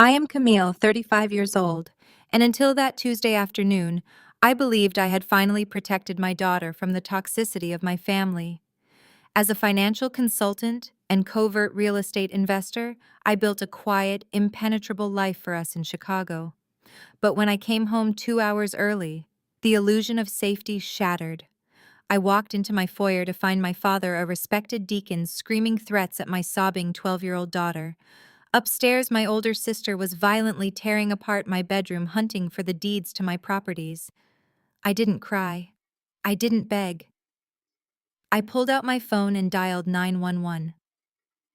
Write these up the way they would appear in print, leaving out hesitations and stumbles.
I am Camille, 35 years old, and until that Tuesday afternoon, I believed I had finally protected my daughter from the toxicity of my family. As a financial consultant and covert real estate investor, I built a quiet, impenetrable life for us in Chicago. But when I came home 2 hours early, the illusion of safety shattered. I walked into my foyer to find my father, a respected deacon, screaming threats at my sobbing 12-year-old daughter. Upstairs, my older sister was violently tearing apart my bedroom, hunting for the deeds to my properties. I didn't cry. I didn't beg. I pulled out my phone and dialed 911.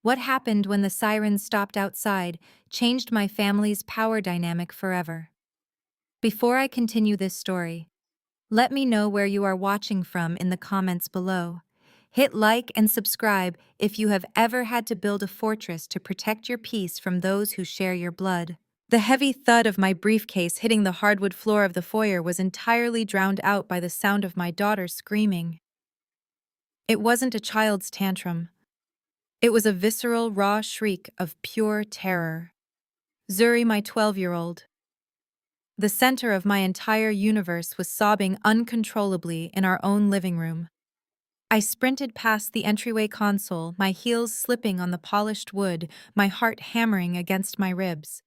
What happened when the sirens stopped outside changed my family's power dynamic forever. Before I continue this story, let me know where you are watching from in the comments below. Hit like and subscribe if you have ever had to build a fortress to protect your peace from those who share your blood. The heavy thud of my briefcase hitting the hardwood floor of the foyer was entirely drowned out by the sound of my daughter screaming. It wasn't a child's tantrum. It was a visceral, raw shriek of pure terror. Zuri, my 12-year-old, the center of my entire universe, was sobbing uncontrollably in our own living room. I sprinted past the entryway console, my heels slipping on the polished wood, my heart hammering against my ribs.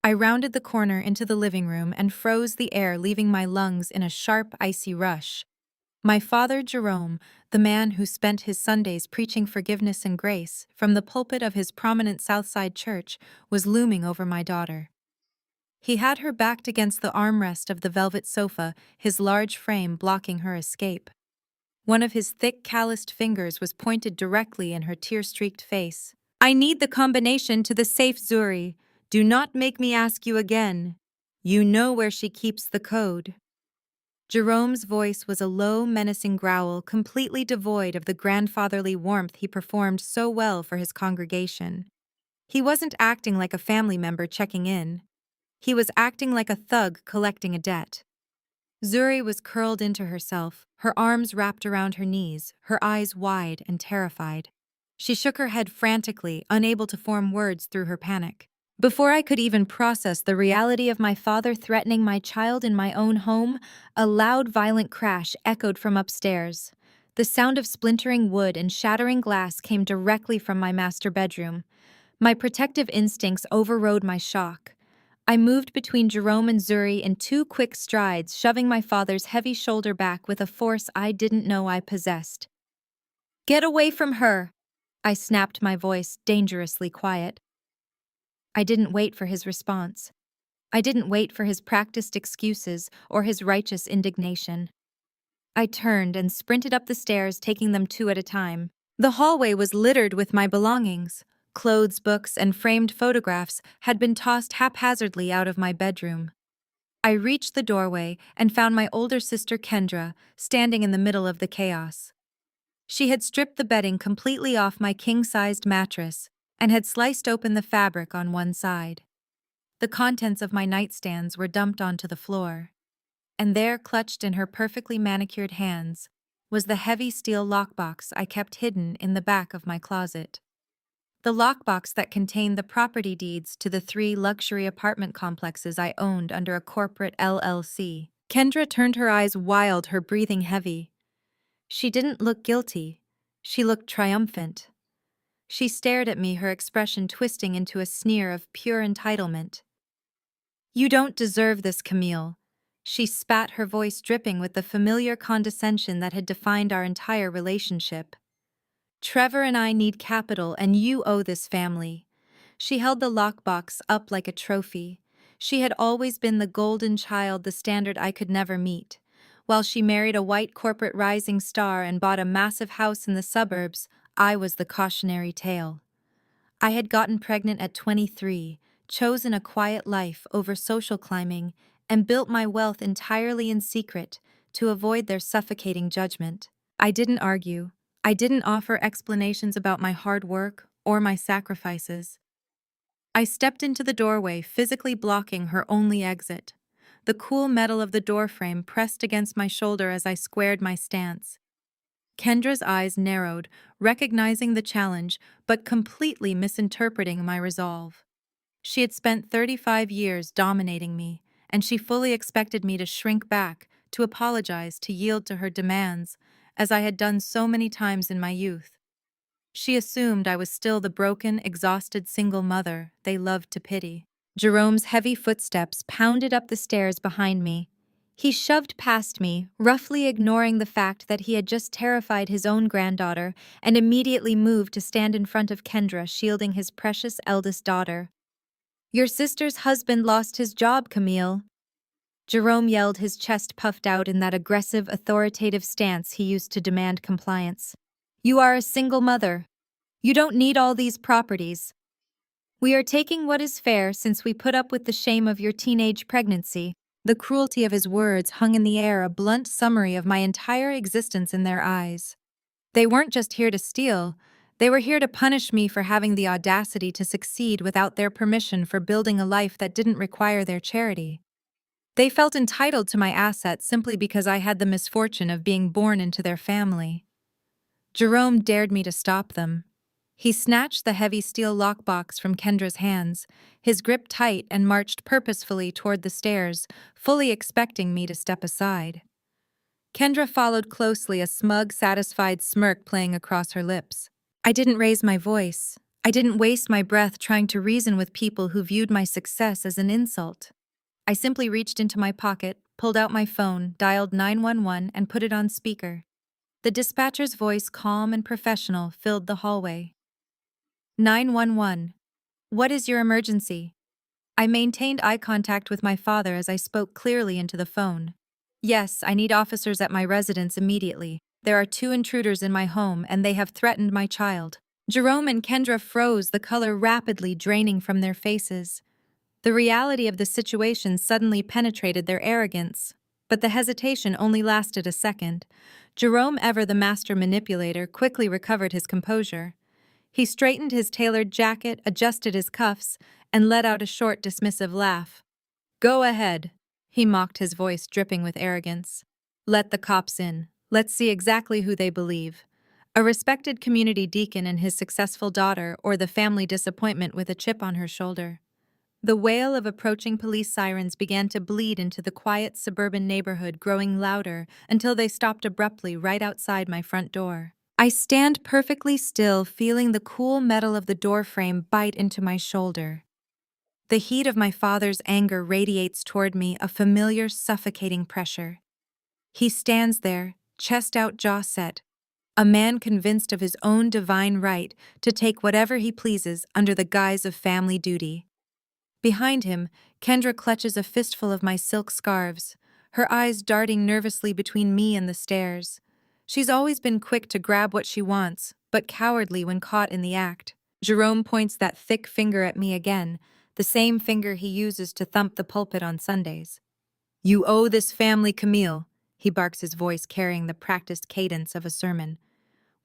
I rounded the corner into the living room and froze the air, leaving my lungs in a sharp, icy rush. My father, Jerome, the man who spent his Sundays preaching forgiveness and grace from the pulpit of his prominent Southside church, was looming over my daughter. He had her backed against the armrest of the velvet sofa, his large frame blocking her escape. One of his thick, calloused fingers was pointed directly in her tear-streaked face. "I need the combination to the safe, Zuri. Do not make me ask you again. You know where she keeps the code." Jerome's voice was a low, menacing growl, completely devoid of the grandfatherly warmth he performed so well for his congregation. He wasn't acting like a family member checking in. He was acting like a thug collecting a debt. Zuri was curled into herself, her arms wrapped around her knees, her eyes wide and terrified. She shook her head frantically, unable to form words through her panic. Before I could even process the reality of my father threatening my child in my own home, a loud, violent crash echoed from upstairs. The sound of splintering wood and shattering glass came directly from my master bedroom. My protective instincts overrode my shock. I moved between Jerome and Zuri in 2 quick strides, shoving my father's heavy shoulder back with a force I didn't know I possessed. "Get away from her!" I snapped, my voice dangerously quiet. I didn't wait for his response. I didn't wait for his practiced excuses or his righteous indignation. I turned and sprinted up the stairs, taking them 2 at a time. The hallway was littered with my belongings. Clothes, books, and framed photographs had been tossed haphazardly out of my bedroom. I reached the doorway and found my older sister Kendra standing in the middle of the chaos. She had stripped the bedding completely off my king-sized mattress and had sliced open the fabric on one side. The contents of my nightstands were dumped onto the floor, and there, clutched in her perfectly manicured hands, was the heavy steel lockbox I kept hidden in the back of my closet. The lockbox that contained the property deeds to the 3 luxury apartment complexes I owned under a corporate LLC. Kendra turned her eyes wild, her breathing heavy. She didn't look guilty. She looked triumphant. She stared at me, her expression twisting into a sneer of pure entitlement. "You don't deserve this, Camille." She spat, her voice dripping with the familiar condescension that had defined our entire relationship. "Trevor and I need capital, and you owe this family." She held the lockbox up like a trophy. She had always been the golden child, the standard I could never meet. While she married a white corporate rising star and bought a massive house in the suburbs, I was the cautionary tale. I had gotten pregnant at 23, chosen a quiet life over social climbing, and built my wealth entirely in secret to avoid their suffocating judgment. I didn't argue. I didn't offer explanations about my hard work or my sacrifices. I stepped into the doorway, physically blocking her only exit. The cool metal of the doorframe pressed against my shoulder as I squared my stance. Kendra's eyes narrowed, recognizing the challenge, but completely misinterpreting my resolve. She had spent 35 years dominating me, and she fully expected me to shrink back, to apologize, to yield to her demands, as I had done so many times in my youth. She assumed I was still the broken, exhausted single mother they loved to pity. Jerome's heavy footsteps pounded up the stairs behind me. He shoved past me, roughly ignoring the fact that he had just terrified his own granddaughter, and immediately moved to stand in front of Kendra, shielding his precious eldest daughter. "Your sister's husband lost his job, Camille." Jerome yelled, his chest puffed out in that aggressive, authoritative stance he used to demand compliance. "You are a single mother. You don't need all these properties. We are taking what is fair since we put up with the shame of your teenage pregnancy." The cruelty of his words hung in the air, a blunt summary of my entire existence in their eyes. They weren't just here to steal, they were here to punish me for having the audacity to succeed without their permission, for building a life that didn't require their charity. They felt entitled to my assets simply because I had the misfortune of being born into their family. Jerome dared me to stop them. He snatched the heavy steel lockbox from Kendra's hands, his grip tight, and marched purposefully toward the stairs, fully expecting me to step aside. Kendra followed closely, a smug, satisfied smirk playing across her lips. I didn't raise my voice. I didn't waste my breath trying to reason with people who viewed my success as an insult. I simply reached into my pocket, pulled out my phone, dialed 911, and put it on speaker. The dispatcher's voice, calm and professional, filled the hallway. 911. What is your emergency? I maintained eye contact with my father as I spoke clearly into the phone. Yes, I need officers at my residence immediately. There are 2 intruders in my home, and they have threatened my child. Jerome and Kendra froze, the color rapidly draining from their faces. The reality of the situation suddenly penetrated their arrogance, but the hesitation only lasted a second. Jerome, ever the master manipulator, quickly recovered his composure. He straightened his tailored jacket, adjusted his cuffs, and let out a short, dismissive laugh. "Go ahead," he mocked, his voice dripping with arrogance. "Let the cops in. Let's see exactly who they believe. A respected community deacon and his successful daughter, or the family disappointment with a chip on her shoulder?" The wail of approaching police sirens began to bleed into the quiet suburban neighborhood, growing louder until they stopped abruptly right outside my front door. I stand perfectly still, feeling the cool metal of the doorframe bite into my shoulder. The heat of my father's anger radiates toward me, a familiar, suffocating pressure. He stands there, chest out, jaw set, a man convinced of his own divine right to take whatever he pleases under the guise of family duty. Behind him, Kendra clutches a fistful of my silk scarves, her eyes darting nervously between me and the stairs. She's always been quick to grab what she wants, but cowardly when caught in the act. Jerome points that thick finger at me again, the same finger he uses to thump the pulpit on Sundays. "You owe this family, Camille," he barks, his voice carrying the practiced cadence of a sermon.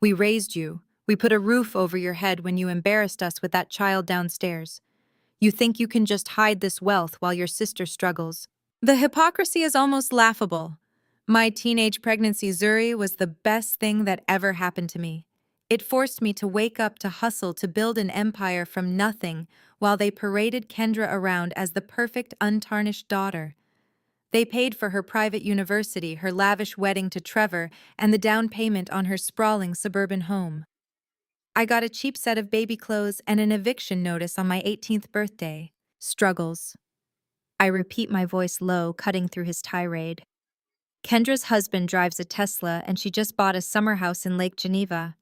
"We raised you. We put a roof over your head when you embarrassed us with that child downstairs. You think you can just hide this wealth while your sister struggles." The hypocrisy is almost laughable. My teenage pregnancy, Zuri, was the best thing that ever happened to me. It forced me to wake up, to hustle, to build an empire from nothing, while they paraded Kendra around as the perfect, untarnished daughter. They paid for her private university, her lavish wedding to Trevor, and the down payment on her sprawling suburban home. I got a cheap set of baby clothes and an eviction notice on my 18th birthday. Struggles. I repeat, my voice low, cutting through his tirade. Kendra's husband drives a Tesla, and she just bought a summer house in Lake Geneva.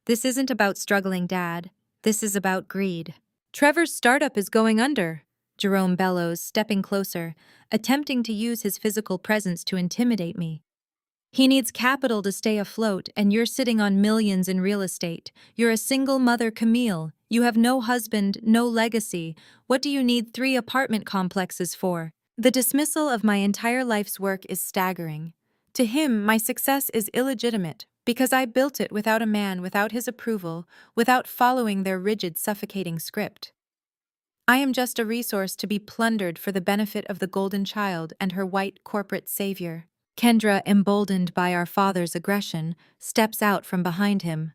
This isn't about struggling dad. This is about greed. Trevor's startup is going under, Jerome bellows, stepping closer, attempting to use his physical presence to intimidate me. He needs capital to stay afloat, and you're sitting on millions in real estate. You're a single mother, Camille. You have no husband, no legacy. What do you need 3 apartment complexes for? The dismissal of my entire life's work is staggering. To him, my success is illegitimate because I built it without a man, without his approval, without following their rigid, suffocating script. I am just a resource to be plundered for the benefit of the golden child and her white corporate savior. Kendra, emboldened by our father's aggression, steps out from behind him.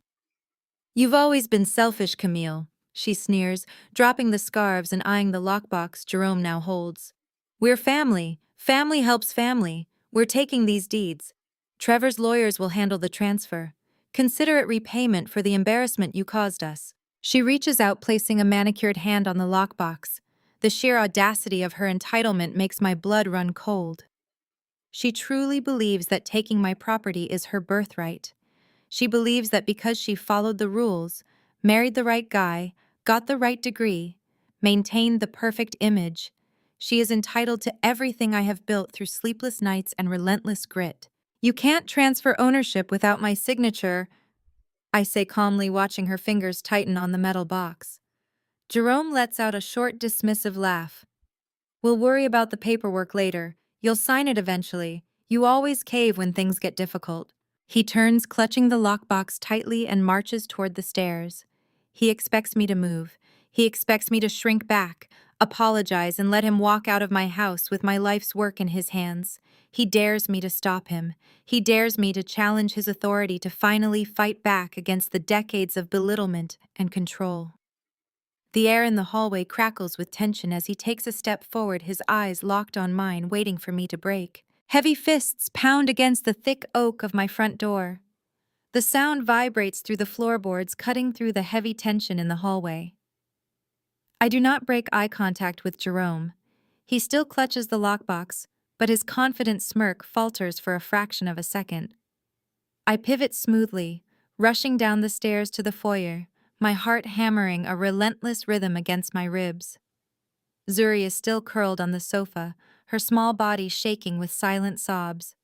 "You've always been selfish, Camille. she sneers, dropping the scarves and eyeing the lockbox Jerome now holds. We're family. Family helps family. We're taking these deeds. Trevor's lawyers will handle the transfer. Consider it repayment for the embarrassment you caused us. She reaches out, placing a manicured hand on the lockbox. The sheer audacity of her entitlement makes my blood run cold. She truly believes that taking my property is her birthright. She believes that because she followed the rules, married the right guy, got the right degree, maintained the perfect image, she is entitled to everything I have built through sleepless nights and relentless grit. You can't transfer ownership without my signature, I say calmly, watching her fingers tighten on the metal box. Jerome lets out a short, dismissive laugh. We'll worry about the paperwork later. You'll sign it eventually. You always cave when things get difficult. He turns, clutching the lockbox tightly, and marches toward the stairs. He expects me to move. He expects me to shrink back, apologize, and let him walk out of my house with my life's work in his hands. He dares me to stop him. He dares me to challenge his authority, to finally fight back against the decades of belittlement and control. The air in the hallway crackles with tension as he takes a step forward, his eyes locked on mine, waiting for me to break. Heavy fists pound against the thick oak of my front door. The sound vibrates through the floorboards, cutting through the heavy tension in the hallway. I do not break eye contact with Jerome. He still clutches the lockbox, but his confident smirk falters for a fraction of a second. I pivot smoothly, rushing down the stairs to the foyer, my heart hammering a relentless rhythm against my ribs. Zuri is still curled on the sofa, her small body shaking with silent sobs.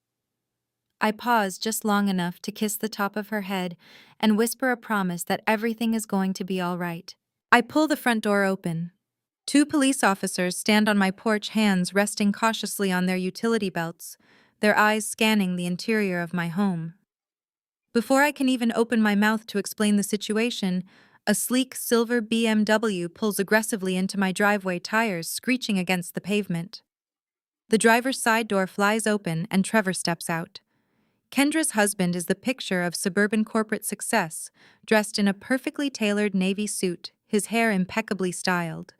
I pause just long enough to kiss the top of her head and whisper a promise that everything is going to be all right. I pull the front door open. 2 police officers stand on my porch, hands resting cautiously on their utility belts, their eyes scanning the interior of my home. Before I can even open my mouth to explain the situation, a sleek silver BMW pulls aggressively into my driveway, tires screeching against the pavement. The driver's side door flies open and Trevor steps out. Kendra's husband is the picture of suburban corporate success, dressed in a perfectly tailored navy suit, his hair impeccably styled.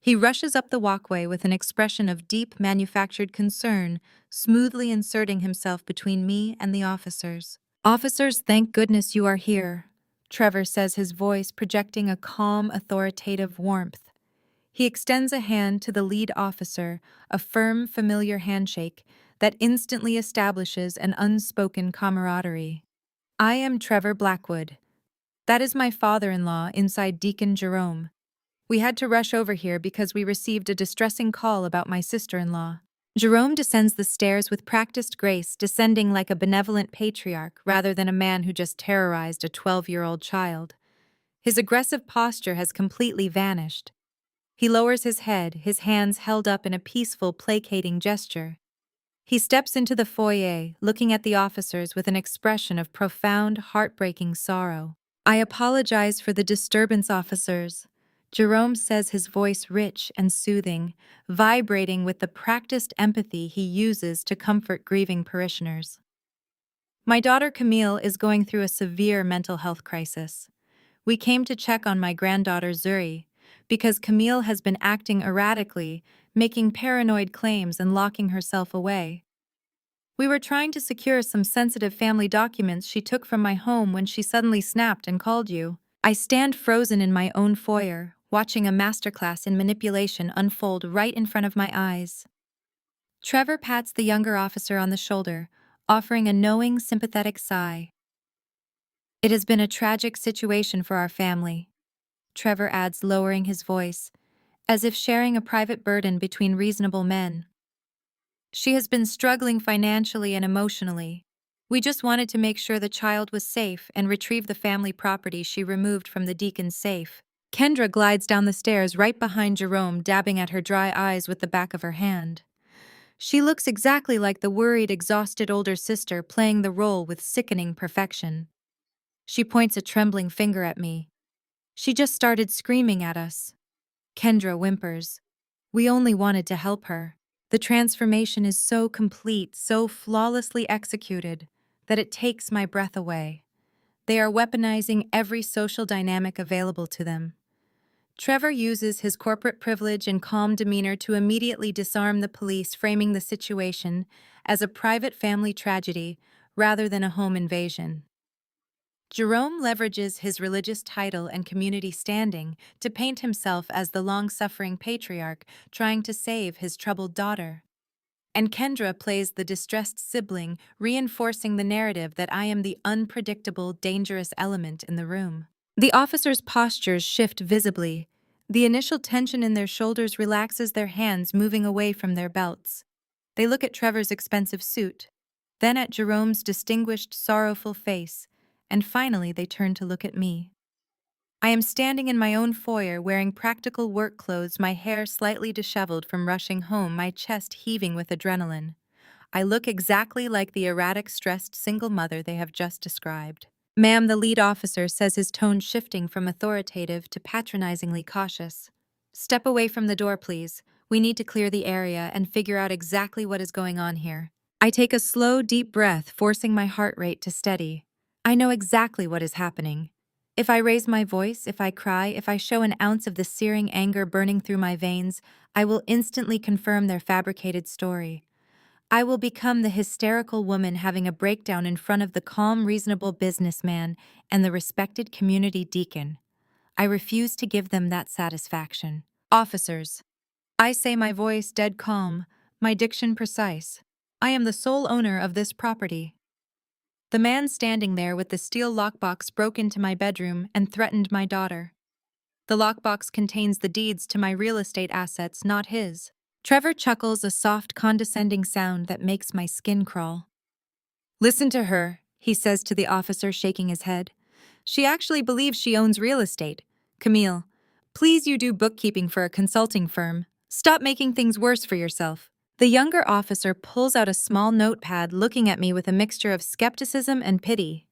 He rushes up the walkway with an expression of deep manufactured concern, smoothly inserting himself between me and the officers. Officers, thank goodness you are here, Trevor says, his voice projecting a calm, authoritative warmth. He extends a hand to the lead officer, a firm, familiar handshake that instantly establishes an unspoken camaraderie. I am Trevor Blackwood. That is my father-in-law inside Deacon Jerome. We had to rush over here because we received a distressing call about my sister-in-law. Jerome descends the stairs with practiced grace, descending like a benevolent patriarch rather than a man who just terrorized a 12-year-old child. His aggressive posture has completely vanished. He lowers his head, his hands held up in a peaceful, placating gesture. He steps into the foyer, looking at the officers with an expression of profound, heartbreaking sorrow. I apologize for the disturbance, officers. Jerome says, his voice rich and soothing, vibrating with the practiced empathy he uses to comfort grieving parishioners. My daughter Camille is going through a severe mental health crisis. We came to check on my granddaughter Zuri, because Camille has been acting erratically, making paranoid claims and locking herself away. We were trying to secure some sensitive family documents she took from my home when she suddenly snapped and called you. I stand frozen in my own foyer, watching a masterclass in manipulation unfold right in front of my eyes. Trevor pats the younger officer on the shoulder, offering a knowing, sympathetic sigh. It has been a tragic situation for our family, Trevor adds, lowering his voice, as if sharing a private burden between reasonable men. She has been struggling financially and emotionally. We just wanted to make sure the child was safe and retrieve the family property she removed from the deacon's safe. Kendra glides down the stairs right behind Jerome, dabbing at her dry eyes with the back of her hand. She looks exactly like the worried, exhausted older sister, playing the role with sickening perfection. She points a trembling finger at me. She just started screaming at us. Kendra whimpers. We only wanted to help her. The transformation is so complete, so flawlessly executed, that it takes my breath away. They are weaponizing every social dynamic available to them. Trevor uses his corporate privilege and calm demeanor to immediately disarm the police, framing the situation as a private family tragedy rather than a home invasion. Jerome leverages his religious title and community standing to paint himself as the long-suffering patriarch trying to save his troubled daughter. And Kendra plays the distressed sibling, reinforcing the narrative that I am the unpredictable, dangerous element in the room. The officers' postures shift visibly. The initial tension in their shoulders relaxes, their hands moving away from their belts. They look at Trevor's expensive suit, then at Jerome's distinguished, sorrowful face, and finally they turn to look at me. I am standing in my own foyer wearing practical work clothes, my hair slightly disheveled from rushing home, my chest heaving with adrenaline. I look exactly like the erratic, stressed single mother they have just described. Ma'am, the lead officer says, his tone shifting from authoritative to patronizingly cautious. Step away from the door, please. We need to clear the area and figure out exactly what is going on here. I take a slow, deep breath, forcing my heart rate to steady. I know exactly what is happening. If I raise my voice, if I cry, if I show an ounce of the searing anger burning through my veins, I will instantly confirm their fabricated story. I will become the hysterical woman having a breakdown in front of the calm, reasonable businessman and the respected community deacon. I refuse to give them that satisfaction. Officers, I say, my voice dead calm, my diction precise. I am the sole owner of this property. The man standing there with the steel lockbox broke into my bedroom and threatened my daughter. The lockbox contains the deeds to my real estate assets, not his. Trevor chuckles, a soft, condescending sound that makes my skin crawl. Listen to her, he says to the officer, shaking his head. She actually believes she owns real estate. Camille, please, you do bookkeeping for a consulting firm. Stop making things worse for yourself. The younger officer pulls out a small notepad, looking at me with a mixture of skepticism and pity.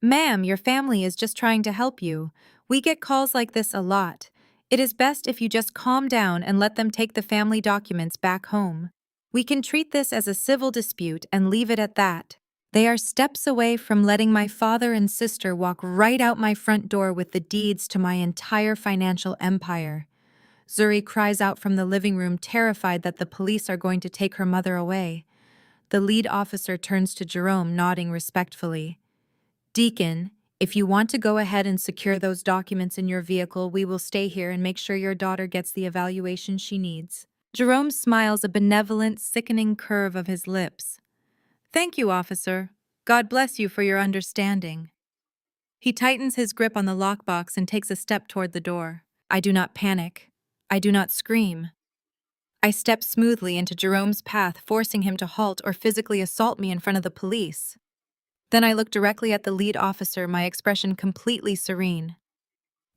Ma'am, your family is just trying to help you. We get calls like this a lot. It is best if you just calm down and let them take the family documents back home. We can treat this as a civil dispute and leave it at that. They are steps away from letting my father and sister walk right out my front door with the deeds to my entire financial empire. Zuri cries out from the living room, terrified that the police are going to take her mother away. The lead officer turns to Jerome, nodding respectfully. Deacon, if you want to go ahead and secure those documents in your vehicle, we will stay here and make sure your daughter gets the evaluation she needs. Jerome smiles, a benevolent, sickening curve of his lips. Thank you, officer. God bless you for your understanding. He tightens his grip on the lockbox and takes a step toward the door. I do not panic. I do not scream. I step smoothly into Jerome's path, forcing him to halt or physically assault me in front of the police. Then I look directly at the lead officer, my expression completely serene.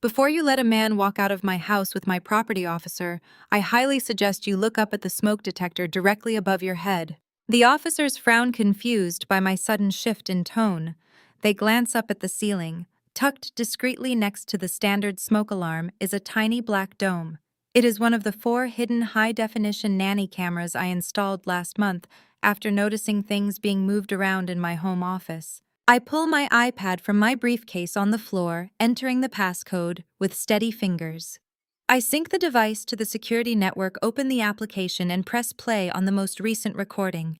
Before you let a man walk out of my house with my property officer, I highly suggest you look up at the smoke detector directly above your head. The officers frown, confused by my sudden shift in tone. They glance up at the ceiling. Tucked discreetly next to the standard smoke alarm is a tiny black dome. It is one of the 4 hidden high-definition nanny cameras I installed last month after noticing things being moved around in my home office. I pull my iPad from my briefcase on the floor, entering the passcode with steady fingers. I sync the device to the security network, open the application, and press play on the most recent recording.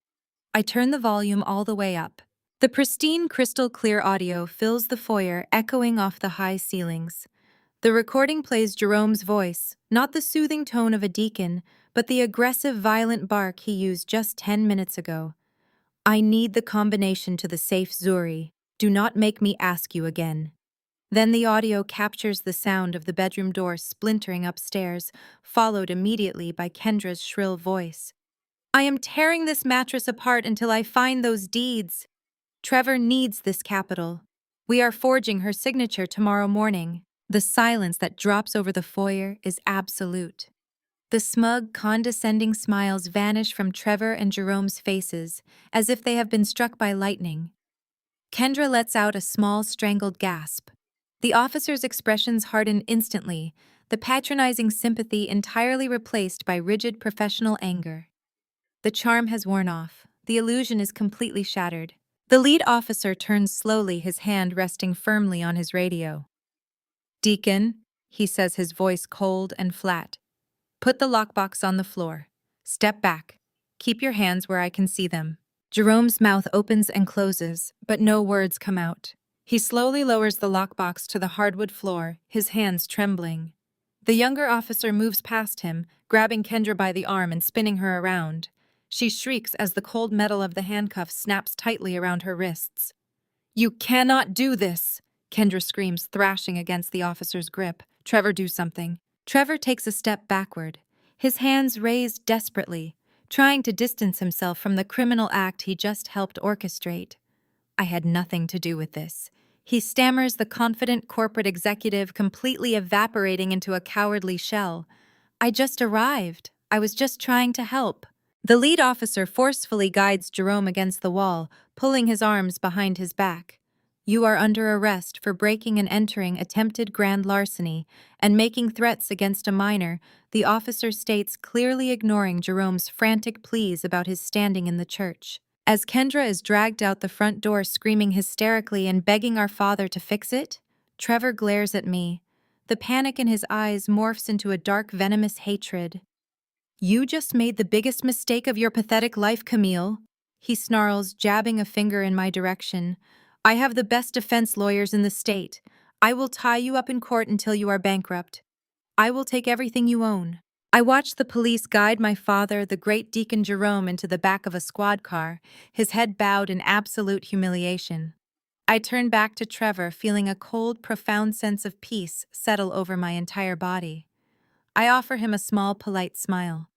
I turn the volume all the way up. The pristine, crystal-clear audio fills the foyer, echoing off the high ceilings. The recording plays Jerome's voice, not the soothing tone of a deacon, but the aggressive, violent bark he used just 10 minutes ago. I need the combination to the safe, Zuri. Do not make me ask you again. Then the audio captures the sound of the bedroom door splintering upstairs, followed immediately by Kendra's shrill voice. I am tearing this mattress apart until I find those deeds. Trevor needs this capital. We are forging her signature tomorrow morning. The silence that drops over the foyer is absolute. The smug, condescending smiles vanish from Trevor and Jerome's faces, as if they have been struck by lightning. Kendra lets out a small, strangled gasp. The officer's expressions harden instantly, the patronizing sympathy entirely replaced by rigid professional anger. The charm has worn off. The illusion is completely shattered. The lead officer turns slowly, his hand resting firmly on his radio. Deacon, he says, his voice cold and flat. Put the lockbox on the floor. Step back. Keep your hands where I can see them. Jerome's mouth opens and closes, but no words come out. He slowly lowers the lockbox to the hardwood floor, his hands trembling. The younger officer moves past him, grabbing Kendra by the arm and spinning her around. She shrieks as the cold metal of the handcuff snaps tightly around her wrists. "You cannot do this!" Kendra screams, thrashing against the officer's grip. "Trevor, do something." Trevor takes a step backward, his hands raised desperately, trying to distance himself from the criminal act he just helped orchestrate. "I had nothing to do with this." He stammers, the confident corporate executive completely evaporating into a cowardly shell. "I just arrived. I was just trying to help." The lead officer forcefully guides Jerome against the wall, pulling his arms behind his back. "You are under arrest for breaking and entering attempted grand larceny and making threats against a minor," the officer states, clearly ignoring Jerome's frantic pleas about his standing in the church. As Kendra is dragged out the front door screaming hysterically and begging our father to fix it, Trevor glares at me. The panic in his eyes morphs into a dark, venomous hatred. "You just made the biggest mistake of your pathetic life, Camille," he snarls, jabbing a finger in my direction. "I have the best defense lawyers in the state. I will tie you up in court until you are bankrupt. I will take everything you own." I watch the police guide my father, the great Deacon Jerome, into the back of a squad car, his head bowed in absolute humiliation. I turn back to Trevor, feeling a cold, profound sense of peace settle over my entire body. I offer him a small, polite smile.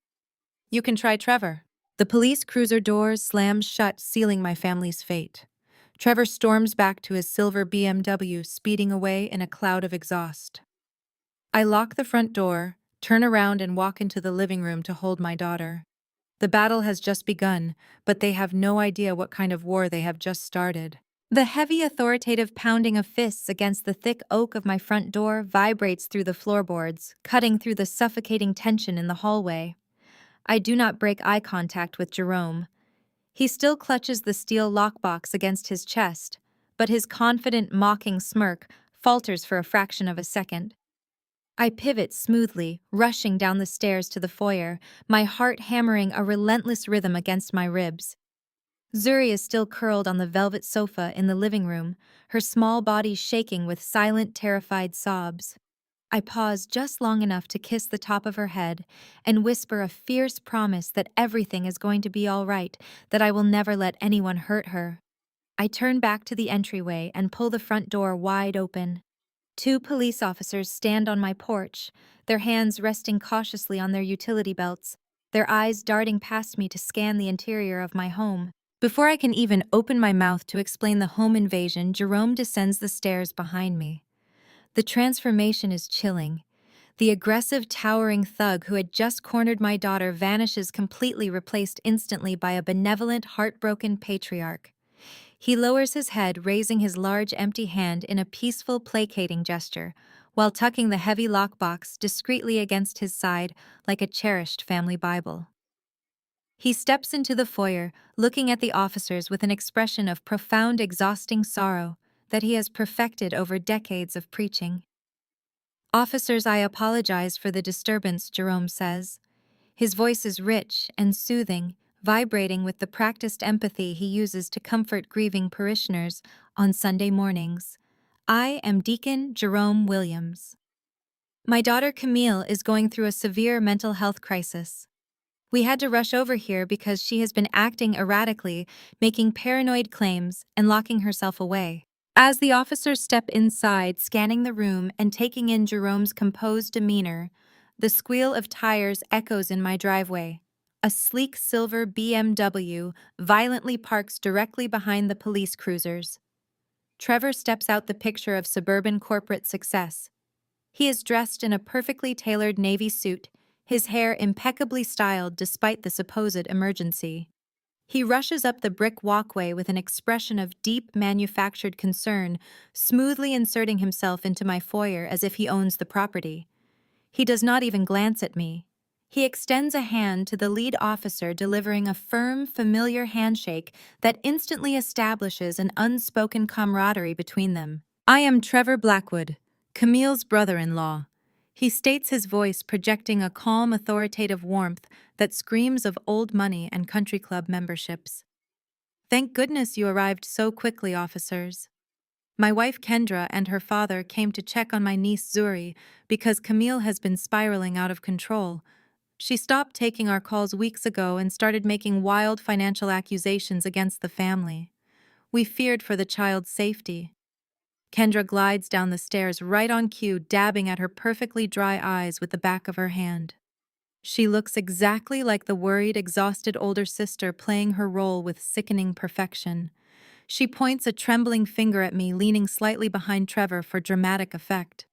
"You can try Trevor." The police cruiser doors slam shut, sealing my family's fate. Trevor storms back to his silver BMW, speeding away in a cloud of exhaust. I lock the front door, turn around and walk into the living room to hold my daughter. The battle has just begun, but they have no idea what kind of war they have just started. The heavy, authoritative pounding of fists against the thick oak of my front door vibrates through the floorboards, cutting through the suffocating tension in the hallway. I do not break eye contact with Jerome. He still clutches the steel lockbox against his chest, but his confident, mocking smirk falters for a fraction of a second. I pivot smoothly, rushing down the stairs to the foyer, my heart hammering a relentless rhythm against my ribs. Zuri is still curled on the velvet sofa in the living room, her small body shaking with silent, terrified sobs. I pause just long enough to kiss the top of her head and whisper a fierce promise that everything is going to be all right, that I will never let anyone hurt her. I turn back to the entryway and pull the front door wide open. 2 police officers stand on my porch, their hands resting cautiously on their utility belts, their eyes darting past me to scan the interior of my home. Before I can even open my mouth to explain the home invasion, Jerome descends the stairs behind me. The transformation is chilling. The aggressive, towering thug who had just cornered my daughter vanishes completely, replaced instantly by a benevolent, heartbroken patriarch. He lowers his head, raising his large, empty hand in a peaceful, placating gesture, while tucking the heavy lockbox discreetly against his side like a cherished family Bible. He steps into the foyer, looking at the officers with an expression of profound, exhausting sorrow that he has perfected over decades of preaching. "Officers, I apologize for the disturbance," Jerome says. His voice is rich and soothing, vibrating with the practiced empathy he uses to comfort grieving parishioners on Sunday mornings. "I am Deacon Jerome Williams. My daughter Camille is going through a severe mental health crisis. We had to rush over here because she has been acting erratically, making paranoid claims, and locking herself away." As the officers step inside, scanning the room and taking in Jerome's composed demeanor, the squeal of tires echoes in my driveway. A sleek silver BMW violently parks directly behind the police cruisers. Trevor steps out, the picture of suburban corporate success. He is dressed in a perfectly tailored navy suit, his hair impeccably styled despite the supposed emergency. He rushes up the brick walkway with an expression of deep manufactured concern, smoothly inserting himself into my foyer as if he owns the property. He does not even glance at me. He extends a hand to the lead officer, delivering a firm, familiar handshake that instantly establishes an unspoken camaraderie between them. "I am Trevor Blackwood, Camille's brother-in-law. He states his voice projecting a calm, authoritative warmth that screams of old money and country club memberships. Thank goodness you arrived so quickly, officers. My wife Kendra and her father came to check on my niece Zuri because Camille has been spiraling out of control. She stopped taking our calls weeks ago and started making wild financial accusations against the family. We feared for the child's safety. Kendra glides down the stairs right on cue, dabbing at her perfectly dry eyes with the back of her hand. She looks exactly like the worried, exhausted older sister playing her role with sickening perfection. She points a trembling finger at me, leaning slightly behind Trevor for dramatic effect.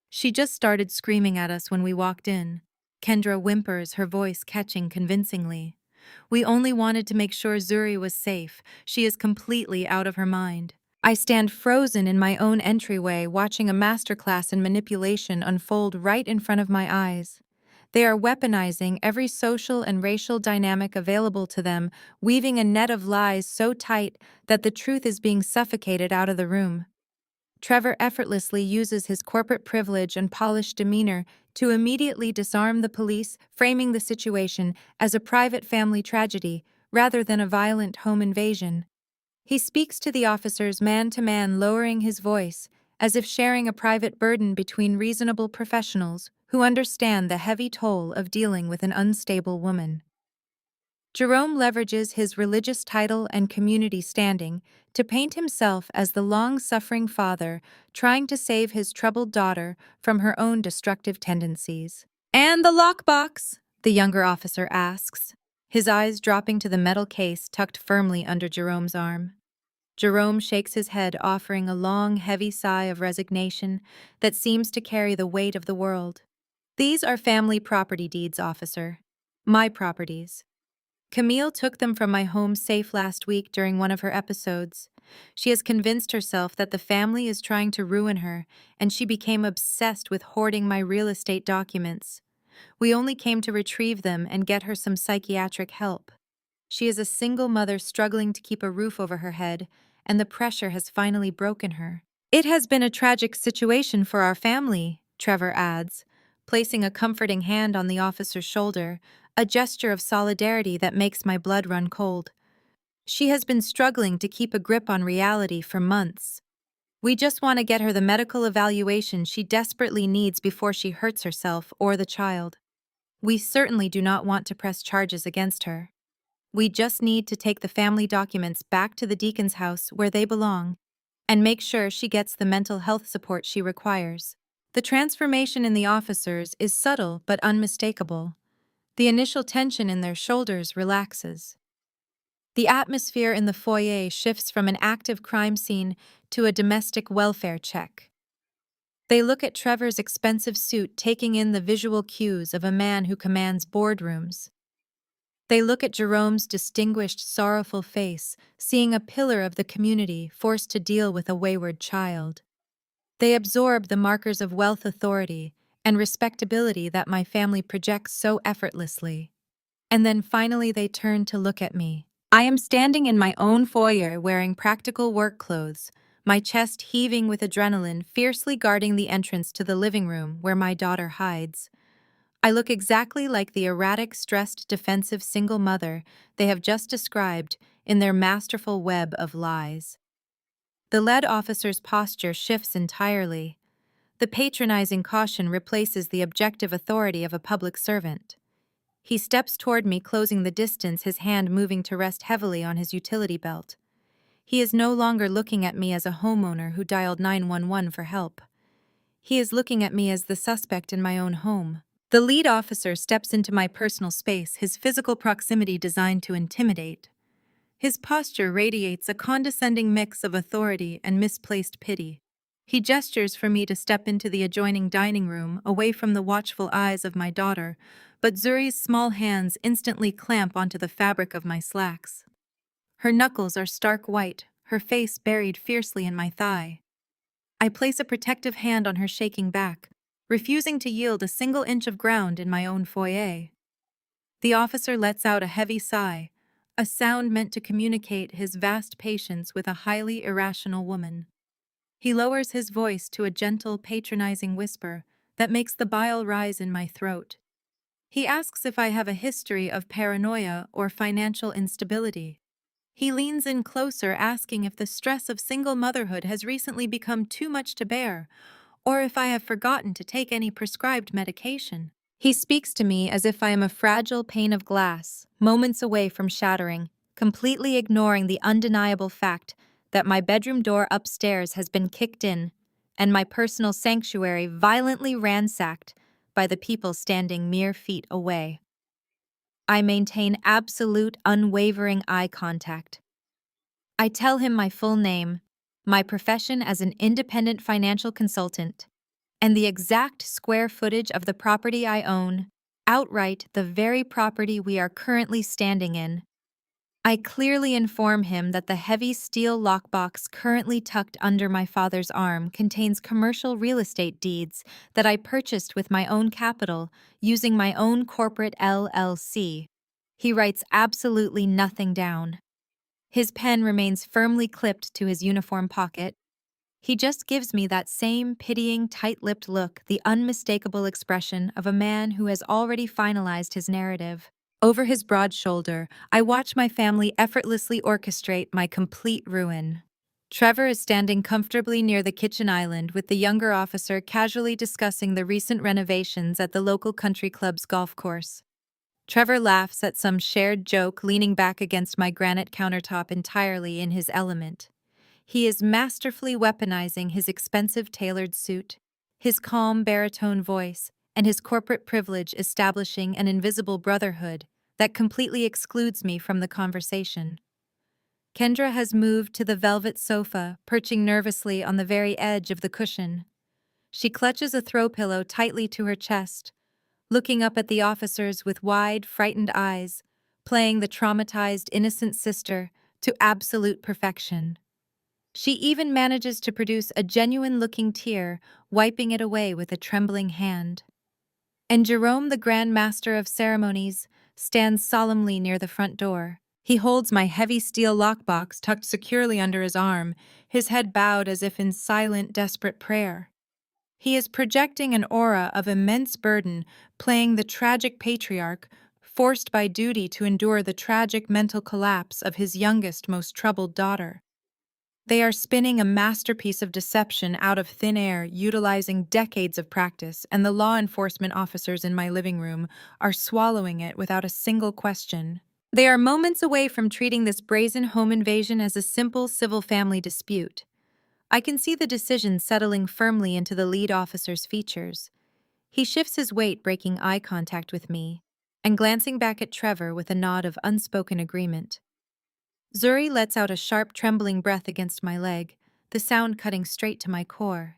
She just started screaming at us when we walked in. Kendra whimpers, her voice catching convincingly. We only wanted to make sure Zuri was safe. She is completely out of her mind. I stand frozen in my own entryway, watching a masterclass in manipulation unfold right in front of my eyes. They are weaponizing every social and racial dynamic available to them, weaving a net of lies so tight that the truth is being suffocated out of the room. Trevor effortlessly uses his corporate privilege and polished demeanor to immediately disarm the police, framing the situation as a private family tragedy rather than a violent home invasion. He speaks to the officers man to man, lowering his voice, as if sharing a private burden between reasonable professionals who understand the heavy toll of dealing with an unstable woman. Jerome leverages his religious title and community standing to paint himself as the long-suffering father trying to save his troubled daughter from her own destructive tendencies. "And the lockbox?" the younger officer asks, his eyes dropping to the metal case tucked firmly under Jerome's arm. Jerome shakes his head, offering a long, heavy sigh of resignation that seems to carry the weight of the world. "These are family property deeds, officer. My properties. Camille took them from my home safe last week during one of her episodes. She has convinced herself that the family is trying to ruin her, and she became obsessed with hoarding my real estate documents. We only came to retrieve them and get her some psychiatric help. She is a single mother struggling to keep a roof over her head, and the pressure has finally broken her." "It has been a tragic situation for our family," Trevor adds, placing a comforting hand on the officer's shoulder, a gesture of solidarity that makes my blood run cold. "She has been struggling to keep a grip on reality for months. We just want to get her the medical evaluation she desperately needs before she hurts herself or the child. We certainly do not want to press charges against her. We just need to take the family documents back to the deacon's house where they belong and make sure she gets the mental health support she requires." The transformation in the officers is subtle but unmistakable. The initial tension in their shoulders relaxes. The atmosphere in the foyer shifts from an active crime scene to a domestic welfare check. They look at Trevor's expensive suit, taking in the visual cues of a man who commands boardrooms. They look at Jerome's distinguished, sorrowful face, seeing a pillar of the community forced to deal with a wayward child. They absorb the markers of wealth, authority, and respectability that my family projects so effortlessly. And then finally they turn to look at me. I am standing in my own foyer wearing practical work clothes, my chest heaving with adrenaline, fiercely guarding the entrance to the living room where my daughter hides. I look exactly like the erratic, stressed, defensive single mother they have just described in their masterful web of lies. The lead officer's posture shifts entirely. The patronizing caution replaces the objective authority of a public servant. He steps toward me, closing the distance, his hand moving to rest heavily on his utility belt. He is no longer looking at me as a homeowner who dialed 911 for help. He is looking at me as the suspect in my own home. The lead officer steps into my personal space, his physical proximity designed to intimidate. His posture radiates a condescending mix of authority and misplaced pity. He gestures for me to step into the adjoining dining room, away from the watchful eyes of my daughter, but Zuri's small hands instantly clamp onto the fabric of my slacks. Her knuckles are stark white, her face buried fiercely in my thigh. I place a protective hand on her shaking back, refusing to yield a single inch of ground in my own foyer. The officer lets out a heavy sigh, a sound meant to communicate his vast patience with a highly irrational woman. He lowers his voice to a gentle, patronizing whisper that makes the bile rise in my throat. He asks if I have a history of paranoia or financial instability. He leans in closer, asking if the stress of single motherhood has recently become too much to bear, or if I have forgotten to take any prescribed medication. He speaks to me as if I am a fragile pane of glass, moments away from shattering, completely ignoring the undeniable fact that my bedroom door upstairs has been kicked in and my personal sanctuary violently ransacked by the people standing mere feet away. I maintain absolute, unwavering eye contact. I tell him my full name, my profession as an independent financial consultant, and the exact square footage of the property I own, outright the very property we are currently standing in. I clearly inform him that the heavy steel lockbox currently tucked under my father's arm contains commercial real estate deeds that I purchased with my own capital using my own corporate LLC. He writes absolutely nothing down. His pen remains firmly clipped to his uniform pocket. He just gives me that same pitying, tight-lipped look, the unmistakable expression of a man who has already finalized his narrative. Over his broad shoulder, I watch my family effortlessly orchestrate my complete ruin. Trevor is standing comfortably near the kitchen island with the younger officer casually discussing the recent renovations at the local country club's golf course. Trevor laughs at some shared joke, leaning back against my granite countertop entirely in his element. He is masterfully weaponizing his expensive tailored suit, his calm baritone voice, and his corporate privilege establishing an invisible brotherhood that completely excludes me from the conversation. Kendra has moved to the velvet sofa, perching nervously on the very edge of the cushion. She clutches a throw pillow tightly to her chest, looking up at the officers with wide, frightened eyes, playing the traumatized, innocent sister to absolute perfection. She even manages to produce a genuine-looking tear, wiping it away with a trembling hand. And Jerome, the Grand Master of Ceremonies, stands solemnly near the front door. He holds my heavy steel lockbox tucked securely under his arm, his head bowed as if in silent, desperate prayer. He is projecting an aura of immense burden, playing the tragic patriarch, forced by duty to endure the tragic mental collapse of his youngest, most troubled daughter. They are spinning a masterpiece of deception out of thin air, utilizing decades of practice, and the law enforcement officers in my living room are swallowing it without a single question. They are moments away from treating this brazen home invasion as a simple civil family dispute. I can see the decision settling firmly into the lead officer's features. He shifts his weight, breaking eye contact with me, and glancing back at Trevor with a nod of unspoken agreement. Zuri lets out a sharp, trembling breath against my leg, the sound cutting straight to my core.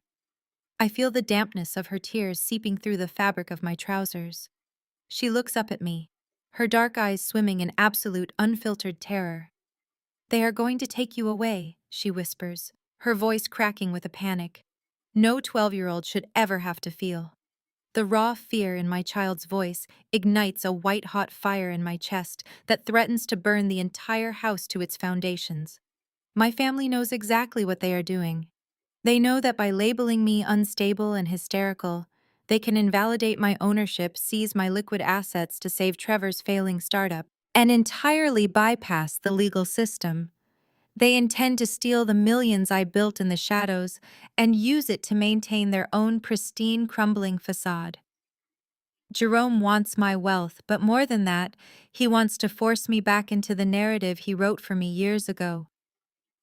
I feel the dampness of her tears seeping through the fabric of my trousers. She looks up at me, her dark eyes swimming in absolute, unfiltered terror. "They are going to take you away," she whispers, her voice cracking with a panic no 12-year-old should ever have to feel. The raw fear in my child's voice ignites a white-hot fire in my chest that threatens to burn the entire house to its foundations. My family knows exactly what they are doing. They know that by labeling me unstable and hysterical, they can invalidate my ownership, seize my liquid assets to save Trevor's failing startup, and entirely bypass the legal system. They intend to steal the millions I built in the shadows and use it to maintain their own pristine, crumbling facade. Jerome wants my wealth, but more than that, he wants to force me back into the narrative he wrote for me years ago.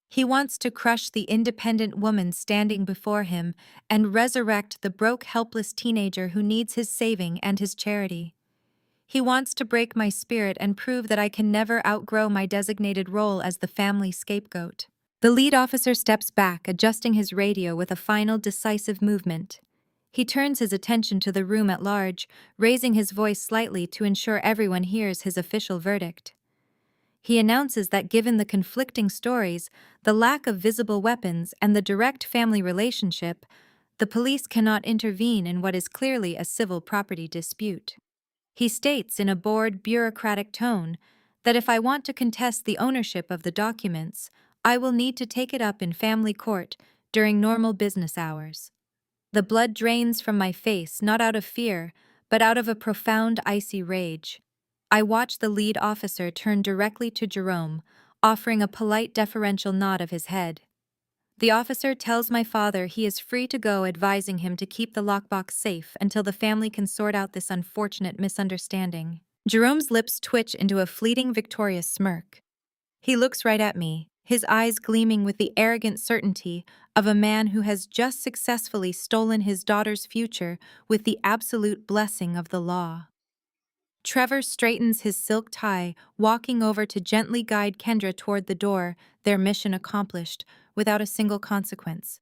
He wants to crush the independent woman standing before him and resurrect the broke, helpless teenager who needs his saving and his charity. He wants to break my spirit and prove that I can never outgrow my designated role as the family scapegoat. The lead officer steps back, adjusting his radio with a final decisive movement. He turns his attention to the room at large, raising his voice slightly to ensure everyone hears his official verdict. He announces that given the conflicting stories, the lack of visible weapons, and the direct family relationship, the police cannot intervene in what is clearly a civil property dispute. He states in a bored, bureaucratic tone that if I want to contest the ownership of the documents, I will need to take it up in family court during normal business hours. The blood drains from my face, not out of fear, but out of a profound icy rage. I watch the lead officer turn directly to Jerome, offering a polite deferential nod of his head. The officer tells my father he is free to go, advising him to keep the lockbox safe until the family can sort out this unfortunate misunderstanding. Jerome's lips twitch into a fleeting victorious smirk. He looks right at me, his eyes gleaming with the arrogant certainty of a man who has just successfully stolen his daughter's future with the absolute blessing of the law. Trevor straightens his silk tie, walking over to gently guide Kendra toward the door, their mission accomplished, without a single consequence.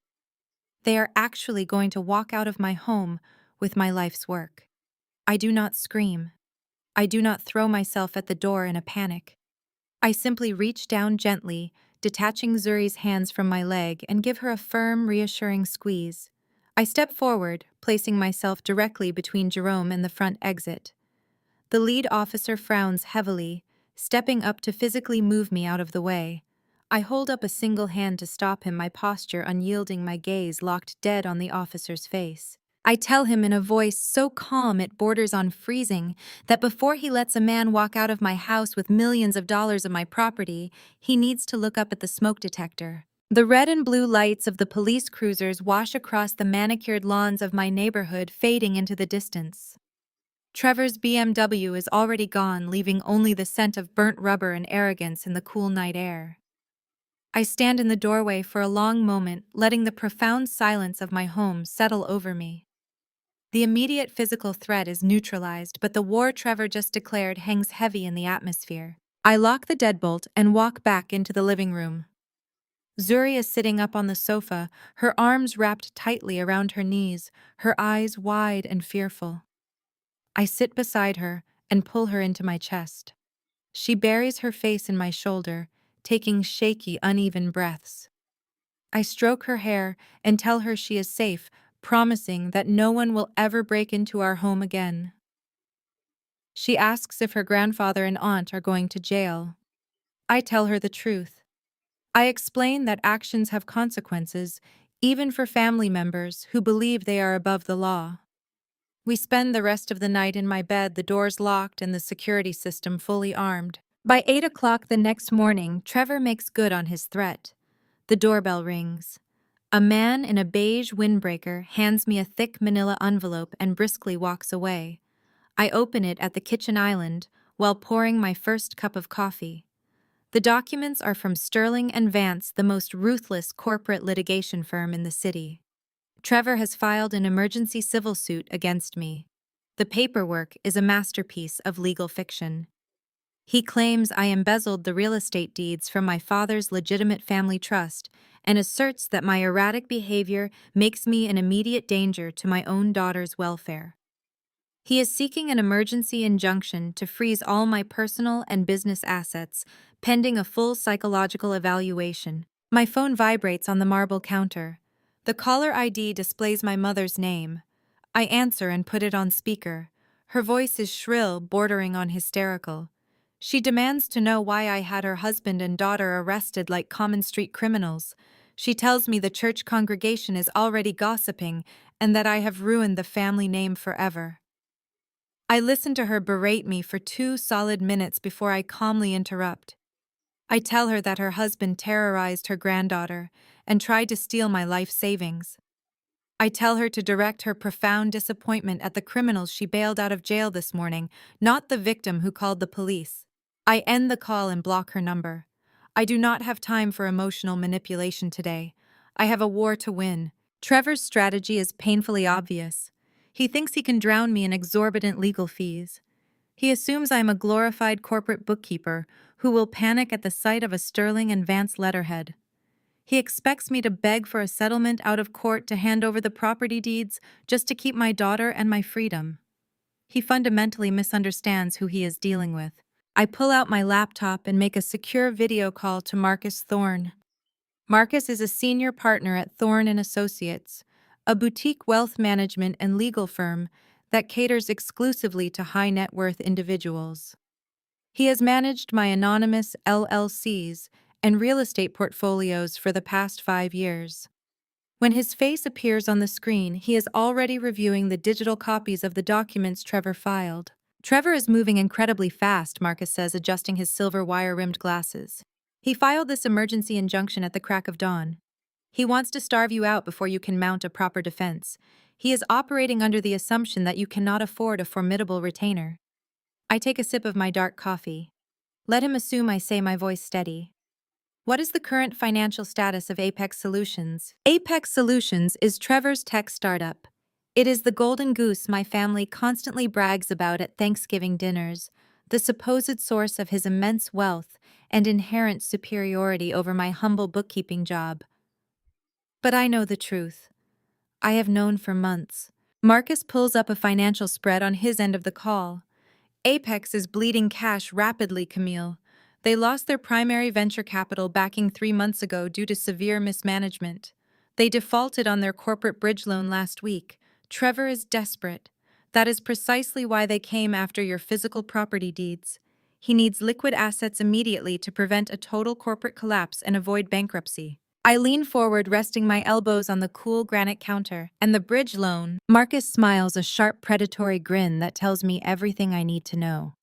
They are actually going to walk out of my home with my life's work. I do not scream. I do not throw myself at the door in a panic. I simply reach down gently, detaching Zuri's hands from my leg, and give her a firm, reassuring squeeze. I step forward, placing myself directly between Jerome and the front exit. The lead officer frowns heavily, stepping up to physically move me out of the way. I hold up a single hand to stop him, my posture unyielding, my gaze locked dead on the officer's face. I tell him in a voice so calm it borders on freezing that before he lets a man walk out of my house with millions of dollars of my property, he needs to look up at the smoke detector. The red and blue lights of the police cruisers wash across the manicured lawns of my neighborhood, fading into the distance. Trevor's BMW is already gone, leaving only the scent of burnt rubber and arrogance in the cool night air. I stand in the doorway for a long moment, letting the profound silence of my home settle over me. The immediate physical threat is neutralized, but the war Trevor just declared hangs heavy in the atmosphere. I lock the deadbolt and walk back into the living room. Zuri is sitting up on the sofa, her arms wrapped tightly around her knees, her eyes wide and fearful. I sit beside her and pull her into my chest. She buries her face in my shoulder, taking shaky, uneven breaths. I stroke her hair and tell her she is safe, promising that no one will ever break into our home again. She asks if her grandfather and aunt are going to jail. I tell her the truth. I explain that actions have consequences, even for family members who believe they are above the law. We spend the rest of the night in my bed, the doors locked and the security system fully armed. By 8 o'clock the next morning, Trevor makes good on his threat. The doorbell rings. A man in a beige windbreaker hands me a thick manila envelope and briskly walks away. I open it at the kitchen island while pouring my first cup of coffee. The documents are from Sterling and Vance, the most ruthless corporate litigation firm in the city. Trevor has filed an emergency civil suit against me. The paperwork is a masterpiece of legal fiction. He claims I embezzled the real estate deeds from my father's legitimate family trust and asserts that my erratic behavior makes me an immediate danger to my own daughter's welfare. He is seeking an emergency injunction to freeze all my personal and business assets, pending a full psychological evaluation. My phone vibrates on the marble counter. The caller ID displays my mother's name. I answer and put it on speaker. Her voice is shrill, bordering on hysterical. She demands to know why I had her husband and daughter arrested like common street criminals. She tells me the church congregation is already gossiping and that I have ruined the family name forever. I listen to her berate me for 2 solid minutes before I calmly interrupt. I tell her that her husband terrorized her granddaughter and tried to steal my life savings. I tell her to direct her profound disappointment at the criminals she bailed out of jail this morning, not the victim who called the police. I end the call and block her number. I do not have time for emotional manipulation today. I have a war to win. Trevor's strategy is painfully obvious. He thinks he can drown me in exorbitant legal fees. He assumes I'm a glorified corporate bookkeeper who will panic at the sight of a Sterling and Vance letterhead. He expects me to beg for a settlement out of court to hand over the property deeds just to keep my daughter and my freedom. He fundamentally misunderstands who he is dealing with. I pull out my laptop and make a secure video call to Marcus Thorne. Marcus is a senior partner at Thorne & Associates, a boutique wealth management and legal firm that caters exclusively to high-net-worth individuals. He has managed my anonymous LLCs and real estate portfolios for the past 5 years. When his face appears on the screen, he is already reviewing the digital copies of the documents Trevor filed. Trevor is moving incredibly fast, Marcus says, adjusting his silver wire-rimmed glasses. He filed this emergency injunction at the crack of dawn. He wants to starve you out before you can mount a proper defense. He is operating under the assumption that you cannot afford a formidable retainer. I take a sip of my dark coffee. Let him assume I say, my voice steady. What is the current financial status of Apex Solutions? Apex Solutions is Trevor's tech startup. It is the golden goose my family constantly brags about at Thanksgiving dinners, the supposed source of his immense wealth and inherent superiority over my humble bookkeeping job. But I know the truth. I have known for months. Marcus pulls up a financial spread on his end of the call. Apex is bleeding cash rapidly, Camille. They lost their primary venture capital backing 3 months ago due to severe mismanagement. They defaulted on their corporate bridge loan last week. Trevor is desperate. That is precisely why they came after your physical property deeds. He needs liquid assets immediately to prevent a total corporate collapse and avoid bankruptcy. I lean forward, resting my elbows on the cool granite counter. And the bridge loan? Marcus smiles, a sharp, predatory grin that tells me everything I need to know.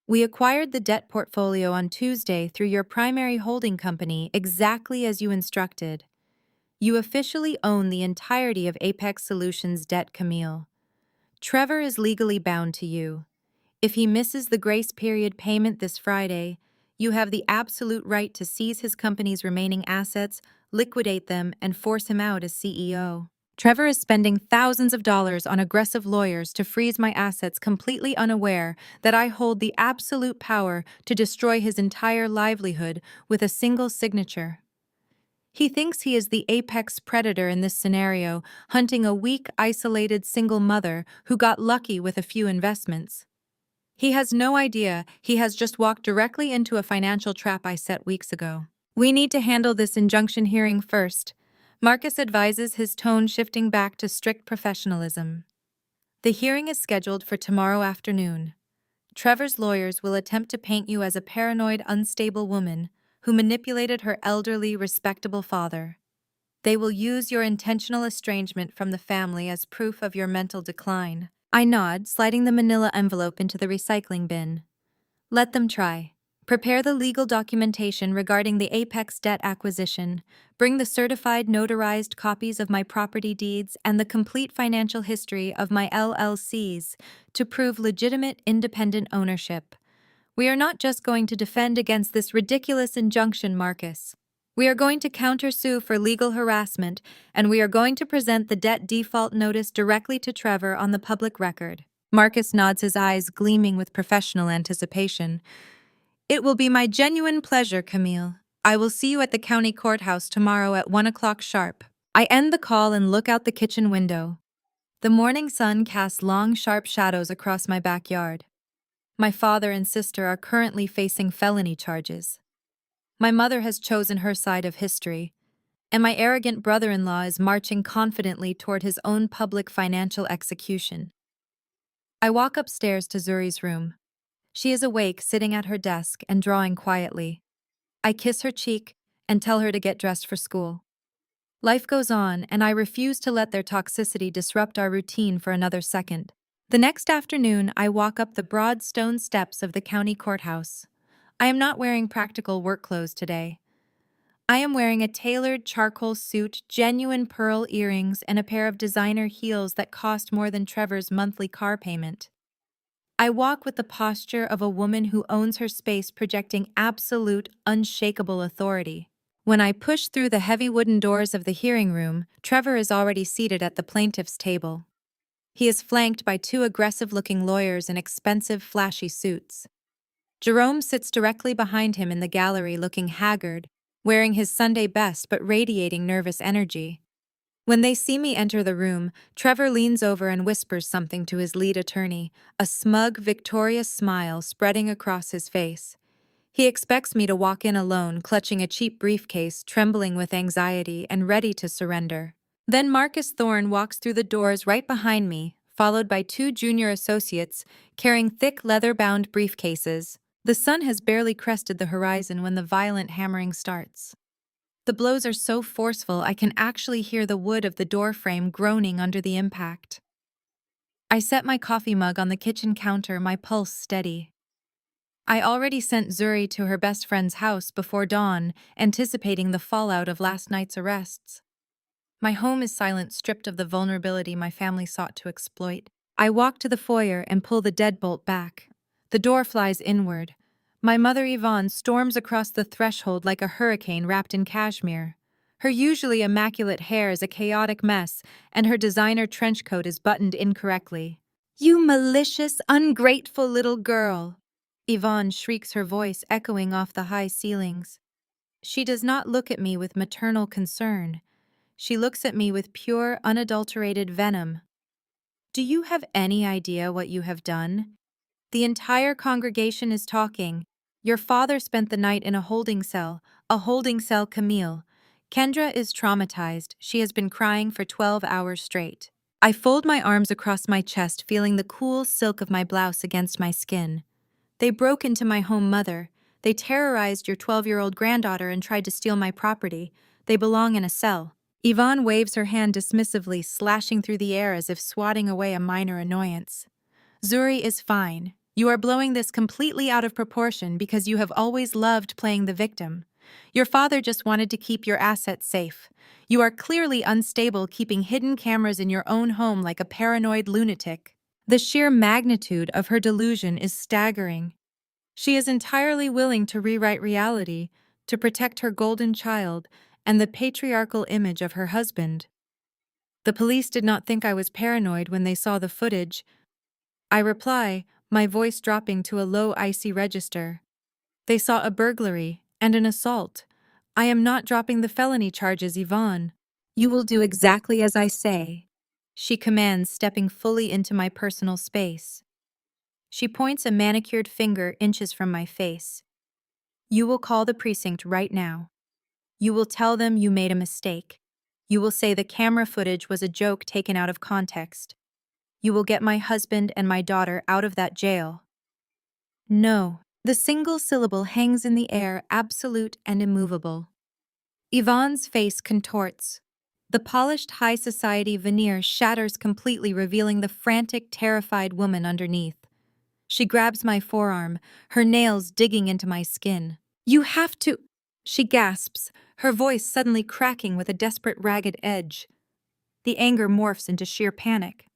We acquired the debt portfolio on Tuesday through your primary holding company exactly as you instructed. You officially own the entirety of Apex Solutions' debt, Camille. Trevor is legally bound to you. If he misses the grace period payment this Friday, you have the absolute right to seize his company's remaining assets, liquidate them, and force him out as CEO. Trevor is spending thousands of dollars on aggressive lawyers to freeze my assets, completely unaware that I hold the absolute power to destroy his entire livelihood with a single signature. He thinks he is the apex predator in this scenario, hunting a weak, isolated single mother who got lucky with a few investments. He has no idea he has just walked directly into a financial trap I set weeks ago. We need to handle this injunction hearing first, Marcus advises, his tone shifting back to strict professionalism. The hearing is scheduled for tomorrow afternoon. Trevor's lawyers will attempt to paint you as a paranoid, unstable woman who manipulated her elderly, respectable father. They will use your intentional estrangement from the family as proof of your mental decline. I nod, sliding the manila envelope into the recycling bin. Let them try. Prepare the legal documentation regarding the Apex debt acquisition. Bring the certified notarized copies of my property deeds and the complete financial history of my LLCs to prove legitimate independent ownership. We are not just going to defend against this ridiculous injunction, Marcus. We are going to countersue for legal harassment, and we are going to present the debt default notice directly to Trevor on the public record. Marcus nods, his eyes gleaming with professional anticipation. It will be my genuine pleasure, Camille. I will see you at the county courthouse tomorrow at 1 o'clock sharp. I end the call and look out the kitchen window. The morning sun casts long, sharp shadows across my backyard. My father and sister are currently facing felony charges. My mother has chosen her side of history, and my arrogant brother-in-law is marching confidently toward his own public financial execution. I walk upstairs to Zuri's room. She is awake, sitting at her desk and drawing quietly. I kiss her cheek and tell her to get dressed for school. Life goes on, and I refuse to let their toxicity disrupt our routine for another second. The next afternoon, I walk up the broad stone steps of the county courthouse. I am not wearing practical work clothes today. I am wearing a tailored charcoal suit, genuine pearl earrings, and a pair of designer heels that cost more than Trevor's monthly car payment. I walk with the posture of a woman who owns her space, projecting absolute, unshakable authority. When I push through the heavy wooden doors of the hearing room, Trevor is already seated at the plaintiff's table. He is flanked by 2 aggressive-looking lawyers in expensive, flashy suits. Jerome sits directly behind him in the gallery, looking haggard, wearing his Sunday best but radiating nervous energy. When they see me enter the room, Trevor leans over and whispers something to his lead attorney, a smug, victorious smile spreading across his face. He expects me to walk in alone, clutching a cheap briefcase, trembling with anxiety and ready to surrender. Then Marcus Thorne walks through the doors right behind me, followed by 2 junior associates carrying thick leather-bound briefcases. The sun has barely crested the horizon when the violent hammering starts. The blows are so forceful I can actually hear the wood of the door frame groaning under the impact. I set my coffee mug on the kitchen counter, my pulse steady. I already sent Zuri to her best friend's house before dawn, anticipating the fallout of last night's arrests. My home is silent, stripped of the vulnerability my family sought to exploit. I walk to the foyer and pull the deadbolt back. The door flies inward. My mother Yvonne storms across the threshold like a hurricane wrapped in cashmere. Her usually immaculate hair is a chaotic mess, and her designer trench coat is buttoned incorrectly. "You malicious, ungrateful little girl!" Yvonne shrieks, her voice echoing off the high ceilings. She does not look at me with maternal concern. She looks at me with pure, unadulterated venom. "Do you have any idea what you have done? The entire congregation is talking. Your father spent the night in a holding cell, Camille. Kendra is traumatized. She has been crying for 12 hours straight." I fold my arms across my chest, feeling the cool silk of my blouse against my skin. "They broke into my home, Mother. They terrorized your 12-year-old granddaughter and tried to steal my property. They belong in a cell." Yvonne waves her hand dismissively, slashing through the air as if swatting away a minor annoyance. "Zuri is fine. You are blowing this completely out of proportion because you have always loved playing the victim. Your father just wanted to keep your assets safe. You are clearly unstable, keeping hidden cameras in your own home like a paranoid lunatic." The sheer magnitude of her delusion is staggering. She is entirely willing to rewrite reality to protect her golden child and the patriarchal image of her husband. "The police did not think I was paranoid when they saw the footage," I reply, my voice dropping to a low, icy register. "They saw a burglary and an assault. I am not dropping the felony charges, Yvonne." "You will do exactly as I say," she commands, stepping fully into my personal space. She points a manicured finger inches from my face. "You will call the precinct right now. You will tell them you made a mistake. You will say the camera footage was a joke taken out of context. You will get my husband and my daughter out of that jail." "No." The single syllable hangs in the air, absolute and immovable. Yvonne's face contorts. The polished high society veneer shatters completely, revealing the frantic, terrified woman underneath. She grabs my forearm, her nails digging into my skin. "You have to—" She gasps, her voice suddenly cracking with a desperate, ragged edge. The anger morphs into sheer panic.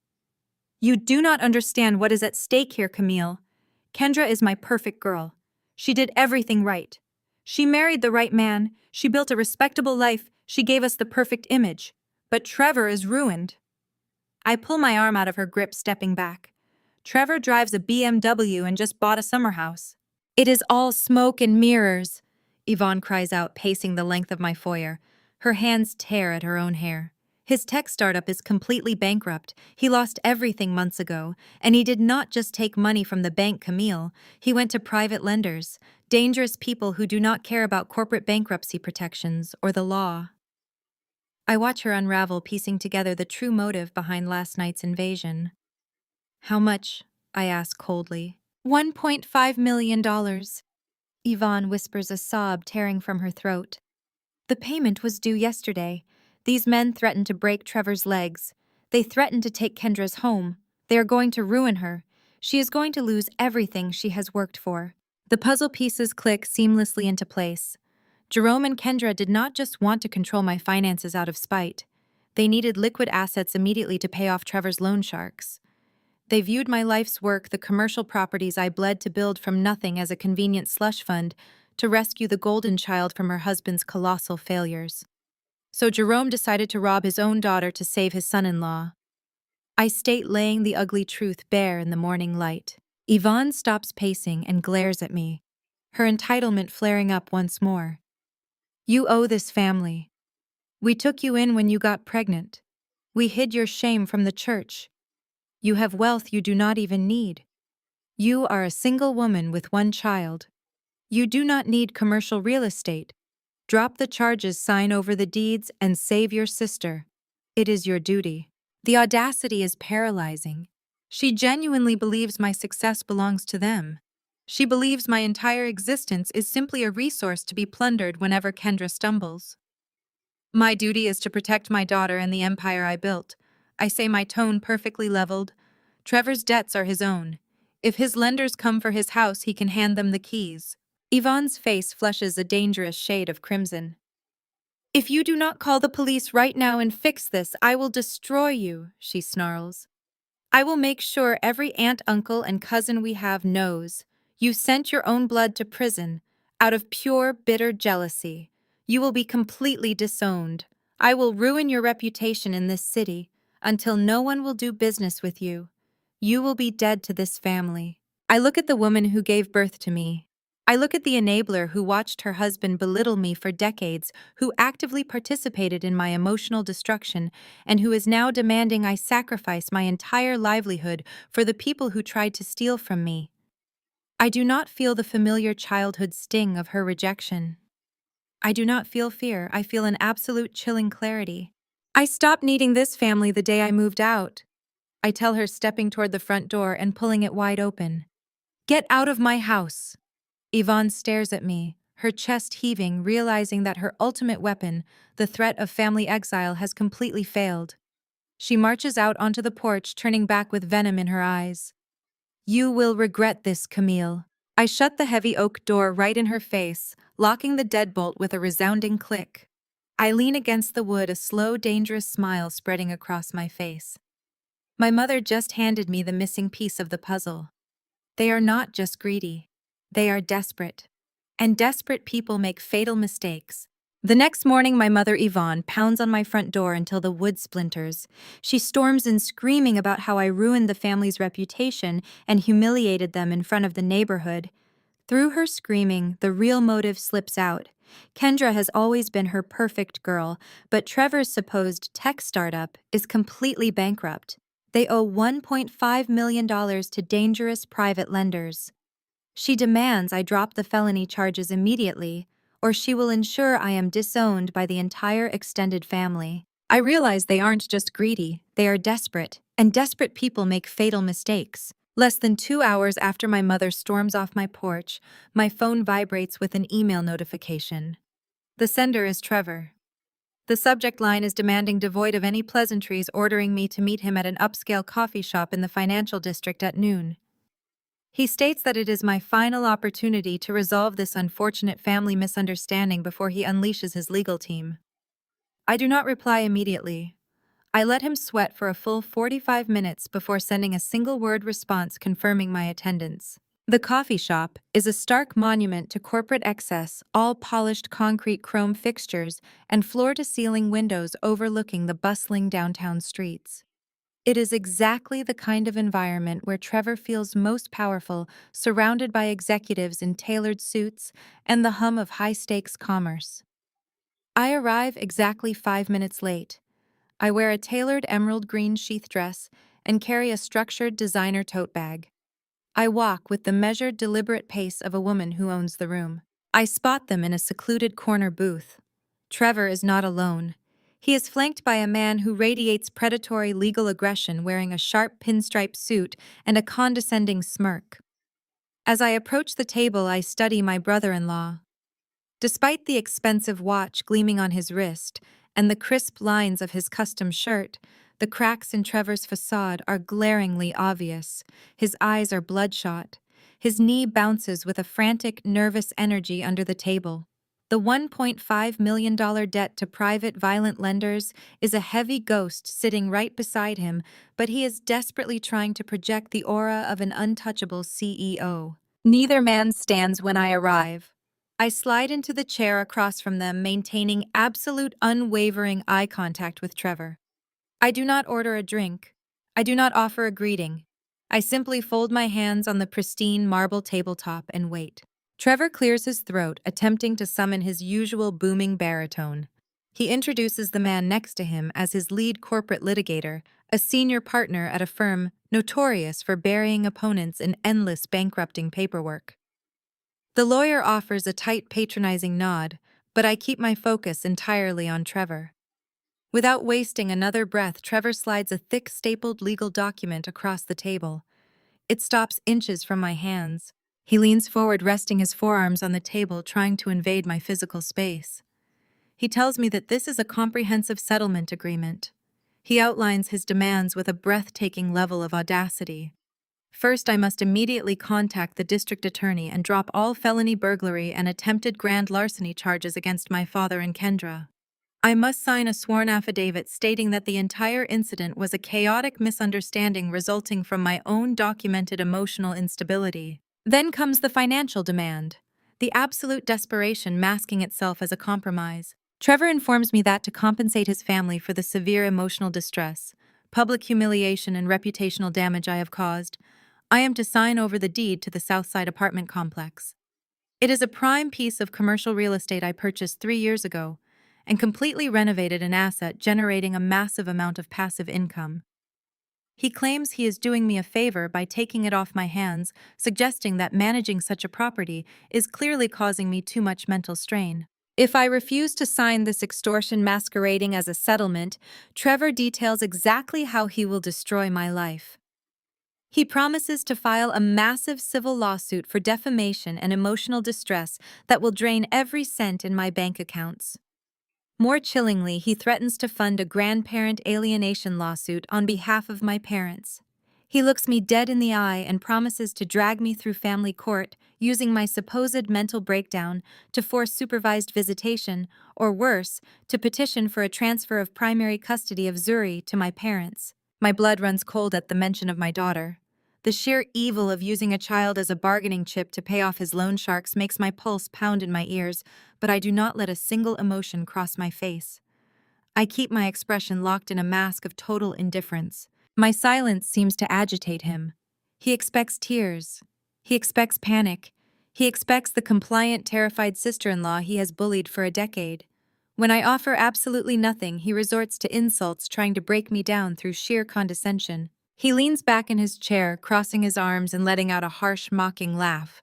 "You do not understand what is at stake here, Camille. Kendra is my perfect girl. She did everything right. She married the right man, she built a respectable life, she gave us the perfect image. But Trevor is ruined." I pull my arm out of her grip, stepping back. "Trevor drives a BMW and just bought a summer house." "It is all smoke and mirrors," Yvonne cries out, pacing the length of my foyer. Her hands tear at her own hair. "His tech startup is completely bankrupt. He lost everything months ago, and he did not just take money from the bank, Camille. He went to private lenders, dangerous people who do not care about corporate bankruptcy protections or the law." I watch her unravel, piecing together the true motive behind last night's invasion. "How much?" I ask coldly. $1.5 million. Yvonne whispers, a sob tearing from her throat. "The payment was due yesterday. These men threatened to break Trevor's legs. They threatened to take Kendra's home. They are going to ruin her. She is going to lose everything she has worked for." The puzzle pieces click seamlessly into place. Jerome and Kendra did not just want to control my finances out of spite. They needed liquid assets immediately to pay off Trevor's loan sharks. They viewed my life's work, the commercial properties I bled to build from nothing, as a convenient slush fund to rescue the golden child from her husband's colossal failures. So Jerome decided to rob his own daughter to save his son-in-law. I state, laying the ugly truth bare in the morning light. Yvonne stops pacing and glares at me, her entitlement flaring up once more. "You owe this family. We took you in when you got pregnant. We hid your shame from the church. You have wealth you do not even need. You are a single woman with one child. You do not need commercial real estate. Drop the charges, sign over the deeds, and save your sister. It is your duty." The audacity is paralyzing. She genuinely believes my success belongs to them. She believes my entire existence is simply a resource to be plundered whenever Kendra stumbles. My duty is to protect my daughter and the empire I built. I say, my tone perfectly leveled. Trevor's debts are his own. If his lenders come for his house, he can hand them the keys. Yvonne's face flushes a dangerous shade of crimson. If you do not call the police right now and fix this, I will destroy you, she snarls. I will make sure every aunt, uncle, and cousin we have knows. You sent your own blood to prison, out of pure, bitter jealousy. You will be completely disowned. I will ruin your reputation in this city, until no one will do business with you. You will be dead to this family. I look at the woman who gave birth to me. I look at the enabler who watched her husband belittle me for decades, who actively participated in my emotional destruction, and who is now demanding I sacrifice my entire livelihood for the people who tried to steal from me. I do not feel the familiar childhood sting of her rejection. I do not feel fear, I feel an absolute chilling clarity. I stopped needing this family the day I moved out. I tell her, stepping toward the front door and pulling it wide open. Get out of my house! Yvonne stares at me, her chest heaving, realizing that her ultimate weapon, the threat of family exile, has completely failed. She marches out onto the porch, turning back with venom in her eyes. You will regret this, Camille. I shut the heavy oak door right in her face, locking the deadbolt with a resounding click. I lean against the wood, a slow, dangerous smile spreading across my face. My mother just handed me the missing piece of the puzzle. They are not just greedy. They are desperate. And desperate people make fatal mistakes. The next morning, my mother, Yvonne, pounds on my front door until the wood splinters. She storms in, screaming about how I ruined the family's reputation and humiliated them in front of the neighborhood. Through her screaming, the real motive slips out. Kendra has always been her perfect girl, but Trevor's supposed tech startup is completely bankrupt. They owe $1.5 million to dangerous private lenders. She demands I drop the felony charges immediately, or she will ensure I am disowned by the entire extended family. I realize they aren't just greedy, they are desperate, and desperate people make fatal mistakes. Less than 2 hours after my mother storms off my porch, my phone vibrates with an email notification. The sender is Trevor. The subject line is demanding, devoid of any pleasantries, ordering me to meet him at an upscale coffee shop in the financial district at noon. He states that it is my final opportunity to resolve this unfortunate family misunderstanding before he unleashes his legal team. I do not reply immediately. I let him sweat for a full 45 minutes before sending a single-word response confirming my attendance. The coffee shop is a stark monument to corporate excess, all polished concrete chrome fixtures and floor-to-ceiling windows overlooking the bustling downtown streets. It is exactly the kind of environment where Trevor feels most powerful, surrounded by executives in tailored suits and the hum of high-stakes commerce. I arrive exactly 5 minutes late. I wear a tailored emerald green sheath dress and carry a structured designer tote bag. I walk with the measured, deliberate pace of a woman who owns the room. I spot them in a secluded corner booth. Trevor is not alone. He is flanked by a man who radiates predatory legal aggression, wearing a sharp pinstripe suit and a condescending smirk. As I approach the table, I study my brother-in-law. Despite the expensive watch gleaming on his wrist and the crisp lines of his custom shirt, the cracks in Trevor's facade are glaringly obvious. His eyes are bloodshot. His knee bounces with a frantic, nervous energy under the table. The $1.5 million debt to private violent lenders is a heavy ghost sitting right beside him, but he is desperately trying to project the aura of an untouchable CEO. Neither man stands when I arrive. I slide into the chair across from them, maintaining absolute unwavering eye contact with Trevor. I do not order a drink. I do not offer a greeting. I simply fold my hands on the pristine marble tabletop and wait. Trevor clears his throat, attempting to summon his usual booming baritone. He introduces the man next to him as his lead corporate litigator, a senior partner at a firm notorious for burying opponents in endless bankrupting paperwork. The lawyer offers a tight, patronizing nod, but I keep my focus entirely on Trevor. Without wasting another breath, Trevor slides a thick, stapled legal document across the table. It stops inches from my hands. He leans forward, resting his forearms on the table, trying to invade my physical space. He tells me that this is a comprehensive settlement agreement. He outlines his demands with a breathtaking level of audacity. First, I must immediately contact the district attorney and drop all felony burglary and attempted grand larceny charges against my father and Kendra. I must sign a sworn affidavit stating that the entire incident was a chaotic misunderstanding resulting from my own documented emotional instability. Then comes the financial demand, the absolute desperation masking itself as a compromise. Trevor informs me that to compensate his family for the severe emotional distress, public humiliation, and reputational damage I have caused, I am to sign over the deed to the Southside apartment complex. It is a prime piece of commercial real estate I purchased 3 years ago and completely renovated an asset generating a massive amount of passive income. He claims he is doing me a favor by taking it off my hands, suggesting that managing such a property is clearly causing me too much mental strain. If I refuse to sign this extortion masquerading as a settlement, Trevor details exactly how he will destroy my life. He promises to file a massive civil lawsuit for defamation and emotional distress that will drain every cent in my bank accounts. More chillingly, he threatens to fund a grandparent alienation lawsuit on behalf of my parents. He looks me dead in the eye and promises to drag me through family court, using my supposed mental breakdown to force supervised visitation, or worse, to petition for a transfer of primary custody of Zuri to my parents. My blood runs cold at the mention of my daughter. The sheer evil of using a child as a bargaining chip to pay off his loan sharks makes my pulse pound in my ears, but I do not let a single emotion cross my face. I keep my expression locked in a mask of total indifference. My silence seems to agitate him. He expects tears. He expects panic. He expects the compliant, terrified sister-in-law he has bullied for a decade. When I offer absolutely nothing, he resorts to insults, trying to break me down through sheer condescension. He leans back in his chair, crossing his arms and letting out a harsh, mocking laugh.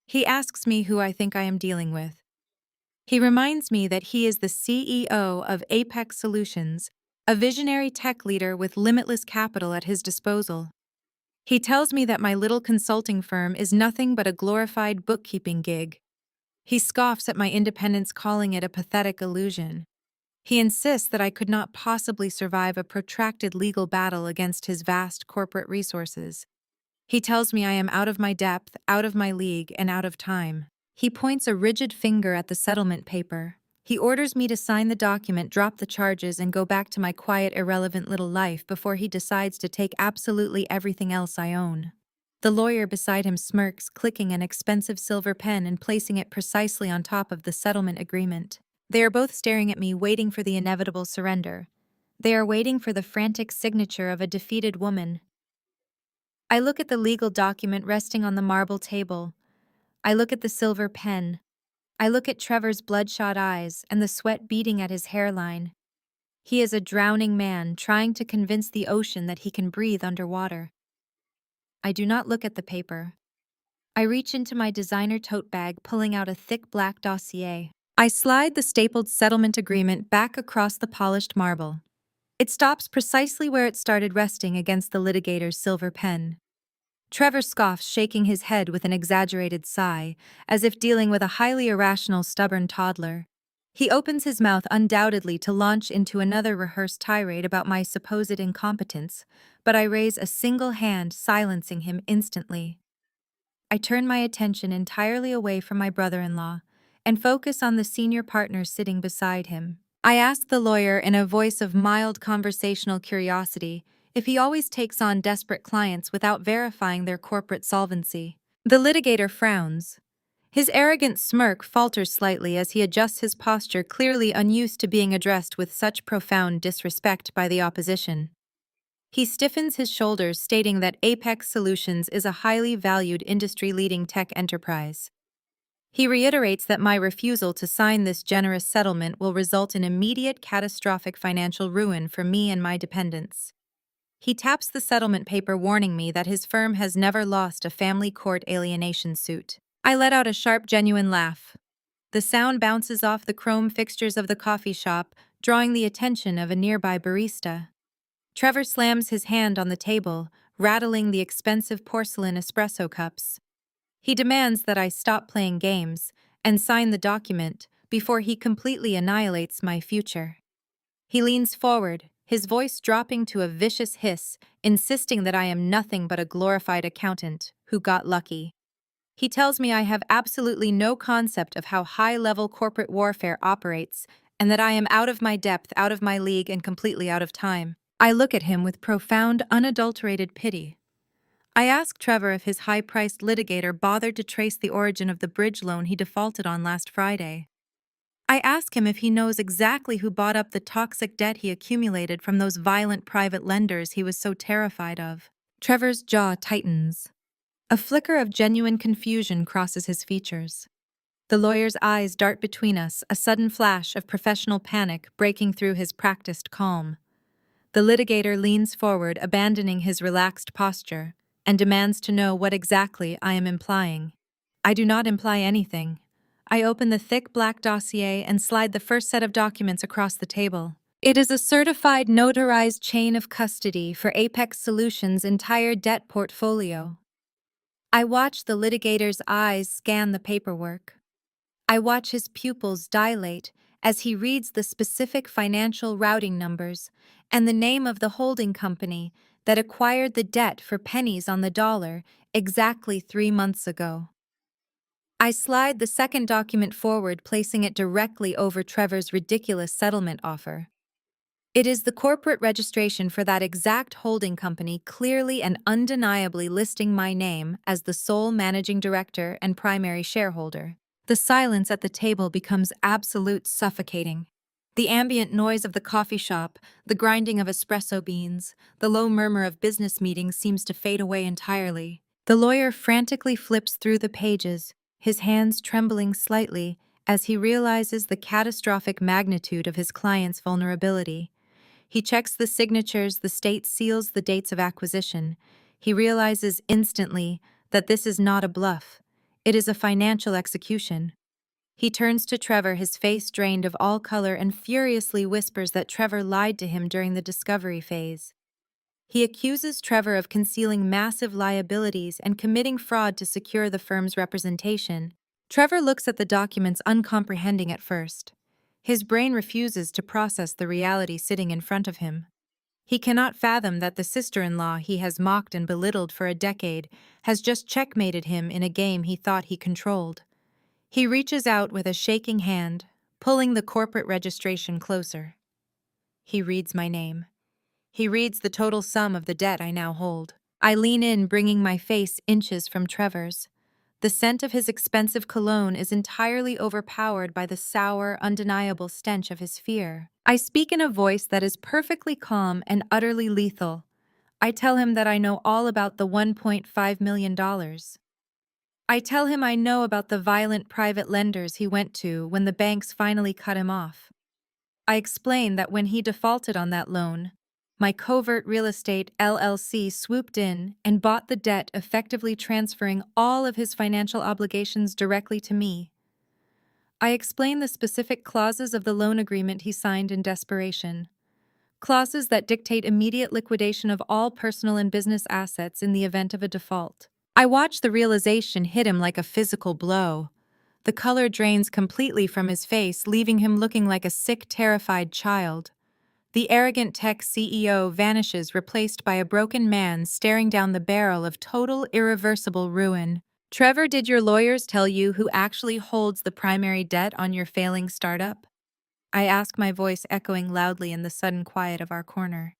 He asks me who I think I am dealing with. He reminds me that he is the CEO of Apex Solutions, a visionary tech leader with limitless capital at his disposal. He tells me that my little consulting firm is nothing but a glorified bookkeeping gig. He scoffs at my independence, calling it a pathetic illusion. He insists that I could not possibly survive a protracted legal battle against his vast corporate resources. He tells me I am out of my depth, out of my league, and out of time. He points a rigid finger at the settlement paper. He orders me to sign the document, drop the charges, and go back to my quiet, irrelevant little life before he decides to take absolutely everything else I own. The lawyer beside him smirks, clicking an expensive silver pen and placing it precisely on top of the settlement agreement. They are both staring at me, waiting for the inevitable surrender. They are waiting for the frantic signature of a defeated woman. I look at the legal document resting on the marble table. I look at the silver pen. I look at Trevor's bloodshot eyes and the sweat beading at his hairline. He is a drowning man trying to convince the ocean that he can breathe underwater. I do not look at the paper. I reach into my designer tote bag, pulling out a thick black dossier. I slide the stapled settlement agreement back across the polished marble. It stops precisely where it started, resting against the litigator's silver pen. Trevor scoffs, shaking his head with an exaggerated sigh, as if dealing with a highly irrational, stubborn toddler. He opens his mouth undoubtedly to launch into another rehearsed tirade about my supposed incompetence, but I raise a single hand, silencing him instantly. I turn my attention entirely away from my brother-in-law and focus on the senior partner sitting beside him. I ask the lawyer in a voice of mild conversational curiosity if he always takes on desperate clients without verifying their corporate solvency. The litigator frowns. His arrogant smirk falters slightly as he adjusts his posture, clearly unused to being addressed with such profound disrespect by the opposition. He stiffens his shoulders, stating that Apex Solutions is a highly valued industry-leading tech enterprise. He reiterates that my refusal to sign this generous settlement will result in immediate catastrophic financial ruin for me and my dependents. He taps the settlement paper, warning me that his firm has never lost a family court alienation suit. I let out a sharp, genuine laugh. The sound bounces off the chrome fixtures of the coffee shop, drawing the attention of a nearby barista. Trevor slams his hand on the table, rattling the expensive porcelain espresso cups. He demands that I stop playing games and sign the document, before he completely annihilates my future. He leans forward, his voice dropping to a vicious hiss, insisting that I am nothing but a glorified accountant who got lucky. He tells me I have absolutely no concept of how high-level corporate warfare operates, and that I am out of my depth, out of my league, and completely out of time. I look at him with profound, unadulterated pity. I ask Trevor if his high-priced litigator bothered to trace the origin of the bridge loan he defaulted on last Friday. I ask him if he knows exactly who bought up the toxic debt he accumulated from those violent private lenders he was so terrified of. Trevor's jaw tightens. A flicker of genuine confusion crosses his features. The lawyer's eyes dart between us, a sudden flash of professional panic breaking through his practiced calm. The litigator leans forward, abandoning his relaxed posture, and demands to know what exactly I am implying. I do not imply anything. I open the thick black dossier and slide the first set of documents across the table. It is a certified notarized chain of custody for Apex Solutions' entire debt portfolio. I watch the litigator's eyes scan the paperwork. I watch his pupils dilate as he reads the specific financial routing numbers and the name of the holding company that acquired the debt for pennies on the dollar exactly 3 months ago. I slide the second document forward, placing it directly over Trevor's ridiculous settlement offer. It is the corporate registration for that exact holding company, clearly and undeniably listing my name as the sole managing director and primary shareholder. The silence at the table becomes absolute suffocating. The ambient noise of the coffee shop, the grinding of espresso beans, the low murmur of business meetings seems to fade away entirely. The lawyer frantically flips through the pages, his hands trembling slightly as he realizes the catastrophic magnitude of his client's vulnerability. He checks the signatures, the state seals the dates of acquisition. He realizes instantly that this is not a bluff. It is a financial execution. He turns to Trevor, his face drained of all color, and furiously whispers that Trevor lied to him during the discovery phase. He accuses Trevor of concealing massive liabilities and committing fraud to secure the firm's representation. Trevor looks at the documents, uncomprehending at first. His brain refuses to process the reality sitting in front of him. He cannot fathom that the sister-in-law he has mocked and belittled for a decade has just checkmated him in a game he thought he controlled. He reaches out with a shaking hand, pulling the corporate registration closer. He reads my name. He reads the total sum of the debt I now hold. I lean in, bringing my face inches from Trevor's. The scent of his expensive cologne is entirely overpowered by the sour, undeniable stench of his fear. I speak in a voice that is perfectly calm and utterly lethal. I tell him that I know all about the $1.5 million. I tell him I know about the violent private lenders he went to when the banks finally cut him off. I explain that when he defaulted on that loan, my Covert Real Estate LLC swooped in and bought the debt, effectively transferring all of his financial obligations directly to me. I explain the specific clauses of the loan agreement he signed in desperation, clauses that dictate immediate liquidation of all personal and business assets in the event of a default. I watch the realization hit him like a physical blow. The color drains completely from his face, leaving him looking like a sick, terrified child. The arrogant tech CEO vanishes, replaced by a broken man staring down the barrel of total, irreversible ruin. Trevor, did your lawyers tell you who actually holds the primary debt on your failing startup? I ask, my voice echoing loudly in the sudden quiet of our corner.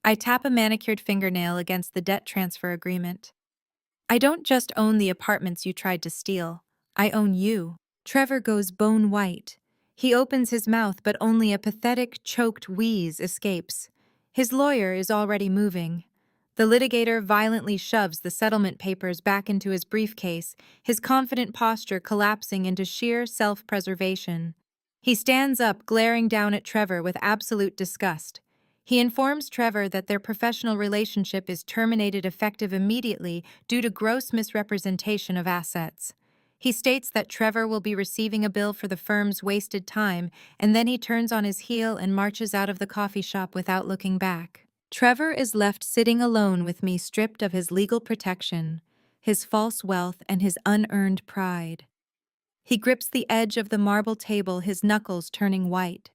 I tap a manicured fingernail against the debt transfer agreement. I don't just own the apartments you tried to steal. I own you. Trevor goes bone white. He opens his mouth, but only a pathetic, choked wheeze escapes. His lawyer is already moving. The litigator violently shoves the settlement papers back into his briefcase, his confident posture collapsing into sheer self-preservation. He stands up, glaring down at Trevor with absolute disgust. He informs Trevor that their professional relationship is terminated effective immediately due to gross misrepresentation of assets. He states that Trevor will be receiving a bill for the firm's wasted time, and then he turns on his heel and marches out of the coffee shop without looking back. Trevor is left sitting alone with me, stripped of his legal protection, his false wealth, and his unearned pride. He grips the edge of the marble table, his knuckles turning white.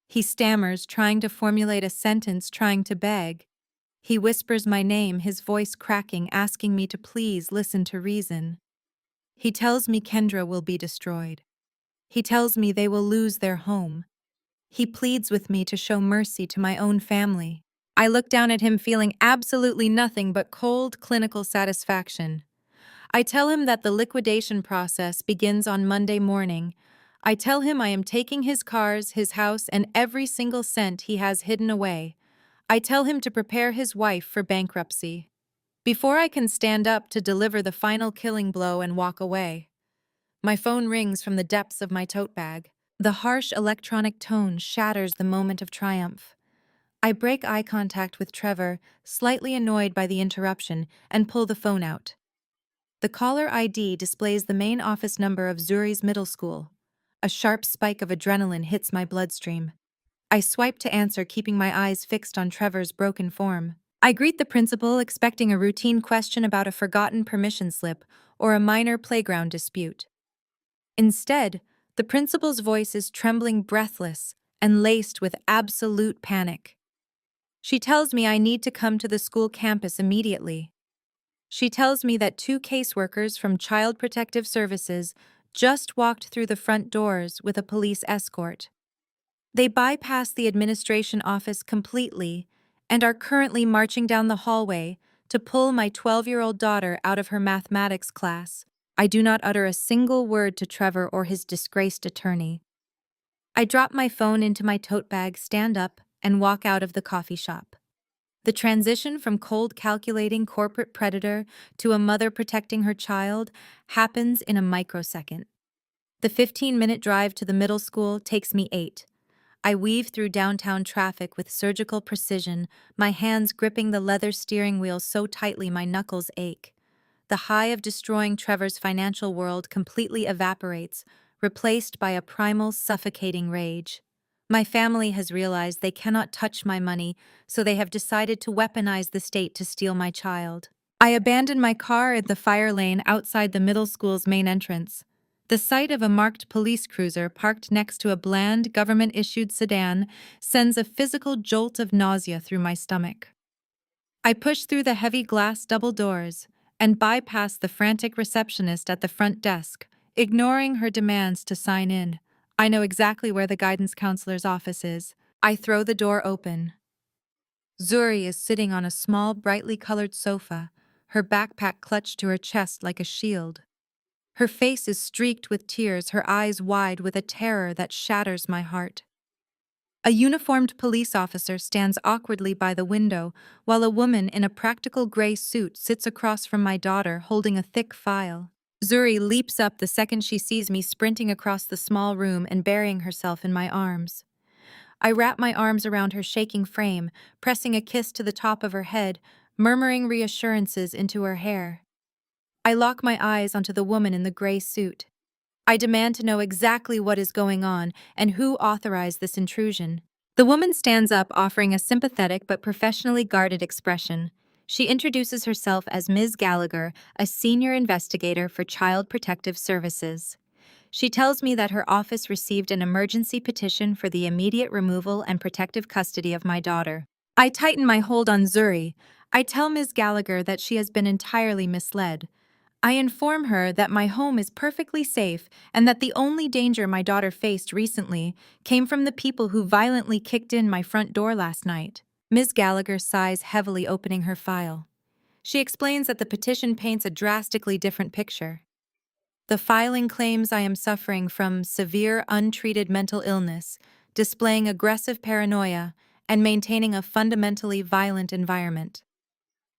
He stammers, trying to formulate a sentence, trying to beg. He whispers my name, his voice cracking, asking me to please listen to reason. He tells me Kendra will be destroyed. He tells me they will lose their home. He pleads with me to show mercy to my own family. I look down at him feeling absolutely nothing but cold, clinical satisfaction. I tell him that the liquidation process begins on Monday morning. I tell him I am taking his cars, his house, and every single cent he has hidden away. I tell him to prepare his wife for bankruptcy. Before I can stand up to deliver the final killing blow and walk away, my phone rings from the depths of my tote bag. The harsh electronic tone shatters the moment of triumph. I break eye contact with Trevor, slightly annoyed by the interruption, and pull the phone out. The caller ID displays the main office number of Zuri's middle school. A sharp spike of adrenaline hits my bloodstream. I swipe to answer, keeping my eyes fixed on Trevor's broken form. I greet the principal, expecting a routine question about a forgotten permission slip or a minor playground dispute. Instead, the principal's voice is trembling, breathless, and laced with absolute panic. She tells me I need to come to the school campus immediately. She tells me that 2 caseworkers from Child Protective Services just walked through the front doors with a police escort. They bypass the administration office completely and are currently marching down the hallway to pull my 12-year-old daughter out of her mathematics class. I do not utter a single word to Trevor or his disgraced attorney. I drop my phone into my tote bag, stand up, and walk out of the coffee shop. The transition from cold, calculating corporate predator to a mother protecting her child happens in a microsecond. The 15-minute drive to the middle school takes me 8. I weave through downtown traffic with surgical precision, my hands gripping the leather steering wheel so tightly my knuckles ache. The high of destroying Trevor's financial world completely evaporates, replaced by a primal, suffocating rage. My family has realized they cannot touch my money, so they have decided to weaponize the state to steal my child. I abandon my car at the fire lane outside the middle school's main entrance. The sight of a marked police cruiser parked next to a bland, government-issued sedan sends a physical jolt of nausea through my stomach. I push through the heavy glass double doors and bypass the frantic receptionist at the front desk, ignoring her demands to sign in. I know exactly where the guidance counselor's office is. I throw the door open. Zuri is sitting on a small, brightly colored sofa, her backpack clutched to her chest like a shield. Her face is streaked with tears, her eyes wide with a terror that shatters my heart. A uniformed police officer stands awkwardly by the window, while a woman in a practical gray suit sits across from my daughter holding a thick file. Zuri leaps up the second she sees me sprinting across the small room and burying herself in my arms. I wrap my arms around her shaking frame, pressing a kiss to the top of her head, murmuring reassurances into her hair. I lock my eyes onto the woman in the gray suit. I demand to know exactly what is going on and who authorized this intrusion. The woman stands up, offering a sympathetic but professionally guarded expression. She introduces herself as Ms. Gallagher, a senior investigator for Child Protective Services. She tells me that her office received an emergency petition for the immediate removal and protective custody of my daughter. I tighten my hold on Zuri. I tell Ms. Gallagher that she has been entirely misled. I inform her that my home is perfectly safe and that the only danger my daughter faced recently came from the people who violently kicked in my front door last night. Ms. Gallagher sighs heavily, opening her file. She explains that the petition paints a drastically different picture. The filing claims I am suffering from severe untreated mental illness, displaying aggressive paranoia, and maintaining a fundamentally violent environment.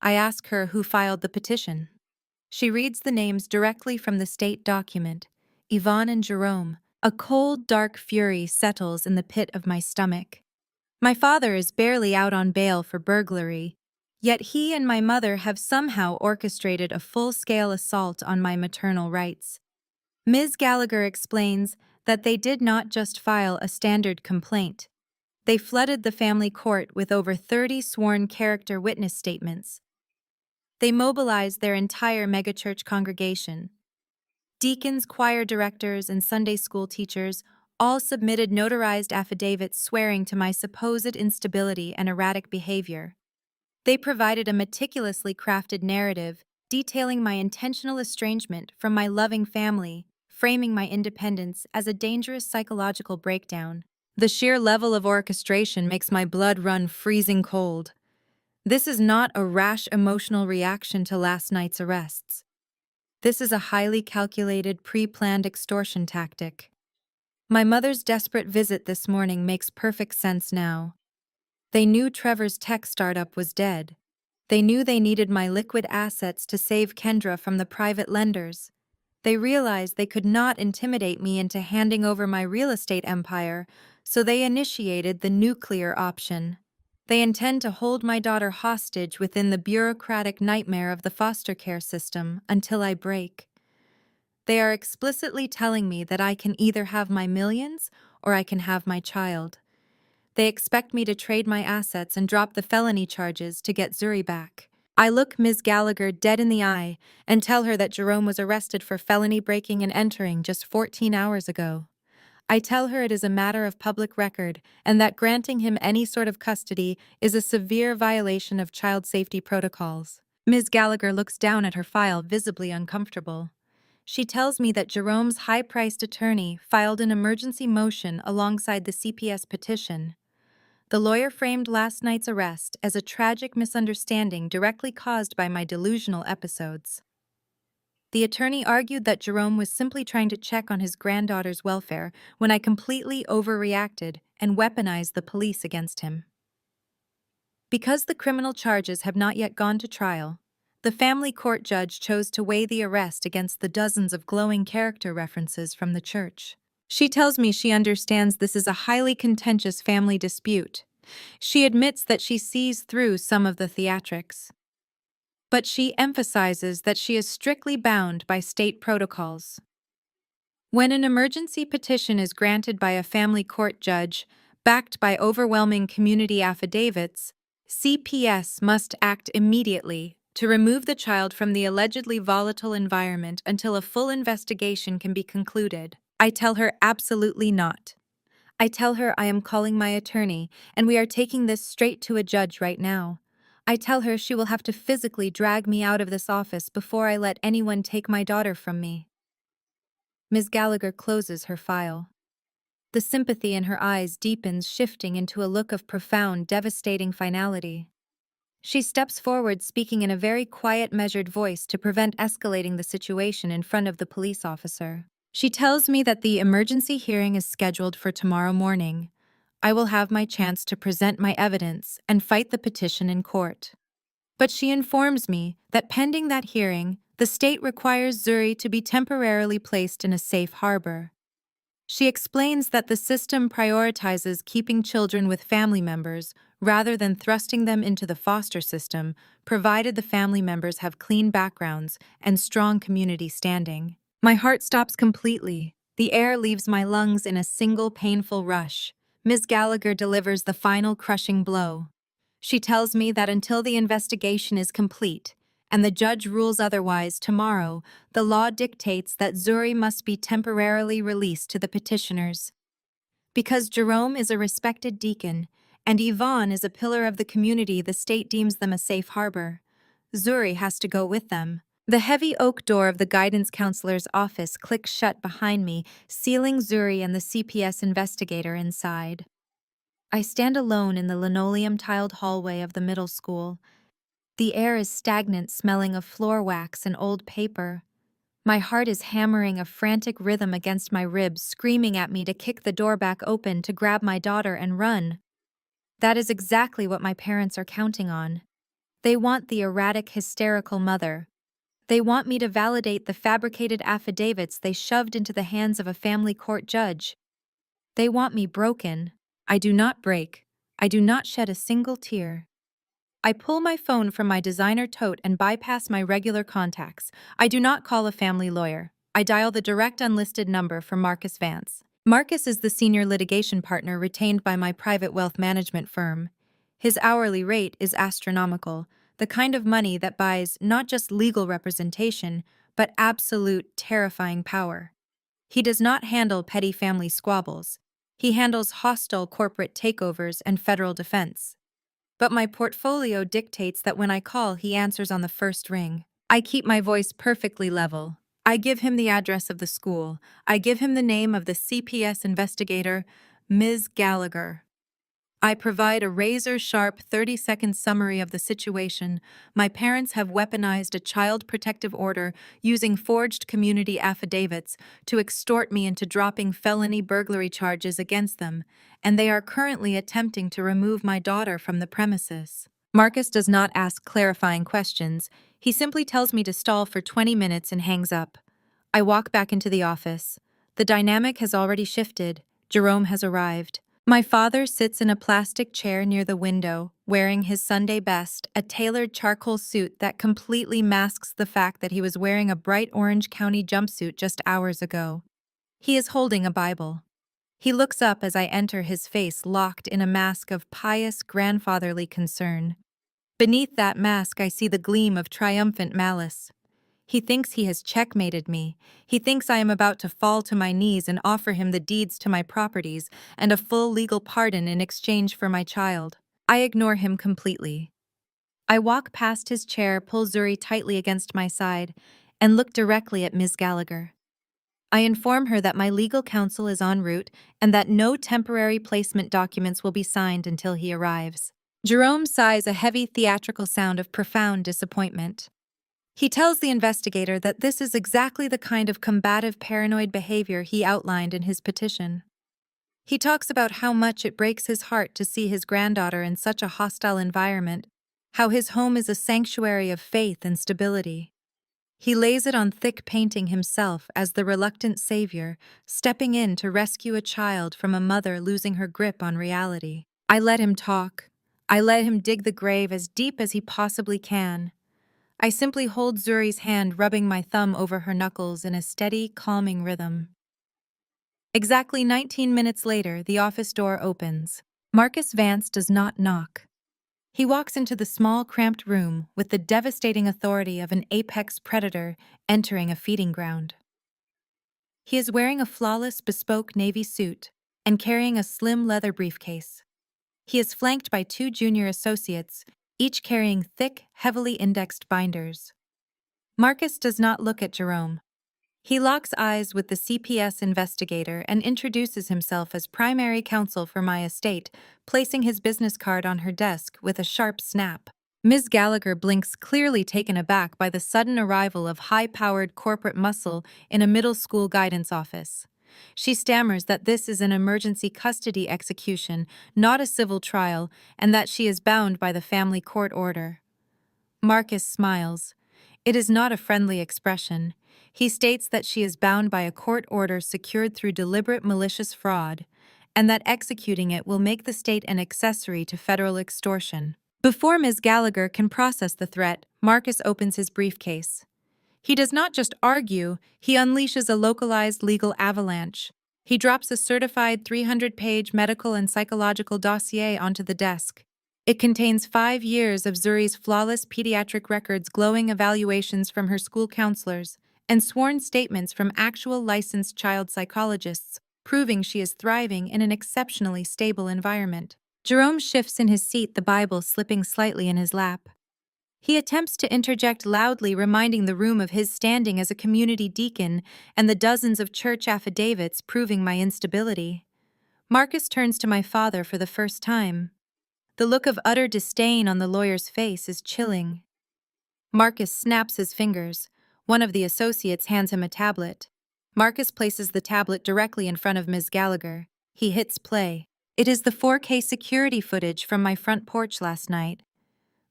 I ask her who filed the petition. She reads the names directly from the state document, Yvonne and Jerome. A cold, dark fury settles in the pit of my stomach. My father is barely out on bail for burglary, yet he and my mother have somehow orchestrated a full-scale assault on my maternal rights. Ms. Gallagher explains that they did not just file a standard complaint. They flooded the family court with over 30 sworn character witness statements. They mobilized their entire megachurch congregation. Deacons, choir directors, and Sunday school teachers all submitted notarized affidavits swearing to my supposed instability and erratic behavior. They provided a meticulously crafted narrative detailing my intentional estrangement from my loving family, framing my independence as a dangerous psychological breakdown. The sheer level of orchestration makes my blood run freezing cold. This is not a rash emotional reaction to last night's arrests. This is a highly calculated, pre-planned extortion tactic. My mother's desperate visit this morning makes perfect sense now. They knew Trevor's tech startup was dead. They knew they needed my liquid assets to save Kendra from the private lenders. They realized they could not intimidate me into handing over my real estate empire, so they initiated the nuclear option. They intend to hold my daughter hostage within the bureaucratic nightmare of the foster care system until I break. They are explicitly telling me that I can either have my millions or I can have my child. They expect me to trade my assets and drop the felony charges to get Zuri back. I look Ms. Gallagher dead in the eye and tell her that Jerome was arrested for felony breaking and entering just 14 hours ago. I tell her it is a matter of public record and that granting him any sort of custody is a severe violation of child safety protocols. Ms. Gallagher looks down at her file, visibly uncomfortable. She tells me that Jerome's high-priced attorney filed an emergency motion alongside the CPS petition. The lawyer framed last night's arrest as a tragic misunderstanding directly caused by my delusional episodes. The attorney argued that Jerome was simply trying to check on his granddaughter's welfare when I completely overreacted and weaponized the police against him. Because the criminal charges have not yet gone to trial, the family court judge chose to weigh the arrest against the dozens of glowing character references from the church. She tells me she understands this is a highly contentious family dispute. She admits that she sees through some of the theatrics. But she emphasizes that she is strictly bound by state protocols. When an emergency petition is granted by a family court judge, backed by overwhelming community affidavits, CPS must act immediately to remove the child from the allegedly volatile environment until a full investigation can be concluded. I tell her absolutely not. I tell her I am calling my attorney and we are taking this straight to a judge right now. I tell her she will have to physically drag me out of this office before I let anyone take my daughter from me. Ms. Gallagher closes her file. The sympathy in her eyes deepens, shifting into a look of profound, devastating finality. She steps forward, speaking in a very quiet, measured voice to prevent escalating the situation in front of the police officer. She tells me that the emergency hearing is scheduled for tomorrow morning. I will have my chance to present my evidence and fight the petition in court. But she informs me that pending that hearing, the state requires Zuri to be temporarily placed in a safe harbor. She explains that the system prioritizes keeping children with family members rather than thrusting them into the foster system, provided the family members have clean backgrounds and strong community standing. My heart stops completely. The air leaves my lungs in a single painful rush. Ms. Gallagher delivers the final crushing blow. She tells me that until the investigation is complete and the judge rules otherwise tomorrow, the law dictates that Zuri must be temporarily released to the petitioners. Because Jerome is a respected deacon and Yvonne is a pillar of the community, the state deems them a safe harbor. Zuri has to go with them. The heavy oak door of the guidance counselor's office clicks shut behind me, sealing Zuri and the CPS investigator inside. I stand alone in the linoleum-tiled hallway of the middle school. The air is stagnant, smelling of floor wax and old paper. My heart is hammering a frantic rhythm against my ribs, screaming at me to kick the door back open, to grab my daughter and run. That is exactly what my parents are counting on. They want the erratic, hysterical mother. They want me to validate the fabricated affidavits they shoved into the hands of a family court judge. They want me broken. I do not break. I do not shed a single tear. I pull my phone from my designer tote and bypass my regular contacts. I do not call a family lawyer. I dial the direct unlisted number for Marcus Vance. Marcus is the senior litigation partner retained by my private wealth management firm. His hourly rate is astronomical, the kind of money that buys not just legal representation, but absolute, terrifying power. He does not handle petty family squabbles. He handles hostile corporate takeovers and federal defense. But my portfolio dictates that when I call, he answers on the first ring. I keep my voice perfectly level. I give him the address of the school. I give him the name of the CPS investigator, Ms. Gallagher. I provide a razor-sharp 30-second summary of the situation. My parents have weaponized a child protective order using forged community affidavits to extort me into dropping felony burglary charges against them, and they are currently attempting to remove my daughter from the premises. Marcus does not ask clarifying questions. He simply tells me to stall for 20 minutes and hangs up. I walk back into the office. The dynamic has already shifted. Jerome has arrived. My father sits in a plastic chair near the window, wearing his Sunday best, a tailored charcoal suit that completely masks the fact that he was wearing a bright orange county jumpsuit just hours ago. He is holding a Bible. He looks up as I enter, his face locked in a mask of pious grandfatherly concern. Beneath that mask, I see the gleam of triumphant malice. He thinks he has checkmated me. He thinks I am about to fall to my knees and offer him the deeds to my properties and a full legal pardon in exchange for my child. I ignore him completely. I walk past his chair, pull Zuri tightly against my side, and look directly at Ms. Gallagher. I inform her that my legal counsel is en route and that no temporary placement documents will be signed until he arrives. Jerome sighs a heavy theatrical sound of profound disappointment. He tells the investigator that this is exactly the kind of combative paranoid behavior he outlined in his petition. He talks about how much it breaks his heart to see his granddaughter in such a hostile environment, how his home is a sanctuary of faith and stability. He lays it on thick painting himself as the reluctant savior, stepping in to rescue a child from a mother losing her grip on reality. I let him talk. I let him dig the grave as deep as he possibly can. I simply hold Zuri's hand, rubbing my thumb over her knuckles in a steady, calming rhythm. Exactly 19 minutes later, the office door opens. Marcus Vance does not knock. He walks into the small, cramped room with the devastating authority of an apex predator entering a feeding ground. He is wearing a flawless, bespoke navy suit and carrying a slim leather briefcase. He is flanked by two junior associates, each carrying thick, heavily indexed binders. Marcus does not look at Jerome. He locks eyes with the CPS investigator and introduces himself as primary counsel for my estate, placing his business card on her desk with a sharp snap. Ms. Gallagher blinks, clearly taken aback by the sudden arrival of high-powered corporate muscle in a middle school guidance office. She stammers that this is an emergency custody execution, not a civil trial, and that she is bound by the family court order. Marcus smiles. It is not a friendly expression. He states that she is bound by a court order secured through deliberate malicious fraud, and that executing it will make the state an accessory to federal extortion. Before Ms. Gallagher can process the threat, Marcus opens his briefcase. He does not just argue, he unleashes a localized legal avalanche. He drops a certified 300-page medical and psychological dossier onto the desk. It contains 5 years of Zuri's flawless pediatric records, glowing evaluations from her school counselors, and sworn statements from actual licensed child psychologists, proving she is thriving in an exceptionally stable environment. Jerome shifts in his seat, the Bible slipping slightly in his lap. He attempts to interject loudly, reminding the room of his standing as a community deacon and the dozens of church affidavits proving my instability. Marcus turns to my father for the first time. The look of utter disdain on the lawyer's face is chilling. Marcus snaps his fingers. One of the associates hands him a tablet. Marcus places the tablet directly in front of Ms. Gallagher. He hits play. It is the 4K security footage from my front porch last night.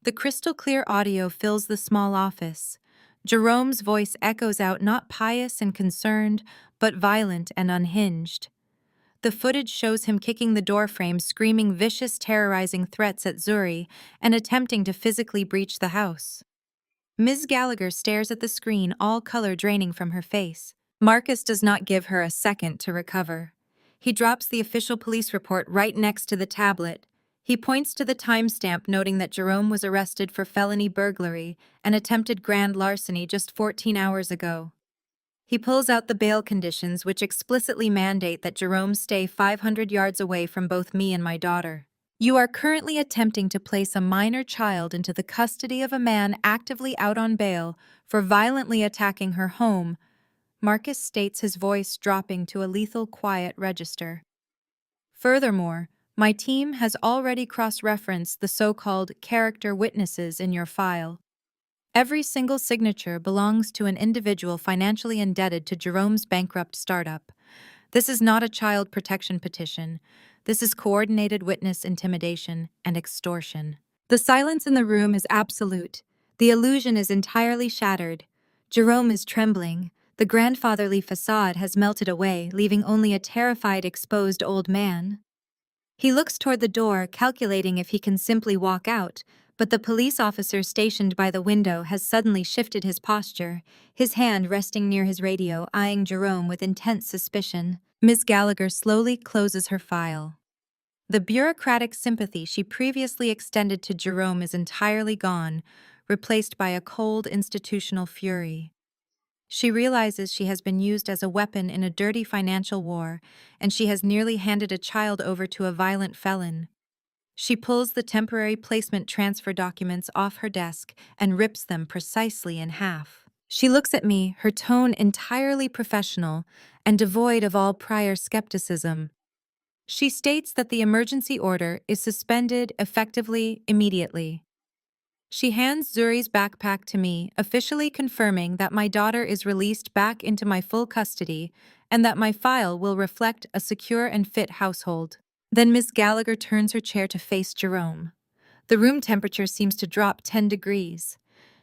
The crystal-clear audio fills the small office. Jerome's voice echoes out, not pious and concerned, but violent and unhinged. The footage shows him kicking the doorframe, screaming vicious, terrorizing threats at Zuri, and attempting to physically breach the house. Ms. Gallagher stares at the screen, all color draining from her face. Marcus does not give her a second to recover. He drops the official police report right next to the tablet. He points to the timestamp, noting that Jerome was arrested for felony burglary and attempted grand larceny just 14 hours ago. He pulls out the bail conditions, which explicitly mandate that Jerome stay 500 yards away from both me and my daughter. You are currently attempting to place a minor child into the custody of a man actively out on bail for violently attacking her home, Marcus states, his voice dropping to a lethal quiet register. Furthermore, my team has already cross-referenced the so-called character witnesses in your file. Every single signature belongs to an individual financially indebted to Jerome's bankrupt startup. This is not a child protection petition. This is coordinated witness intimidation and extortion. The silence in the room is absolute. The illusion is entirely shattered. Jerome is trembling. The grandfatherly facade has melted away, leaving only a terrified, exposed old man. He looks toward the door, calculating if he can simply walk out, but the police officer stationed by the window has suddenly shifted his posture, his hand resting near his radio, eyeing Jerome with intense suspicion. Miss Gallagher slowly closes her file. The bureaucratic sympathy she previously extended to Jerome is entirely gone, replaced by a cold institutional fury. She realizes she has been used as a weapon in a dirty financial war, and she has nearly handed a child over to a violent felon. She pulls the temporary placement transfer documents off her desk and rips them precisely in half. She looks at me, her tone entirely professional and devoid of all prior skepticism. She states that the emergency order is suspended effectively immediately. She hands Zuri's backpack to me, officially confirming that my daughter is released back into my full custody and that my file will reflect a secure and fit household. Then Miss Gallagher turns her chair to face Jerome. The room temperature seems to drop 10 degrees.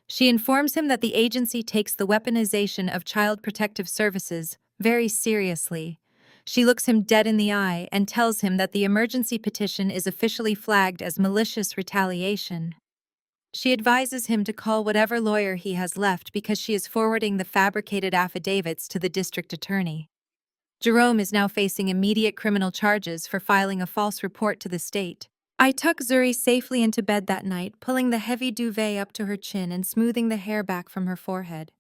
She informs him that the agency takes the weaponization of child protective services very seriously. She looks him dead in the eye and tells him that the emergency petition is officially flagged as malicious retaliation. She advises him to call whatever lawyer he has left because she is forwarding the fabricated affidavits to the district attorney. Jerome is now facing immediate criminal charges for filing a false report to the state. I tuck Zuri safely into bed that night, pulling the heavy duvet up to her chin and smoothing the hair back from her forehead.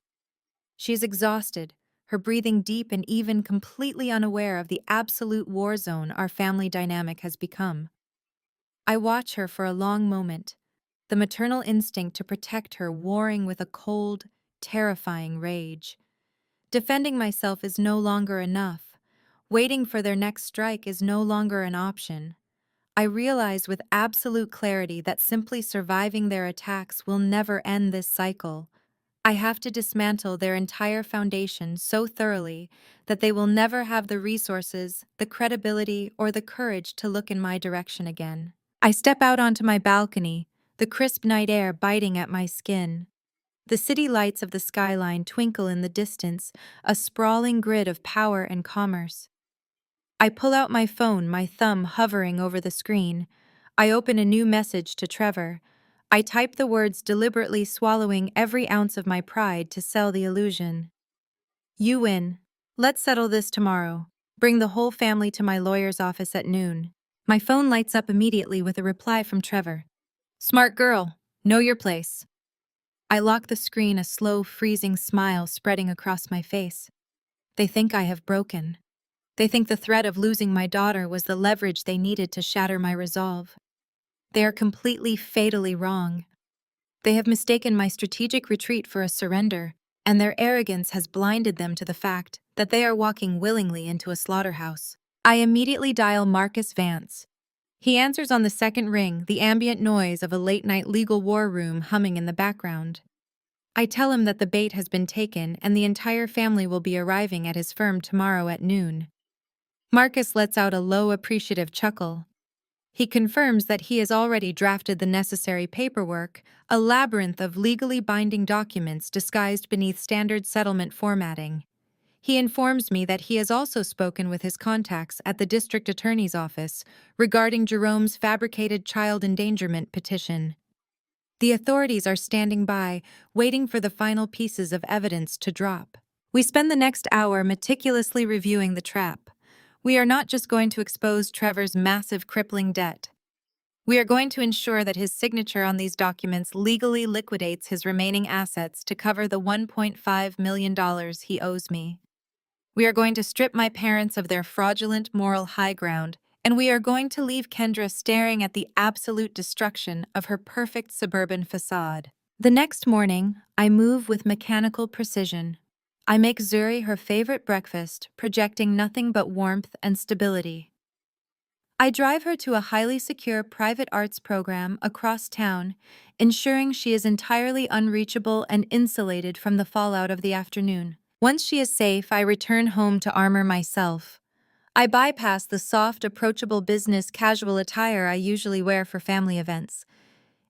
She is exhausted, her breathing deep and even, completely unaware of the absolute war zone our family dynamic has become. I watch her for a long moment, the maternal instinct to protect her warring with a cold, terrifying rage. Defending myself is no longer enough. Waiting for their next strike is no longer an option. I realize with absolute clarity that simply surviving their attacks will never end this cycle. I have to dismantle their entire foundation so thoroughly that they will never have the resources, the credibility, or the courage to look in my direction again. I step out onto my balcony, the crisp night air biting at my skin. The city lights of the skyline twinkle in the distance, a sprawling grid of power and commerce. I pull out my phone, my thumb hovering over the screen. I open a new message to Trevor. I type the words, deliberately swallowing every ounce of my pride to sell the illusion. You win. Let's settle this tomorrow. Bring the whole family to my lawyer's office at noon. My phone lights up immediately with a reply from Trevor. Smart girl. Know your place. I lock the screen, a slow, freezing smile spreading across my face. They think I have broken. They think the threat of losing my daughter was the leverage they needed to shatter my resolve. They are completely, fatally wrong. They have mistaken my strategic retreat for a surrender, and their arrogance has blinded them to the fact that they are walking willingly into a slaughterhouse. I immediately dial Marcus Vance. He answers on the second ring, the ambient noise of a late-night legal war room humming in the background. I tell him that the bait has been taken and the entire family will be arriving at his firm tomorrow at noon. Marcus lets out a low, appreciative chuckle. He confirms that he has already drafted the necessary paperwork, a labyrinth of legally binding documents disguised beneath standard settlement formatting. He informs me that he has also spoken with his contacts at the district attorney's office regarding Jerome's fabricated child endangerment petition. The authorities are standing by, waiting for the final pieces of evidence to drop. We spend the next hour meticulously reviewing the trap. We are not just going to expose Trevor's massive, crippling debt. We are going to ensure that his signature on these documents legally liquidates his remaining assets to cover the $1.5 million he owes me. We are going to strip my parents of their fraudulent moral high ground, and we are going to leave Kendra staring at the absolute destruction of her perfect suburban facade. The next morning, I move with mechanical precision. I make Zuri her favorite breakfast, projecting nothing but warmth and stability. I drive her to a highly secure private arts program across town, ensuring she is entirely unreachable and insulated from the fallout of the afternoon. Once she is safe, I return home to armor myself. I bypass the soft, approachable business casual attire I usually wear for family events.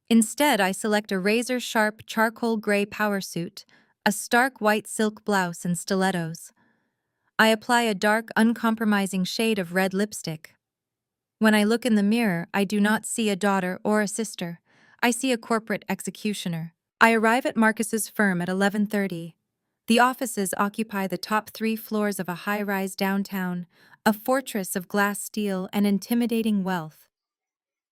Instead, I select a razor-sharp charcoal gray power suit, a stark white silk blouse, and stilettos. I apply a dark, uncompromising shade of red lipstick. When I look in the mirror, I do not see a daughter or a sister. I see a corporate executioner. I arrive at Marcus's firm at 11:30. The offices occupy the top 3 floors of a high-rise downtown, a fortress of glass steel and intimidating wealth.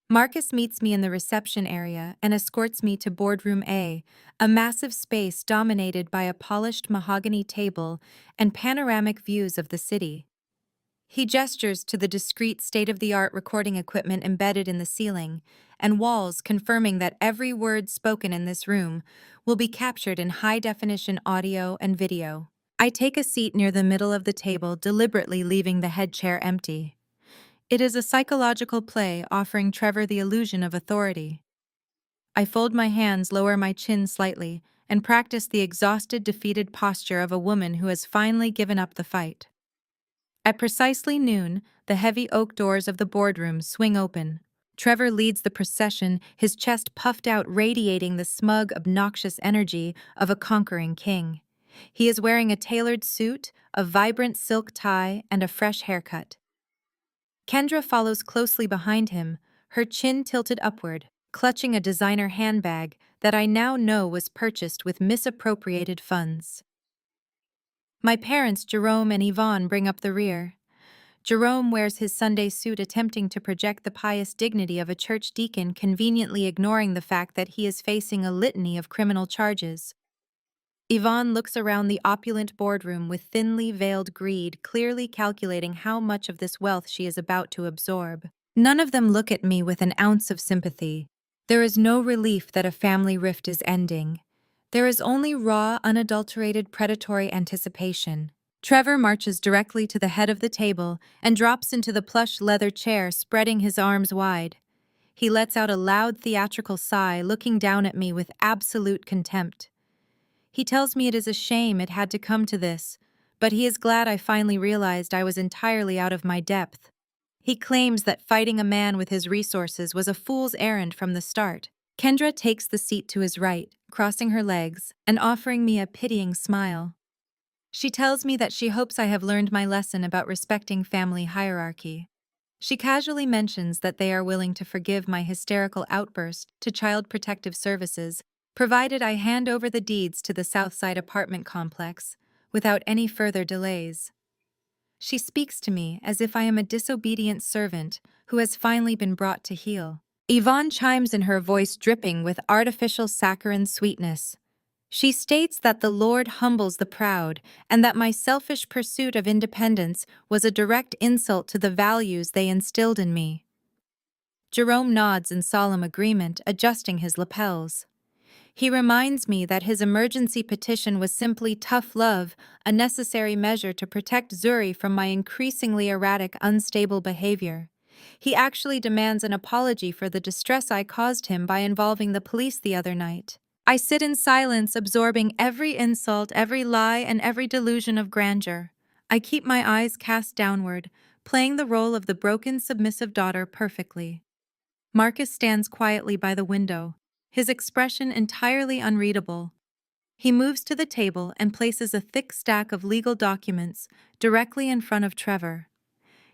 Marcus meets me in the reception area and escorts me to Boardroom A, a massive space dominated by a polished mahogany table and panoramic views of the city. He gestures to the discreet state-of-the-art recording equipment embedded in the ceiling and walls, confirming that every word spoken in this room will be captured in high-definition audio and video. I take a seat near the middle of the table, deliberately leaving the head chair empty. It is a psychological play offering Trevor the illusion of authority. I fold my hands, lower my chin slightly, and practice the exhausted, defeated posture of a woman who has finally given up the fight. At precisely noon, the heavy oak doors of the boardroom swing open. Trevor leads the procession, his chest puffed out, radiating the smug, obnoxious energy of a conquering king. He is wearing a tailored suit, a vibrant silk tie, and a fresh haircut. Kendra follows closely behind him, her chin tilted upward, clutching a designer handbag that I now know was purchased with misappropriated funds. My parents, Jerome and Yvonne, bring up the rear. Jerome wears his Sunday suit, attempting to project the pious dignity of a church deacon, conveniently ignoring the fact that he is facing a litany of criminal charges. Yvonne looks around the opulent boardroom with thinly veiled greed, clearly calculating how much of this wealth she is about to absorb. None of them look at me with an ounce of sympathy. There is no relief that a family rift is ending. There is only raw, unadulterated, predatory anticipation. Trevor marches directly to the head of the table and drops into the plush leather chair, spreading his arms wide. He lets out a loud theatrical sigh, looking down at me with absolute contempt. He tells me it is a shame it had to come to this, but he is glad I finally realized I was entirely out of my depth. He claims that fighting a man with his resources was a fool's errand from the start. Kendra takes the seat to his right, crossing her legs and offering me a pitying smile. She tells me that she hopes I have learned my lesson about respecting family hierarchy. She casually mentions that they are willing to forgive my hysterical outburst to Child Protective Services, provided I hand over the deeds to the Southside apartment complex without any further delays. She speaks to me as if I am a disobedient servant who has finally been brought to heel. Yvonne chimes in, her voice dripping with artificial saccharine sweetness. She states that the Lord humbles the proud and that my selfish pursuit of independence was a direct insult to the values they instilled in me. Jerome nods in solemn agreement, adjusting his lapels. He reminds me that his emergency petition was simply tough love, a necessary measure to protect Zuri from my increasingly erratic, unstable behavior. He actually demands an apology for the distress I caused him by involving the police the other night. I sit in silence, absorbing every insult, every lie, and every delusion of grandeur. I keep my eyes cast downward, playing the role of the broken, submissive daughter perfectly. Marcus stands quietly by the window, his expression entirely unreadable. He moves to the table and places a thick stack of legal documents directly in front of Trevor.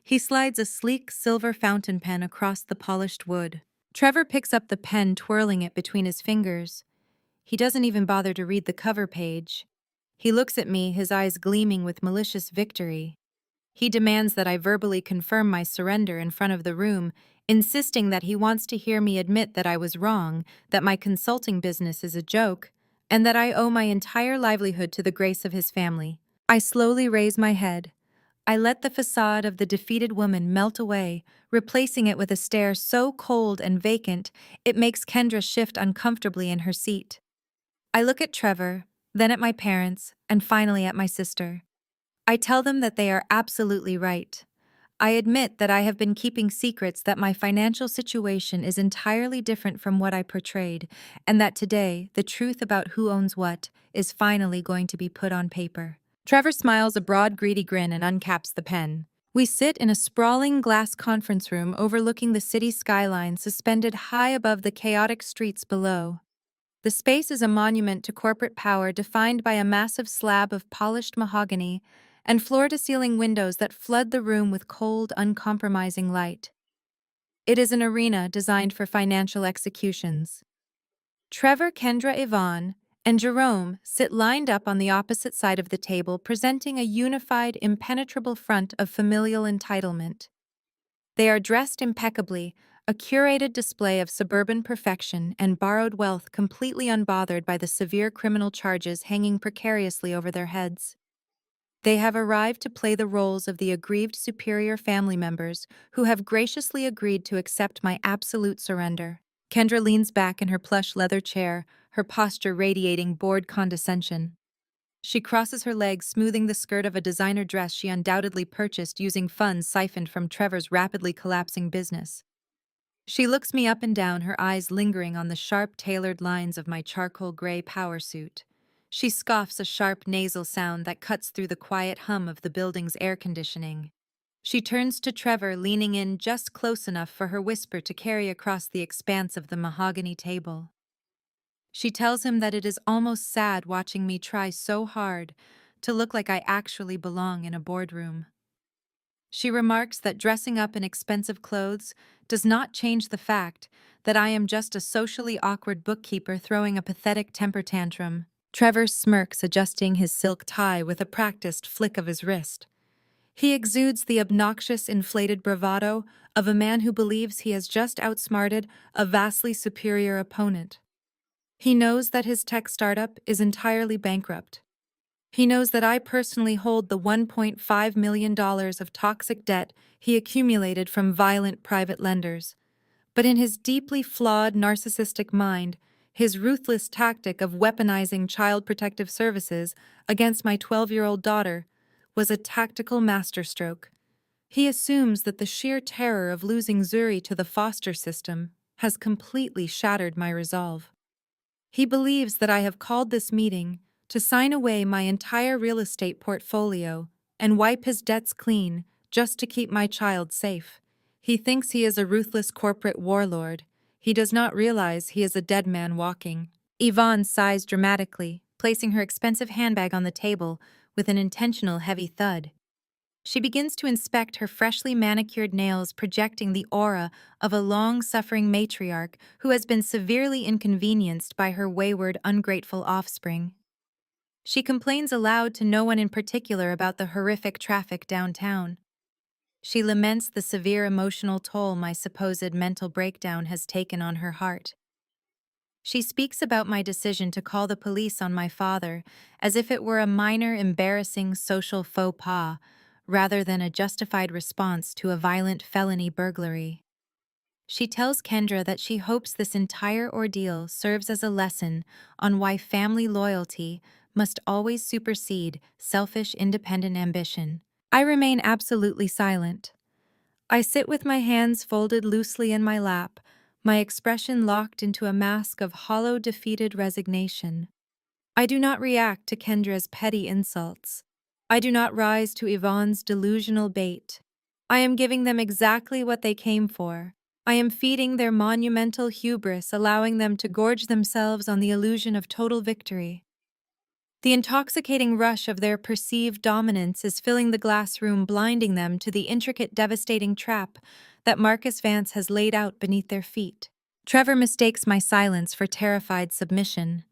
He slides a sleek silver fountain pen across the polished wood. Trevor picks up the pen, twirling it between his fingers. He doesn't even bother to read the cover page. He looks at me, his eyes gleaming with malicious victory. He demands that I verbally confirm my surrender in front of the room, insisting that he wants to hear me admit that I was wrong, that my consulting business is a joke, and that I owe my entire livelihood to the grace of his family. I slowly raise my head. I let the facade of the defeated woman melt away, replacing it with a stare so cold and vacant it makes Kendra shift uncomfortably in her seat. I look at Trevor, then at my parents, and finally at my sister. I tell them that they are absolutely right. I admit that I have been keeping secrets, that my financial situation is entirely different from what I portrayed, and that today, the truth about who owns what is finally going to be put on paper. Trevor smiles a broad, greedy grin and uncaps the pen. We sit in a sprawling glass conference room overlooking the city skyline suspended high above the chaotic streets below. The space is a monument to corporate power defined by a massive slab of polished mahogany and floor-to-ceiling windows that flood the room with cold, uncompromising light. It is an arena designed for financial executions. Trevor, Kendra, Yvonne, and Jerome sit lined up on the opposite side of the table, presenting a unified, impenetrable front of familial entitlement. They are dressed impeccably, a curated display of suburban perfection and borrowed wealth completely unbothered by the severe criminal charges hanging precariously over their heads. They have arrived to play the roles of the aggrieved superior family members who have graciously agreed to accept my absolute surrender. Kendra leans back in her plush leather chair, her posture radiating bored condescension. She crosses her legs, smoothing the skirt of a designer dress she undoubtedly purchased using funds siphoned from Trevor's rapidly collapsing business. She looks me up and down, her eyes lingering on the sharp, tailored lines of my charcoal gray power suit. She scoffs a sharp nasal sound that cuts through the quiet hum of the building's air conditioning. She turns to Trevor, leaning in just close enough for her whisper to carry across the expanse of the mahogany table. She tells him that it is almost sad watching me try so hard to look like I actually belong in a boardroom. She remarks that dressing up in expensive clothes does not change the fact that I am just a socially awkward bookkeeper throwing a pathetic temper tantrum. Trevor smirks, adjusting his silk tie with a practiced flick of his wrist. He exudes the obnoxious, inflated bravado of a man who believes he has just outsmarted a vastly superior opponent. He knows that his tech startup is entirely bankrupt. He knows that I personally hold the $1.5 million of toxic debt he accumulated from violent private lenders. But in his deeply flawed narcissistic mind, his ruthless tactic of weaponizing child protective services against my 12-year-old daughter was a tactical masterstroke. He assumes that the sheer terror of losing Zuri to the foster system has completely shattered my resolve. He believes that I have called this meeting to sign away my entire real estate portfolio and wipe his debts clean just to keep my child safe. He thinks he is a ruthless corporate warlord. He does not realize he is a dead man walking. Yvonne sighs dramatically, placing her expensive handbag on the table with an intentional heavy thud. She begins to inspect her freshly manicured nails, projecting the aura of a long-suffering matriarch who has been severely inconvenienced by her wayward, ungrateful offspring. She complains aloud to no one in particular about the horrific traffic downtown. She laments the severe emotional toll my supposed mental breakdown has taken on her heart. She speaks about my decision to call the police on my father as if it were a minor, embarrassing social faux pas, rather than a justified response to a violent felony burglary. She tells Kendra that she hopes this entire ordeal serves as a lesson on why family loyalty must always supersede selfish, independent ambition. I remain absolutely silent. I sit with my hands folded loosely in my lap, my expression locked into a mask of hollow, defeated resignation. I do not react to Kendra's petty insults. I do not rise to Yvonne's delusional bait. I am giving them exactly what they came for. I am feeding their monumental hubris, allowing them to gorge themselves on the illusion of total victory. The intoxicating rush of their perceived dominance is filling the glass room, blinding them to the intricate, devastating trap that Marcus Vance has laid out beneath their feet. Trevor mistakes my silence for terrified submission.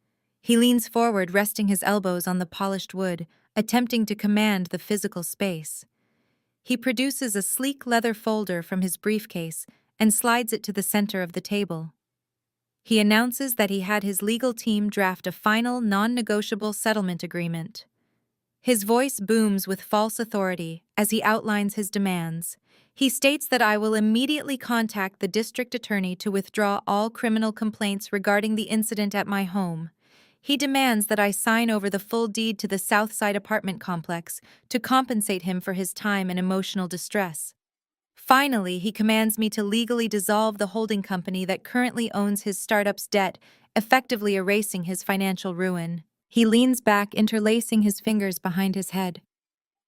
He leans forward, resting his elbows on the polished wood, attempting to command the physical space. He produces a sleek leather folder from his briefcase and slides it to the center of the table. He announces that he had his legal team draft a final, non-negotiable settlement agreement. His voice booms with false authority as he outlines his demands. He states that I will immediately contact the district attorney to withdraw all criminal complaints regarding the incident at my home. He demands that I sign over the full deed to the Southside apartment complex to compensate him for his time and emotional distress. Finally, he commands me to legally dissolve the holding company that currently owns his startup's debt, effectively erasing his financial ruin. He leans back, interlacing his fingers behind his head.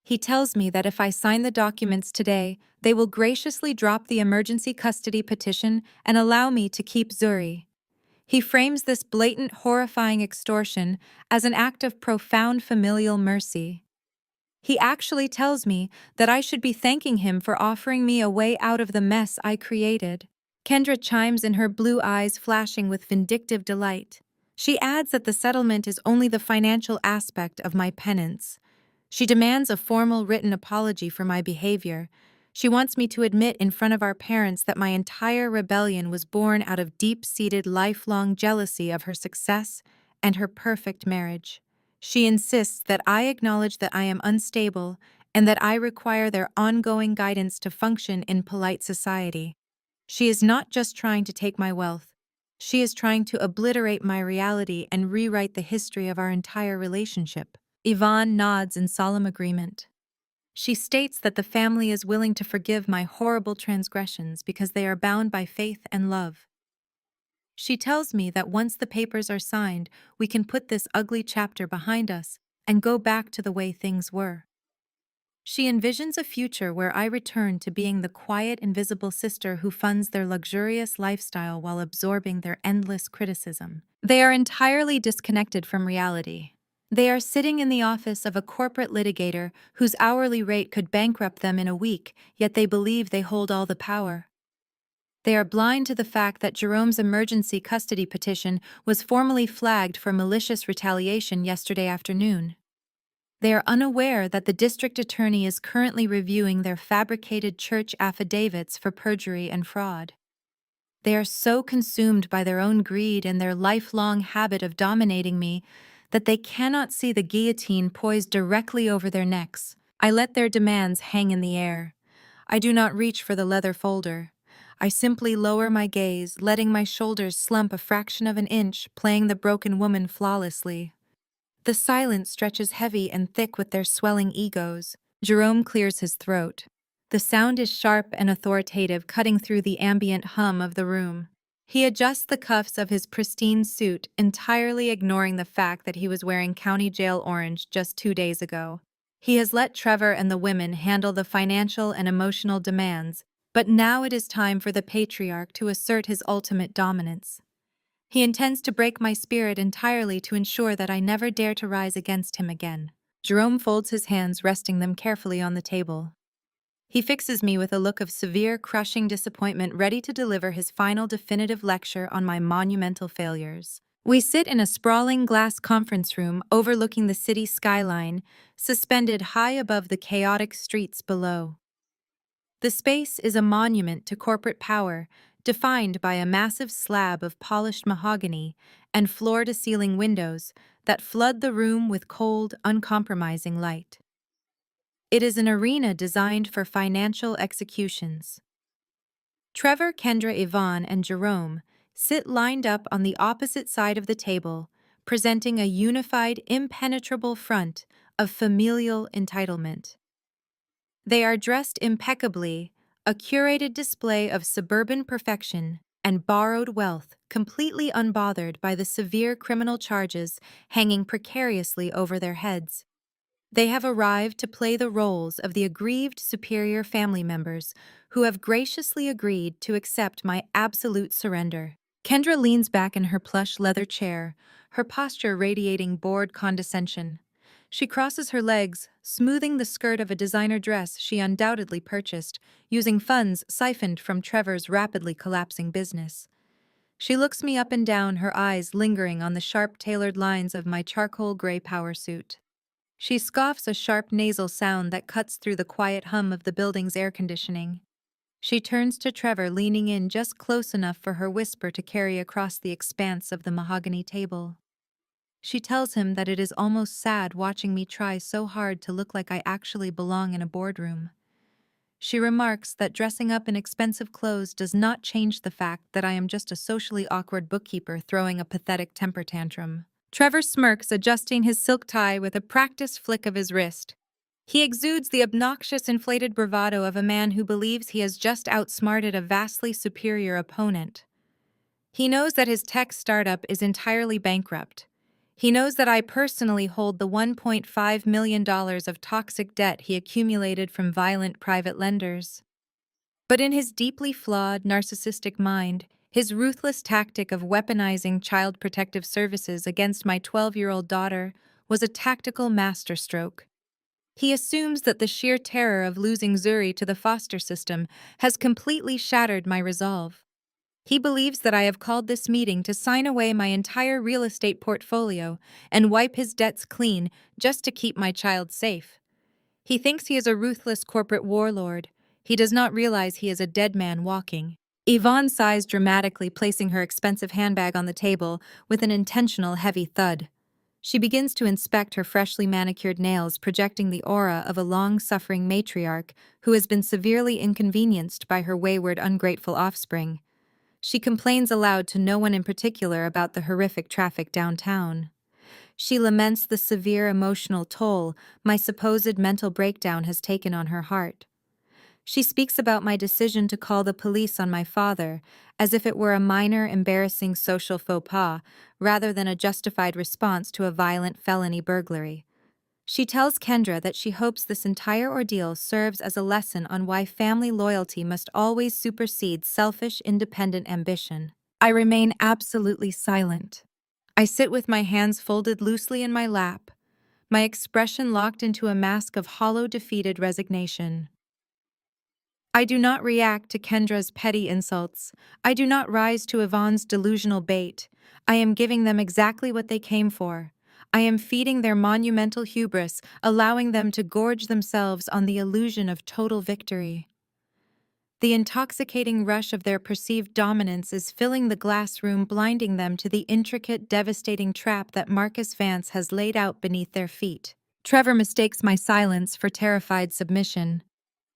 He tells me that if I sign the documents today, they will graciously drop the emergency custody petition and allow me to keep Zuri. He frames this blatant, horrifying extortion as an act of profound familial mercy. He actually tells me that I should be thanking him for offering me a way out of the mess I created. Kendra chimes in, her blue eyes flashing with vindictive delight. She adds that the settlement is only the financial aspect of my penance. She demands a formal written apology for my behavior. She wants me to admit in front of our parents that my entire rebellion was born out of deep-seated lifelong jealousy of her success and her perfect marriage. She insists that I acknowledge that I am unstable and that I require their ongoing guidance to function in polite society. She is not just trying to take my wealth. She is trying to obliterate my reality and rewrite the history of our entire relationship. Yvonne nods in solemn agreement. She states that the family is willing to forgive my horrible transgressions because they are bound by faith and love. She tells me that once the papers are signed, we can put this ugly chapter behind us and go back to the way things were. She envisions a future where I return to being the quiet, invisible sister who funds their luxurious lifestyle while absorbing their endless criticism. They are entirely disconnected from reality. They are sitting in the office of a corporate litigator whose hourly rate could bankrupt them in a week, yet they believe they hold all the power. They are blind to the fact that Jerome's emergency custody petition was formally flagged for malicious retaliation yesterday afternoon. They are unaware that the district attorney is currently reviewing their fabricated church affidavits for perjury and fraud. They are so consumed by their own greed and their lifelong habit of dominating me that they cannot see the guillotine poised directly over their necks. I let their demands hang in the air. I do not reach for the leather folder. I simply lower my gaze, letting my shoulders slump a fraction of an inch, playing the broken woman flawlessly. The silence stretches heavy and thick with their swelling egos. Jerome clears his throat. The sound is sharp and authoritative, cutting through the ambient hum of the room. He adjusts the cuffs of his pristine suit, entirely ignoring the fact that he was wearing county jail orange just 2 days ago. He has let Trevor and the women handle the financial and emotional demands, but now it is time for the patriarch to assert his ultimate dominance. He intends to break my spirit entirely to ensure that I never dare to rise against him again. Jerome folds his hands, resting them carefully on the table. He fixes me with a look of severe, crushing disappointment, ready to deliver his final definitive lecture on my monumental failures. We sit in a sprawling glass conference room overlooking the city skyline, suspended high above the chaotic streets below. The space is a monument to corporate power, defined by a massive slab of polished mahogany and floor-to-ceiling windows that flood the room with cold, uncompromising light. It is an arena designed for financial executions. Trevor, Kendra, Yvonne, and Jerome sit lined up on the opposite side of the table, presenting a unified, impenetrable front of familial entitlement. They are dressed impeccably, a curated display of suburban perfection and borrowed wealth, completely unbothered by the severe criminal charges hanging precariously over their heads. They have arrived to play the roles of the aggrieved superior family members who have graciously agreed to accept my absolute surrender. Kendra leans back in her plush leather chair, her posture radiating bored condescension. She crosses her legs, smoothing the skirt of a designer dress she undoubtedly purchased, using funds siphoned from Trevor's rapidly collapsing business. She looks me up and down, her eyes lingering on the sharp, tailored lines of my charcoal gray power suit. She scoffs a sharp nasal sound that cuts through the quiet hum of the building's air conditioning. She turns to Trevor, leaning in just close enough for her whisper to carry across the expanse of the mahogany table. She tells him that it is almost sad watching me try so hard to look like I actually belong in a boardroom. She remarks that dressing up in expensive clothes does not change the fact that I am just a socially awkward bookkeeper throwing a pathetic temper tantrum. Trevor smirks, adjusting his silk tie with a practiced flick of his wrist. He exudes the obnoxious, inflated bravado of a man who believes he has just outsmarted a vastly superior opponent. He knows that his tech startup is entirely bankrupt. He knows that I personally hold the $1.5 million of toxic debt he accumulated from violent private lenders. But in his deeply flawed, narcissistic mind, his ruthless tactic of weaponizing child protective services against my 12-year-old daughter was a tactical masterstroke. He assumes that the sheer terror of losing Zuri to the foster system has completely shattered my resolve. He believes that I have called this meeting to sign away my entire real estate portfolio and wipe his debts clean just to keep my child safe. He thinks he is a ruthless corporate warlord. He does not realize he is a dead man walking. Yvonne sighs dramatically, placing her expensive handbag on the table with an intentional heavy thud. She begins to inspect her freshly manicured nails, projecting the aura of a long-suffering matriarch who has been severely inconvenienced by her wayward, ungrateful offspring. She complains aloud to no one in particular about the horrific traffic downtown. She laments the severe emotional toll my supposed mental breakdown has taken on her heart. She speaks about my decision to call the police on my father as if it were a minor, embarrassing social faux pas rather than a justified response to a violent felony burglary. She tells Kendra that she hopes this entire ordeal serves as a lesson on why family loyalty must always supersede selfish, independent ambition. I remain absolutely silent. I sit with my hands folded loosely in my lap, my expression locked into a mask of hollow, defeated resignation. I do not react to Kendra's petty insults. I do not rise to Yvonne's delusional bait. I am giving them exactly what they came for. I am feeding their monumental hubris, allowing them to gorge themselves on the illusion of total victory. The intoxicating rush of their perceived dominance is filling the glass room, blinding them to the intricate, devastating trap that Marcus Vance has laid out beneath their feet. Trevor mistakes my silence for terrified submission.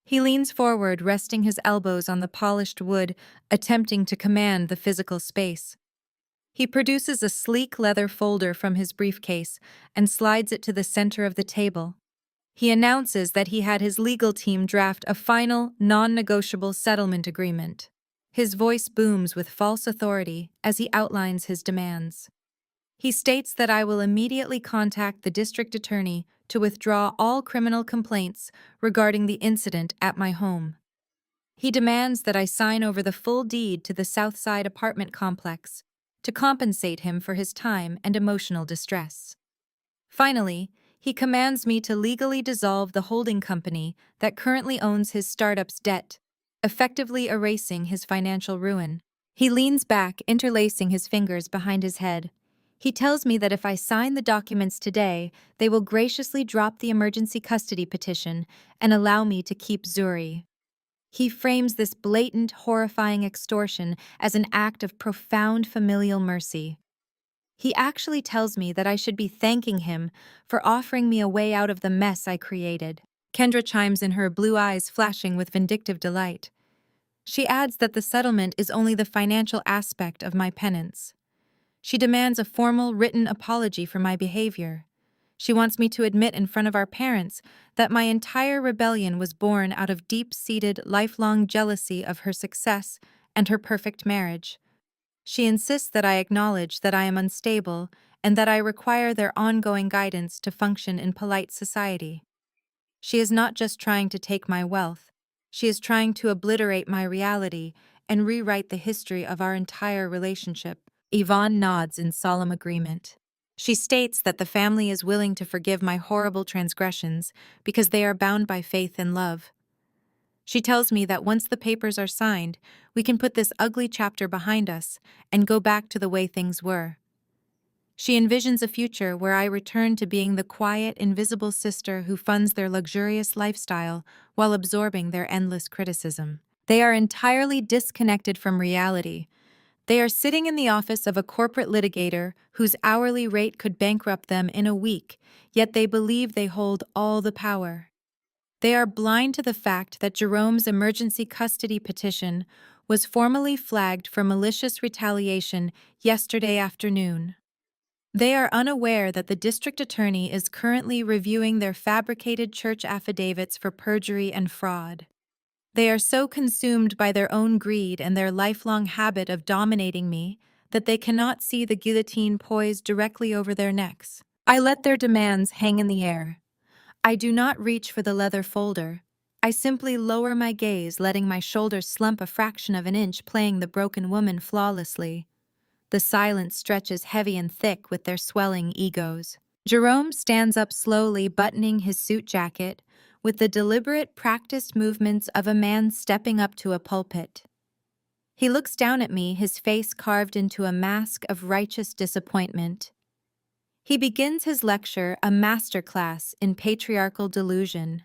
He leans forward, resting his elbows on the polished wood, attempting to command the physical space. He produces a sleek leather folder from his briefcase and slides it to the center of the table. He announces that he had his legal team draft a final, non-negotiable settlement agreement. His voice booms with false authority as he outlines his demands. He states that I will immediately contact the district attorney to withdraw all criminal complaints regarding the incident at my home. He demands that I sign over the full deed to the Southside apartment complex to compensate him for his time and emotional distress. Finally, he commands me to legally dissolve the holding company that currently owns his startup's debt, effectively erasing his financial ruin. He leans back, interlacing his fingers behind his head. He tells me that if I sign the documents today, they will graciously drop the emergency custody petition and allow me to keep Zuri. He frames this blatant, horrifying extortion as an act of profound familial mercy. He actually tells me that I should be thanking him for offering me a way out of the mess I created. Kendra chimes in, her blue eyes flashing with vindictive delight. She adds that the settlement is only the financial aspect of my penance. She demands a formal, written apology for my behavior. She wants me to admit in front of our parents that my entire rebellion was born out of deep-seated, lifelong jealousy of her success and her perfect marriage. She insists that I acknowledge that I am unstable and that I require their ongoing guidance to function in polite society. She is not just trying to take my wealth. She is trying to obliterate my reality and rewrite the history of our entire relationship. Yvonne nods in solemn agreement. She states that the family is willing to forgive my horrible transgressions because they are bound by faith and love. She tells me that once the papers are signed, we can put this ugly chapter behind us and go back to the way things were. She envisions a future where I return to being the quiet, invisible sister who funds their luxurious lifestyle while absorbing their endless criticism. They are entirely disconnected from reality. They are sitting in the office of a corporate litigator whose hourly rate could bankrupt them in a week, yet they believe they hold all the power. They are blind to the fact that Jerome's emergency custody petition was formally flagged for malicious retaliation yesterday afternoon. They are unaware that the district attorney is currently reviewing their fabricated church affidavits for perjury and fraud. They are so consumed by their own greed and their lifelong habit of dominating me that they cannot see the guillotine poised directly over their necks. I let their demands hang in the air. I do not reach for the leather folder. I simply lower my gaze, letting my shoulders slump a fraction of an inch, playing the broken woman flawlessly. The silence stretches heavy and thick with their swelling egos. Jerome stands up slowly, buttoning his suit jacket, with the deliberate, practiced movements of a man stepping up to a pulpit. He looks down at me, his face carved into a mask of righteous disappointment. He begins his lecture, a masterclass in patriarchal delusion.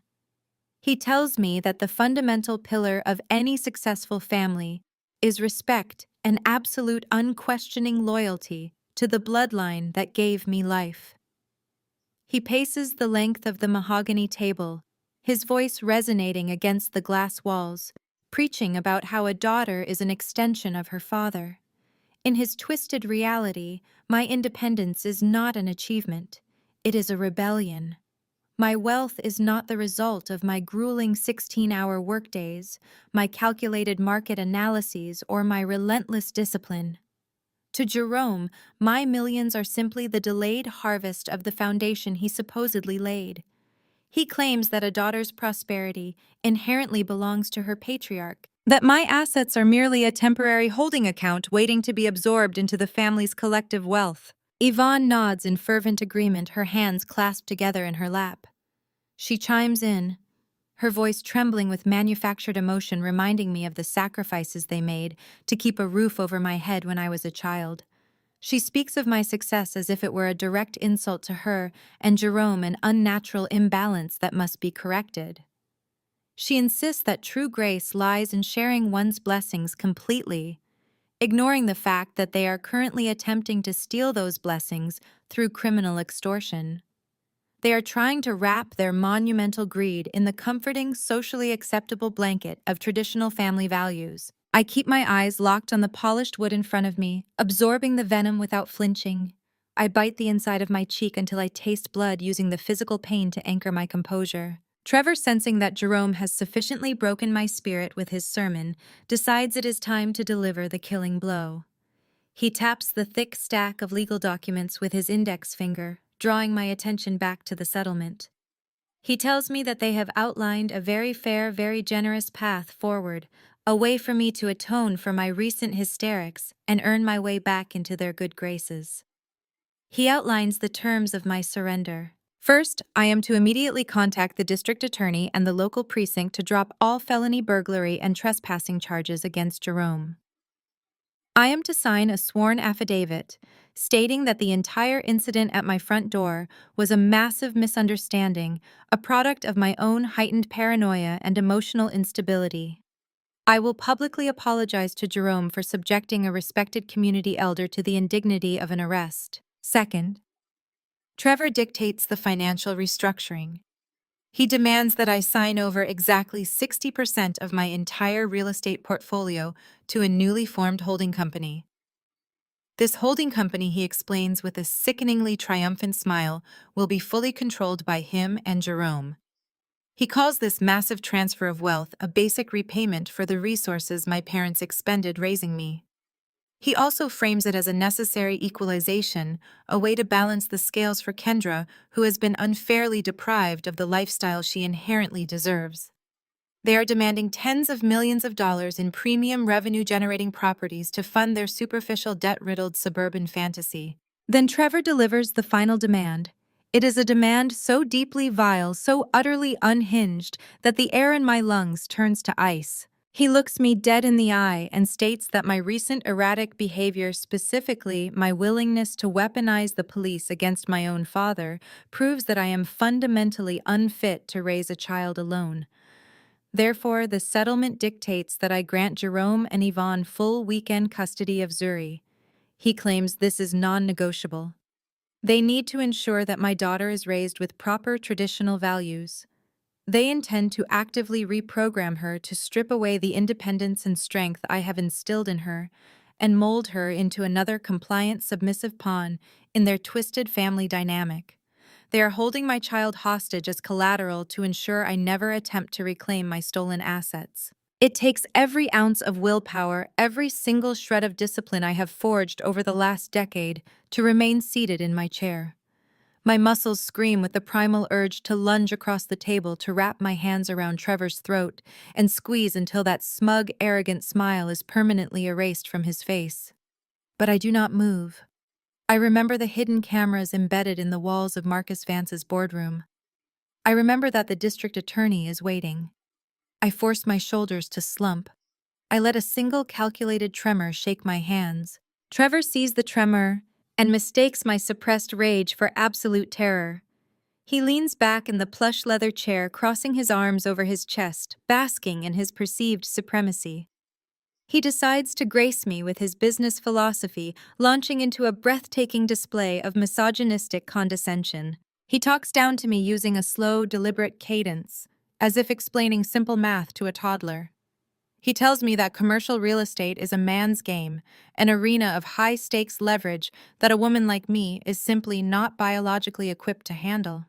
He tells me that the fundamental pillar of any successful family is respect and absolute unquestioning loyalty to the bloodline that gave me life. He paces the length of the mahogany table, his voice resonating against the glass walls, preaching about how a daughter is an extension of her father. In his twisted reality, my independence is not an achievement. It is a rebellion. My wealth is not the result of my grueling 16-hour workdays, my calculated market analyses, or my relentless discipline. To Jerome, my millions are simply the delayed harvest of the foundation he supposedly laid. He claims that a daughter's prosperity inherently belongs to her patriarch, that my assets are merely a temporary holding account waiting to be absorbed into the family's collective wealth. Yvonne nods in fervent agreement, her hands clasped together in her lap. She chimes in, her voice trembling with manufactured emotion, reminding me of the sacrifices they made to keep a roof over my head when I was a child. She speaks of my success as if it were a direct insult to her and Jerome, an unnatural imbalance that must be corrected. She insists that true grace lies in sharing one's blessings completely, ignoring the fact that they are currently attempting to steal those blessings through criminal extortion. They are trying to wrap their monumental greed in the comforting, socially acceptable blanket of traditional family values. I keep my eyes locked on the polished wood in front of me, absorbing the venom without flinching. I bite the inside of my cheek until I taste blood, using the physical pain to anchor my composure. Trevor, sensing that Jerome has sufficiently broken my spirit with his sermon, decides it is time to deliver the killing blow. He taps the thick stack of legal documents with his index finger, drawing my attention back to the settlement. He tells me that they have outlined a very fair, very generous path forward, a way for me to atone for my recent hysterics and earn my way back into their good graces. He outlines the terms of my surrender. First, I am to immediately contact the district attorney and the local precinct to drop all felony burglary and trespassing charges against Jerome. I am to sign a sworn affidavit stating that the entire incident at my front door was a massive misunderstanding, a product of my own heightened paranoia and emotional instability. I will publicly apologize to Jerome for subjecting a respected community elder to the indignity of an arrest. Second, Trevor dictates the financial restructuring. He demands that I sign over exactly 60% of my entire real estate portfolio to a newly formed holding company. This holding company, he explains with a sickeningly triumphant smile, will be fully controlled by him and Jerome. He calls this massive transfer of wealth a basic repayment for the resources my parents expended raising me. He also frames it as a necessary equalization, a way to balance the scales for Kendra, who has been unfairly deprived of the lifestyle she inherently deserves. They are demanding tens of millions of dollars in premium revenue-generating properties to fund their superficial, debt-riddled suburban fantasy. Then Trevor delivers the final demand. It is a demand so deeply vile, so utterly unhinged, that the air in my lungs turns to ice. He looks me dead in the eye and states that my recent erratic behavior, specifically my willingness to weaponize the police against my own father, proves that I am fundamentally unfit to raise a child alone. Therefore, the settlement dictates that I grant Jerome and Yvonne full weekend custody of Zuri. He claims this is non-negotiable. They need to ensure that my daughter is raised with proper traditional values. They intend to actively reprogram her to strip away the independence and strength I have instilled in her and mold her into another compliant, submissive pawn in their twisted family dynamic. They are holding my child hostage as collateral to ensure I never attempt to reclaim my stolen assets. It takes every ounce of willpower, every single shred of discipline I have forged over the last decade to remain seated in my chair. My muscles scream with the primal urge to lunge across the table to wrap my hands around Trevor's throat and squeeze until that smug, arrogant smile is permanently erased from his face. But I do not move. I remember the hidden cameras embedded in the walls of Marcus Vance's boardroom. I remember that the district attorney is waiting. I force my shoulders to slump. I let a single calculated tremor shake my hands. Trevor sees the tremor and mistakes my suppressed rage for absolute terror. He leans back in the plush leather chair, crossing his arms over his chest, basking in his perceived supremacy. He decides to grace me with his business philosophy, launching into a breathtaking display of misogynistic condescension. He talks down to me using a slow, deliberate cadence, as if explaining simple math to a toddler. He tells me that commercial real estate is a man's game, an arena of high-stakes leverage that a woman like me is simply not biologically equipped to handle.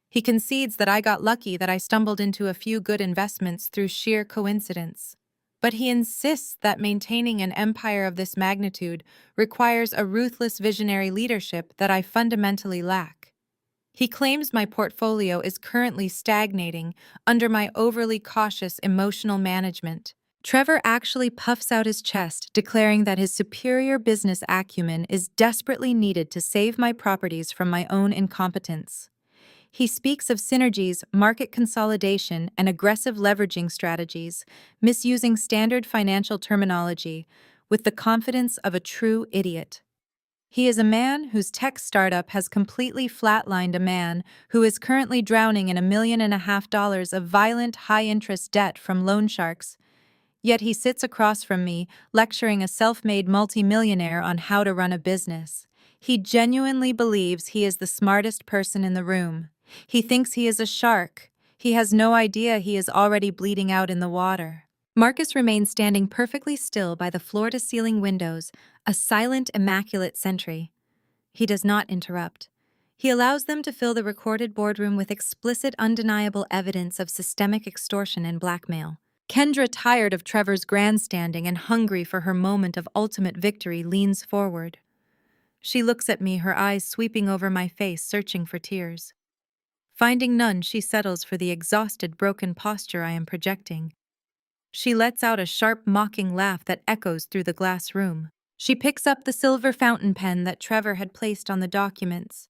He concedes that I got lucky that I stumbled into a few good investments through sheer coincidence. But he insists that maintaining an empire of this magnitude requires a ruthless visionary leadership that I fundamentally lack. He claims my portfolio is currently stagnating under my overly cautious emotional management. Trevor actually puffs out his chest, declaring that his superior business acumen is desperately needed to save my properties from my own incompetence. He speaks of synergies, market consolidation, and aggressive leveraging strategies, misusing standard financial terminology, with the confidence of a true idiot. He is a man whose tech startup has completely flatlined a man who is currently drowning in $1.5 million of violent, high-interest debt from loan sharks. Yet he sits across from me, lecturing a self-made multimillionaire on how to run a business. He genuinely believes he is the smartest person in the room. He thinks he is a shark. He has no idea he is already bleeding out in the water. Marcus remains standing perfectly still by the floor-to-ceiling windows, a silent, immaculate sentry. He does not interrupt. He allows them to fill the recorded boardroom with explicit, undeniable evidence of systemic extortion and blackmail. Kendra, tired of Trevor's grandstanding and hungry for her moment of ultimate victory, leans forward. She looks at me, her eyes sweeping over my face, searching for tears. Finding none, she settles for the exhausted, broken posture I am projecting. She lets out a sharp, mocking laugh that echoes through the glass room. She picks up the silver fountain pen that Trevor had placed on the documents.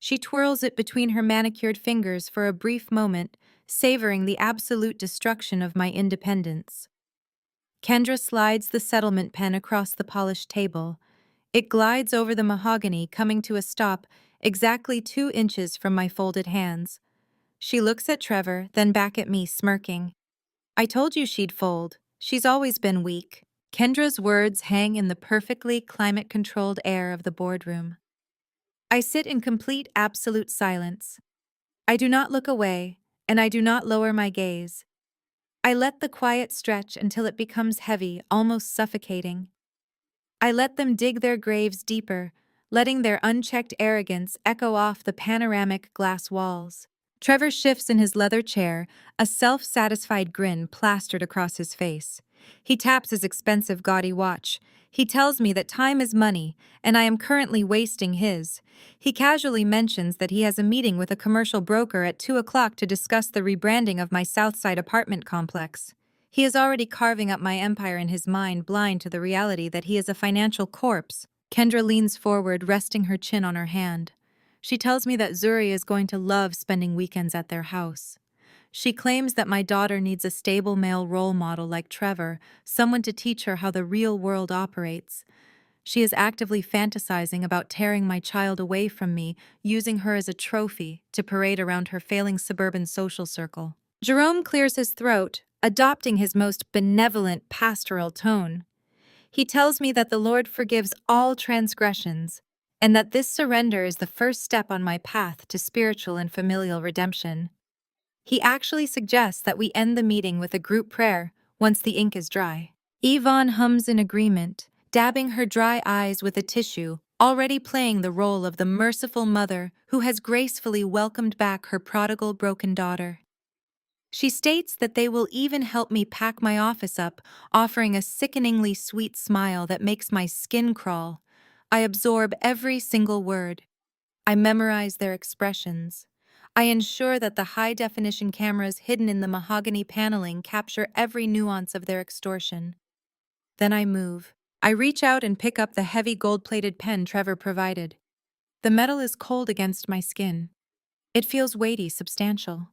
She twirls it between her manicured fingers for a brief moment, savoring the absolute destruction of my independence. Kendra slides the settlement pen across the polished table. It glides over the mahogany, coming to a stop exactly 2 inches from my folded hands. She looks at Trevor, then back at me, smirking. "I told you she'd fold. She's always been weak." Kendra's words hang in the perfectly climate-controlled air of the boardroom. I sit in complete, absolute silence. I do not look away, and I do not lower my gaze. I let the quiet stretch until it becomes heavy, almost suffocating. I let them dig their graves deeper, letting their unchecked arrogance echo off the panoramic glass walls. Trevor shifts in his leather chair, a self-satisfied grin plastered across his face. He taps his expensive, gaudy watch. He tells me that time is money, and I am currently wasting his. He casually mentions that he has a meeting with a commercial broker at 2 o'clock to discuss the rebranding of my Southside apartment complex. He is already carving up my empire in his mind, blind to the reality that he is a financial corpse. Kendra leans forward, resting her chin on her hand. She tells me that Zuri is going to love spending weekends at their house. She claims that my daughter needs a stable male role model like Trevor, someone to teach her how the real world operates. She is actively fantasizing about tearing my child away from me, using her as a trophy to parade around her failing suburban social circle. Jerome clears his throat, adopting his most benevolent pastoral tone. He tells me that the Lord forgives all transgressions, and that this surrender is the first step on my path to spiritual and familial redemption. He actually suggests that we end the meeting with a group prayer once the ink is dry. Yvonne hums in agreement, dabbing her dry eyes with a tissue, already playing the role of the merciful mother who has gracefully welcomed back her prodigal broken daughter. She states that they will even help me pack my office up, offering a sickeningly sweet smile that makes my skin crawl. I absorb every single word. I memorize their expressions. I ensure that the high-definition cameras hidden in the mahogany paneling capture every nuance of their extortion. Then I move. I reach out and pick up the heavy gold-plated pen Trevor provided. The metal is cold against my skin. It feels weighty, substantial.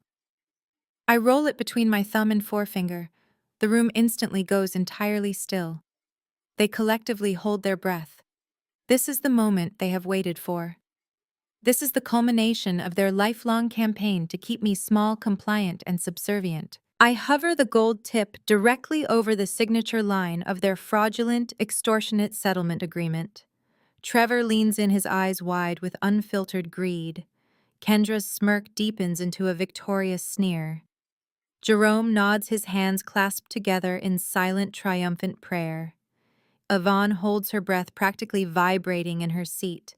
I roll it between my thumb and forefinger. The room instantly goes entirely still. They collectively hold their breath. This is the moment they have waited for. This is the culmination of their lifelong campaign to keep me small, compliant, and subservient. I hover the gold tip directly over the signature line of their fraudulent, extortionate settlement agreement. Trevor leans in, his eyes wide with unfiltered greed. Kendra's smirk deepens into a victorious sneer. Jerome nods, his hands clasped together in silent, triumphant prayer. Yvonne holds her breath, practically vibrating in her seat.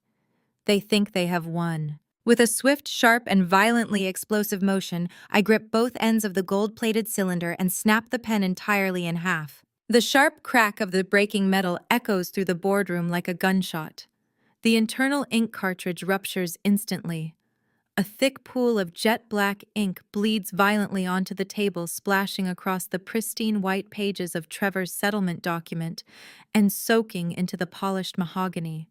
They think they have won. With a swift, sharp, and violently explosive motion, I grip both ends of the gold-plated cylinder and snap the pen entirely in half. The sharp crack of the breaking metal echoes through the boardroom like a gunshot. The internal ink cartridge ruptures instantly. A thick pool of jet-black ink bleeds violently onto the table, splashing across the pristine white pages of Trevor's settlement document and soaking into the polished mahogany.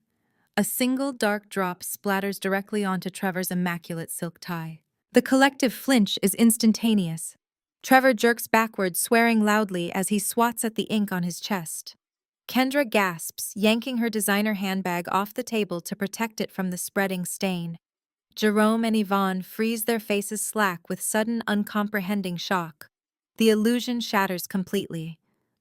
A single dark drop splatters directly onto Trevor's immaculate silk tie. The collective flinch is instantaneous. Trevor jerks backward, swearing loudly as he swats at the ink on his chest. Kendra gasps, yanking her designer handbag off the table to protect it from the spreading stain. Jerome and Yvonne freeze, their faces slack with sudden, uncomprehending shock. The illusion shatters completely.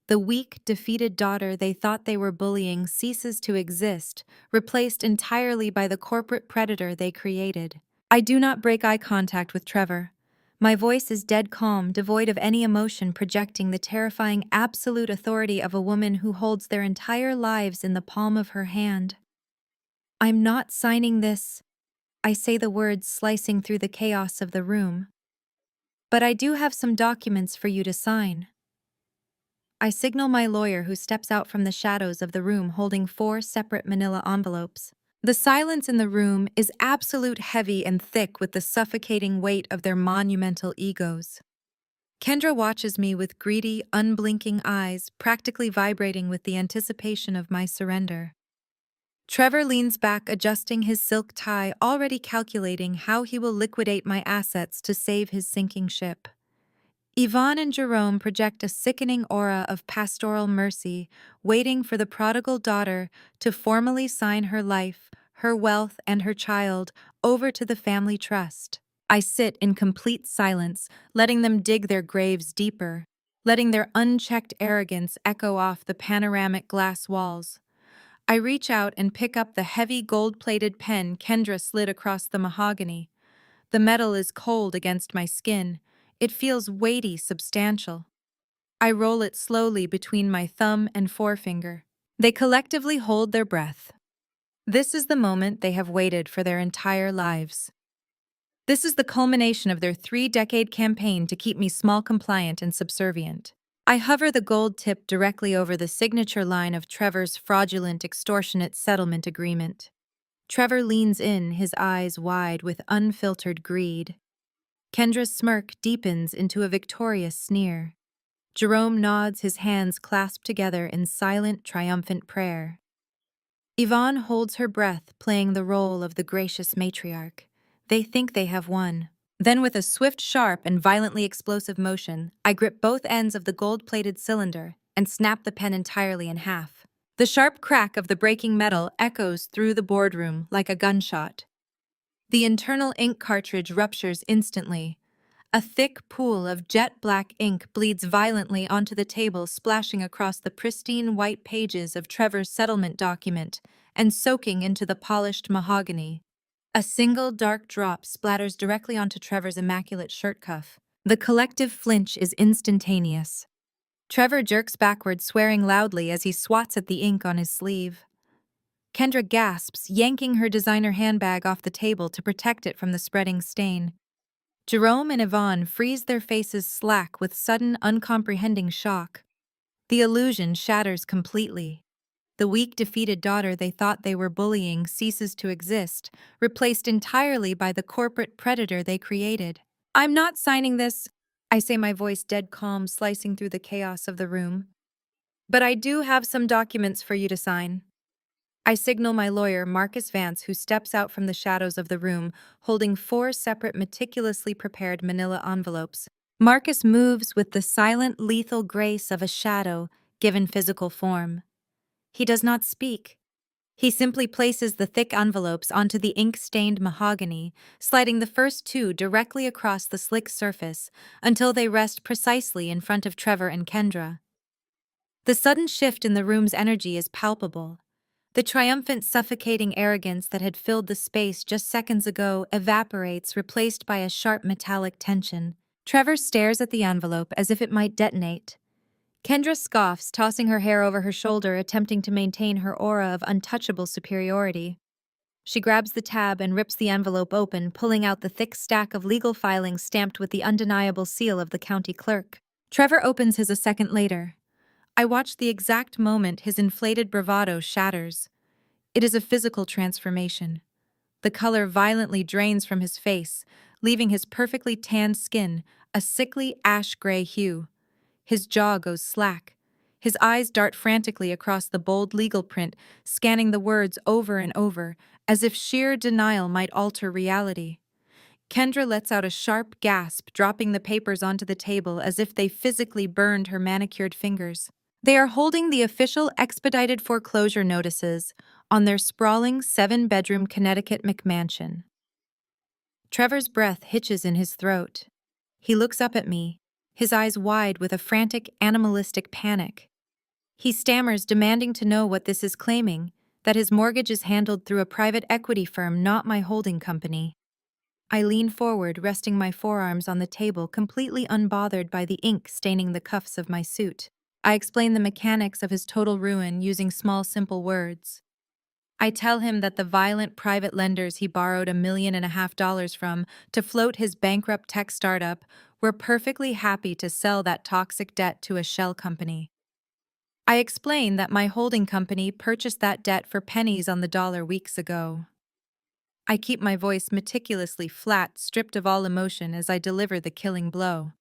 The weak, defeated daughter they thought they were bullying ceases to exist, replaced entirely by the corporate predator they created. I do not break eye contact with Trevor. My voice is dead calm, devoid of any emotion, projecting the terrifying absolute authority of a woman who holds their entire lives in the palm of her hand. I'm not signing this. I say the words, slicing through the chaos of the room. But I do have some documents for you to sign. I signal my lawyer, who steps out from the shadows of the room holding 4 separate manila envelopes. The silence in the room is absolute, heavy and thick with the suffocating weight of their monumental egos. Kendra watches me with greedy, unblinking eyes, practically vibrating with the anticipation of my surrender. Trevor leans back, adjusting his silk tie, already calculating how he will liquidate my assets to save his sinking ship. Yvonne and Jerome project a sickening aura of pastoral mercy, waiting for the prodigal daughter to formally sign her life, her wealth, and her child over to the family trust. I sit in complete silence, letting them dig their graves deeper, letting their unchecked arrogance echo off the panoramic glass walls. I reach out and pick up the heavy gold-plated pen Kendra slid across the mahogany. The metal is cold against my skin. It feels weighty, substantial. I roll it slowly between my thumb and forefinger. They collectively hold their breath. This is the moment they have waited for their entire lives. This is the culmination of their 3-decade campaign to keep me small, compliant, and subservient. I hover the gold tip directly over the signature line of Trevor's fraudulent, extortionate settlement agreement. Trevor leans in, his eyes wide with unfiltered greed. Kendra's smirk deepens into a victorious sneer. Jerome nods, his hands clasped together in silent, triumphant prayer. Yvonne holds her breath, playing the role of the gracious matriarch. They think they have won. Then with a swift, sharp, and violently explosive motion, I grip both ends of the gold-plated cylinder and snap the pen entirely in half. The sharp crack of the breaking metal echoes through the boardroom like a gunshot. The internal ink cartridge ruptures instantly. A thick pool of jet-black ink bleeds violently onto the table, splashing across the pristine white pages of Trevor's settlement document and soaking into the polished mahogany. A single dark drop splatters directly onto Trevor's immaculate shirt cuff. The collective flinch is instantaneous. Trevor jerks backward, swearing loudly as he swats at the ink on his sleeve. Kendra gasps, yanking her designer handbag off the table to protect it from the spreading stain. Jerome and Yvonne freeze their faces slack with sudden, uncomprehending shock. The illusion shatters completely. The weak, defeated daughter they thought they were bullying ceases to exist, replaced entirely by the corporate predator they created. "I'm not signing this," I say, my voice dead calm, slicing through the chaos of the room. "But I do have some documents for you to sign." I signal my lawyer, Marcus Vance, who steps out from the shadows of the room, holding 4 separate, meticulously prepared manila envelopes. Marcus moves with the silent, lethal grace of a shadow given physical form. He does not speak. He simply places the thick envelopes onto the ink-stained mahogany, sliding the first 2 directly across the slick surface until they rest precisely in front of Trevor and Kendra. The sudden shift in the room's energy is palpable. The triumphant, suffocating arrogance that had filled the space just seconds ago evaporates, replaced by a sharp metallic tension. Trevor stares at the envelope as if it might detonate. Kendra scoffs, tossing her hair over her shoulder, attempting to maintain her aura of untouchable superiority. She grabs the tab and rips the envelope open, pulling out the thick stack of legal filings stamped with the undeniable seal of the county clerk. Trevor opens his a second later. I watch the exact moment his inflated bravado shatters. It is a physical transformation. The color violently drains from his face, leaving his perfectly tanned skin a sickly ash-gray hue. His jaw goes slack. His eyes dart frantically across the bold legal print, scanning the words over and over, as if sheer denial might alter reality. Kendra lets out a sharp gasp, dropping the papers onto the table as if they physically burned her manicured fingers. They are holding the official expedited foreclosure notices on their sprawling 7-bedroom Connecticut McMansion. Trevor's breath hitches in his throat. He looks up at me, his eyes wide with a frantic, animalistic panic. He stammers, demanding to know what this is, claiming that his mortgage is handled through a private equity firm, not my holding company. I lean forward, resting my forearms on the table, completely unbothered by the ink staining the cuffs of my suit. I explain the mechanics of his total ruin using small, simple words. I tell him that the violent private lenders he borrowed $1.5 million from to float his bankrupt tech startup were perfectly happy to sell that toxic debt to a shell company. I explain that my holding company purchased that debt for pennies on the dollar weeks ago. I keep my voice meticulously flat, stripped of all emotion as I deliver the killing blow.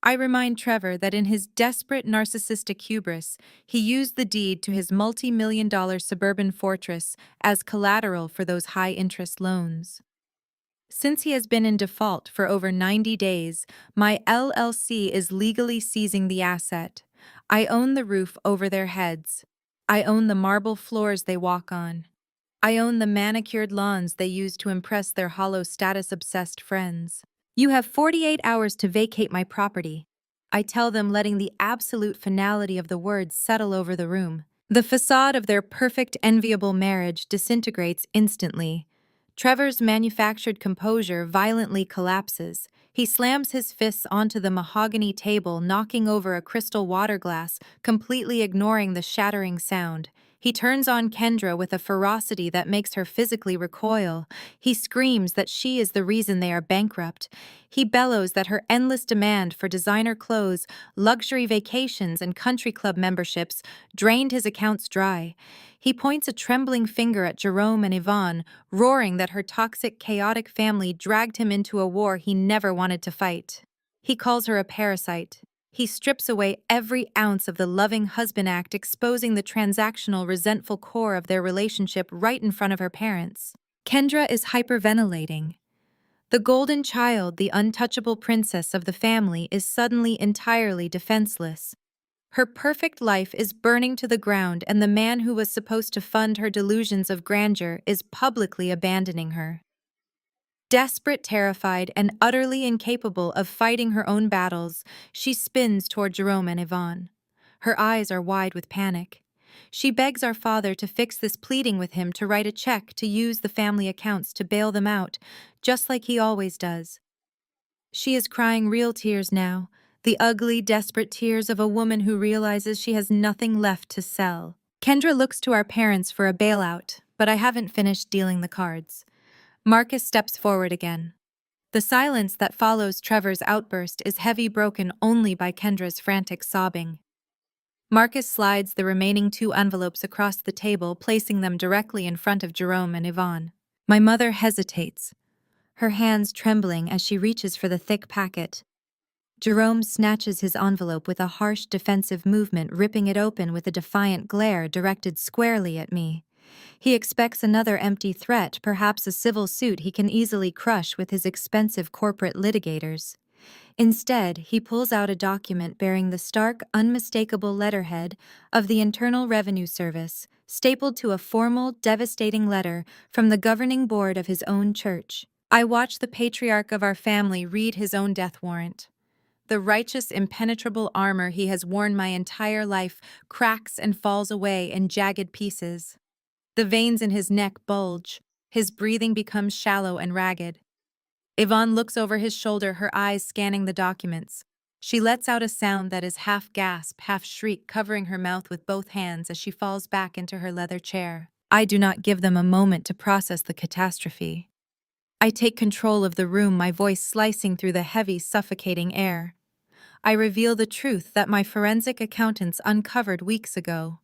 I remind Trevor that in his desperate narcissistic hubris, he used the deed to his multi-million-dollar suburban fortress as collateral for those high-interest loans. Since he has been in default for over 90 days, my LLC is legally seizing the asset. I own the roof over their heads. I own the marble floors they walk on. I own the manicured lawns they use to impress their hollow, status-obsessed friends. You have 48 hours to vacate my property, I tell them, letting the absolute finality of the words settle over the room. The facade of their perfect, enviable marriage disintegrates instantly. Trevor's manufactured composure violently collapses. He slams his fists onto the mahogany table, knocking over a crystal water glass, completely ignoring the shattering sound. He turns on Kendra with a ferocity that makes her physically recoil. He screams that she is the reason they are bankrupt. He bellows that her endless demand for designer clothes, luxury vacations, and country club memberships drained his accounts dry. He points a trembling finger at Jerome and Yvonne, roaring that her toxic, chaotic family dragged him into a war he never wanted to fight. He calls her a parasite. He strips away every ounce of the loving husband act, exposing the transactional, resentful core of their relationship right in front of her parents. Kendra is hyperventilating. The golden child, the untouchable princess of the family, is suddenly entirely defenseless. Her perfect life is burning to the ground, and the man who was supposed to fund her delusions of grandeur is publicly abandoning her. Desperate, terrified, and utterly incapable of fighting her own battles, she spins toward Jerome and Yvonne. Her eyes are wide with panic. She begs our father to fix this, pleading with him to write a check to use the family accounts to bail them out, just like he always does. She is crying real tears now, the ugly, desperate tears of a woman who realizes she has nothing left to sell. Kendra looks to our parents for a bailout, but I haven't finished dealing the cards. Marcus steps forward again. The silence that follows Trevor's outburst is heavy, broken only by Kendra's frantic sobbing. Marcus slides the remaining 2 envelopes across the table, placing them directly in front of Jerome and Yvonne. My mother hesitates, her hands trembling as she reaches for the thick packet. Jerome snatches his envelope with a harsh, defensive movement, ripping it open with a defiant glare directed squarely at me. He expects another empty threat, perhaps a civil suit he can easily crush with his expensive corporate litigators. Instead, he pulls out a document bearing the stark, unmistakable letterhead of the Internal Revenue Service, stapled to a formal, devastating letter from the governing board of his own church. I watch the patriarch of our family read his own death warrant. The righteous, impenetrable armor he has worn my entire life cracks and falls away in jagged pieces. The veins in his neck bulge, his breathing becomes shallow and ragged. Yvonne looks over his shoulder, her eyes scanning the documents. She lets out a sound that is half gasp, half shriek, covering her mouth with both hands as she falls back into her leather chair. I do not give them a moment to process the catastrophe. I take control of the room, my voice slicing through the heavy, suffocating air. I reveal the truth that my forensic accountants uncovered weeks ago.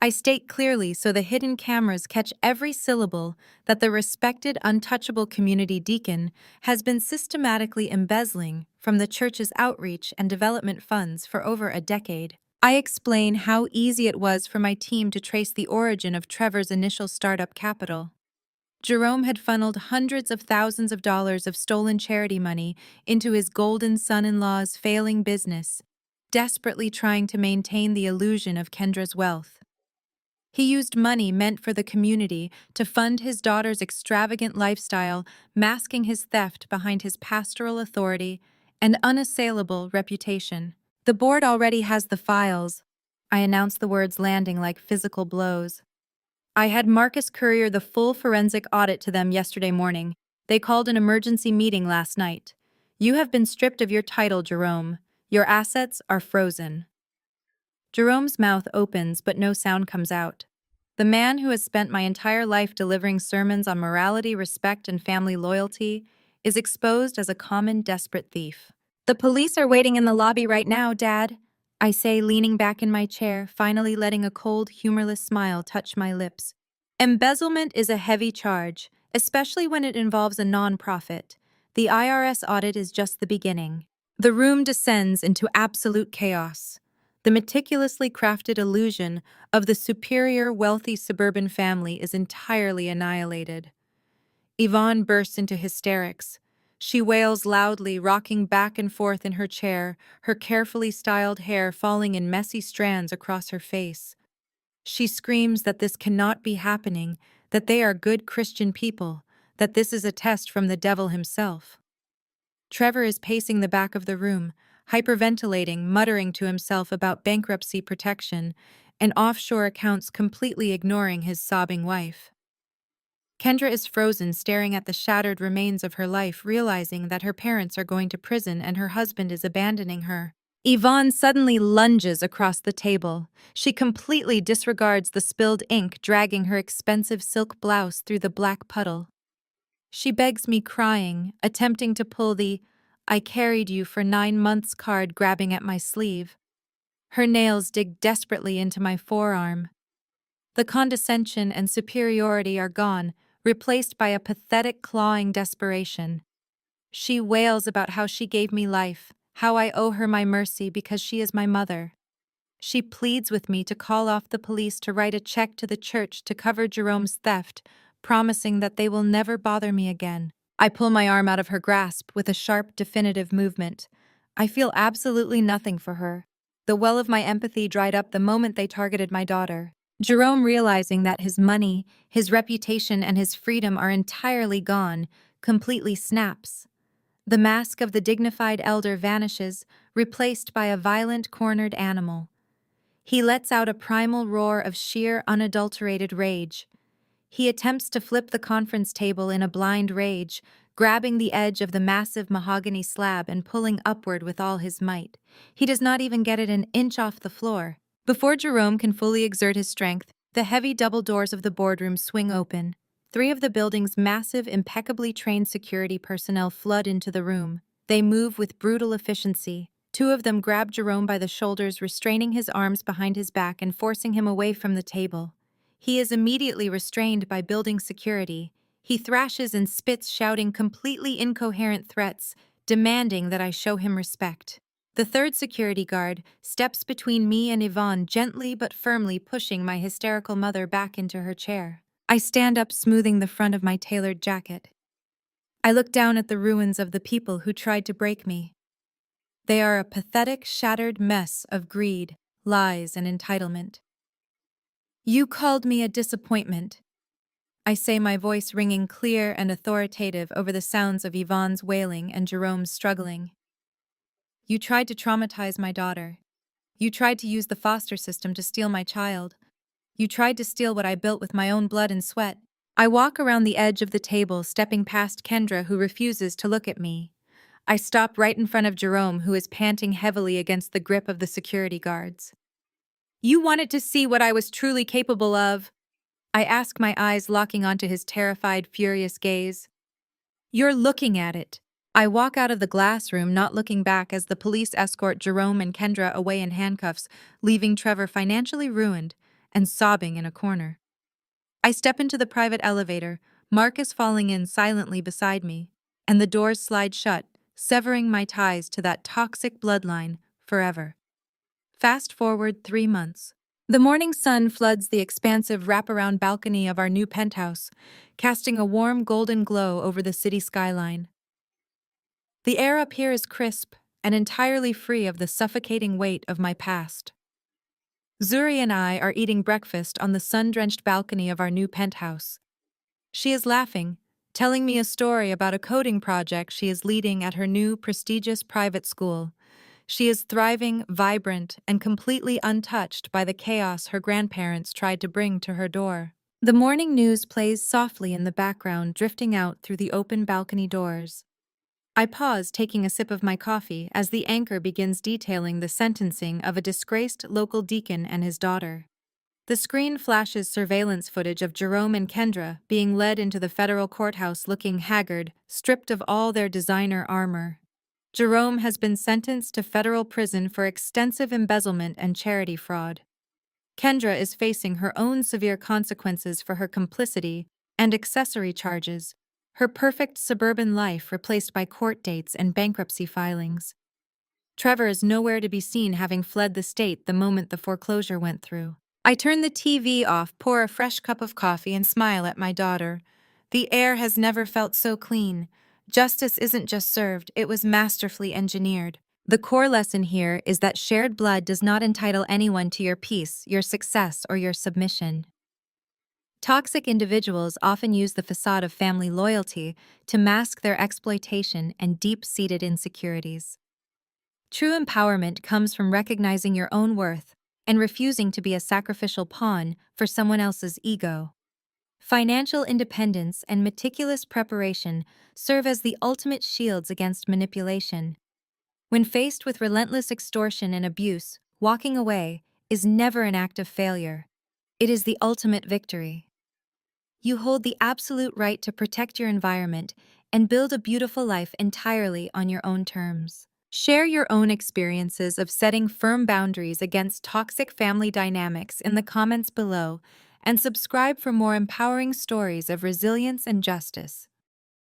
I state clearly, so the hidden cameras catch every syllable, that the respected, untouchable community deacon has been systematically embezzling from the church's outreach and development funds for over a decade. I explain how easy it was for my team to trace the origin of Trevor's initial startup capital. Jerome had funneled hundreds of thousands of dollars of stolen charity money into his golden son-in-law's failing business, desperately trying to maintain the illusion of Kendra's wealth. He used money meant for the community to fund his daughter's extravagant lifestyle, masking his theft behind his pastoral authority and unassailable reputation. The board already has the files. I announced, the words landing like physical blows. I had Marcus courier the full forensic audit to them yesterday morning. They called an emergency meeting last night. You have been stripped of your title, Jerome. Your assets are frozen. Jerome's mouth opens, but no sound comes out. The man who has spent my entire life delivering sermons on morality, respect, and family loyalty is exposed as a common, desperate thief. The police are waiting in the lobby right now, Dad, I say, leaning back in my chair, finally letting a cold, humorless smile touch my lips. Embezzlement is a heavy charge, especially when it involves a non-profit. The IRS audit is just the beginning. The room descends into absolute chaos. The meticulously crafted illusion of the superior, wealthy suburban family is entirely annihilated. Yvonne bursts into hysterics. She wails loudly, rocking back and forth in her chair, her carefully styled hair falling in messy strands across her face. She screams that this cannot be happening, that they are good Christian people, that this is a test from the devil himself. Trevor is pacing the back of the room, hyperventilating, muttering to himself about bankruptcy protection and offshore accounts, completely ignoring his sobbing wife. Kendra is frozen, staring at the shattered remains of her life, realizing that her parents are going to prison and her husband is abandoning her. Yvonne suddenly lunges across the table. She completely disregards the spilled ink, dragging her expensive silk blouse through the black puddle. She begs me, crying, attempting to pull the "I carried you for 9 months" card, grabbing at my sleeve. Her nails dig desperately into my forearm. The condescension and superiority are gone, replaced by a pathetic, clawing desperation. She wails about how she gave me life, how I owe her my mercy because she is my mother. She pleads with me to call off the police, to write a check to the church to cover Jerome's theft, promising that they will never bother me again. I pull my arm out of her grasp with a sharp, definitive movement. I feel absolutely nothing for her. The well of my empathy dried up the moment they targeted my daughter. Jerome, realizing that his money, his reputation, and his freedom are entirely gone, completely snaps. The mask of the dignified elder vanishes, replaced by a violent, cornered animal. He lets out a primal roar of sheer, unadulterated rage. He attempts to flip the conference table in a blind rage, grabbing the edge of the massive mahogany slab and pulling upward with all his might. He does not even get it an inch off the floor. Before Jerome can fully exert his strength, the heavy double doors of the boardroom swing open. 3 of the building's massive, impeccably trained security personnel flood into the room. They move with brutal efficiency. 2 of them grab Jerome by the shoulders, restraining his arms behind his back and forcing him away from the table. He is immediately restrained by building security. He thrashes and spits, shouting completely incoherent threats, demanding that I show him respect. The 3rd security guard steps between me and Yvonne, gently but firmly pushing my hysterical mother back into her chair. I stand up, smoothing the front of my tailored jacket. I look down at the ruins of the people who tried to break me. They are a pathetic, shattered mess of greed, lies, and entitlement. You called me a disappointment, I say, my voice ringing clear and authoritative over the sounds of Yvonne's wailing and Jerome's struggling. You tried to traumatize my daughter. You tried to use the foster system to steal my child. You tried to steal what I built with my own blood and sweat. I walk around the edge of the table, stepping past Kendra, who refuses to look at me. I stop right in front of Jerome, who is panting heavily against the grip of the security guards. You wanted to see what I was truly capable of? I ask, my eyes locking onto his terrified, furious gaze. You're looking at it. I walk out of the glass room, not looking back, as the police escort Jerome and Kendra away in handcuffs, leaving Trevor financially ruined and sobbing in a corner. I step into the private elevator, Marcus falling in silently beside me, and the doors slide shut, severing my ties to that toxic bloodline forever. Fast forward 3 months. The morning sun floods the expansive wraparound balcony of our new penthouse, casting a warm golden glow over the city skyline. The air up here is crisp and entirely free of the suffocating weight of my past. Zuri and I are eating breakfast on the sun-drenched balcony of our new penthouse. She is laughing, telling me a story about a coding project she is leading at her new prestigious private school. She is thriving, vibrant, and completely untouched by the chaos her grandparents tried to bring to her door. The morning news plays softly in the background, drifting out through the open balcony doors. I pause, taking a sip of my coffee, as the anchor begins detailing the sentencing of a disgraced local deacon and his daughter. The screen flashes surveillance footage of Jerome and Kendra being led into the federal courthouse, looking haggard, stripped of all their designer armor. Jerome has been sentenced to federal prison for extensive embezzlement and charity fraud. Kendra is facing her own severe consequences for her complicity and accessory charges, her perfect suburban life replaced by court dates and bankruptcy filings. Trevor is nowhere to be seen, having fled the state the moment the foreclosure went through. I turn the TV off, pour a fresh cup of coffee, and smile at my daughter. The air has never felt so clean. Justice isn't just served, it was masterfully engineered. The core lesson here is that shared blood does not entitle anyone to your peace, your success, or your submission. Toxic individuals often use the facade of family loyalty to mask their exploitation and deep-seated insecurities. True empowerment comes from recognizing your own worth and refusing to be a sacrificial pawn for someone else's ego. Financial independence and meticulous preparation serve as the ultimate shields against manipulation. When faced with relentless extortion and abuse, walking away is never an act of failure. It is the ultimate victory. You hold the absolute right to protect your environment and build a beautiful life entirely on your own terms. Share your own experiences of setting firm boundaries against toxic family dynamics in the comments below, and subscribe for more empowering stories of resilience and justice.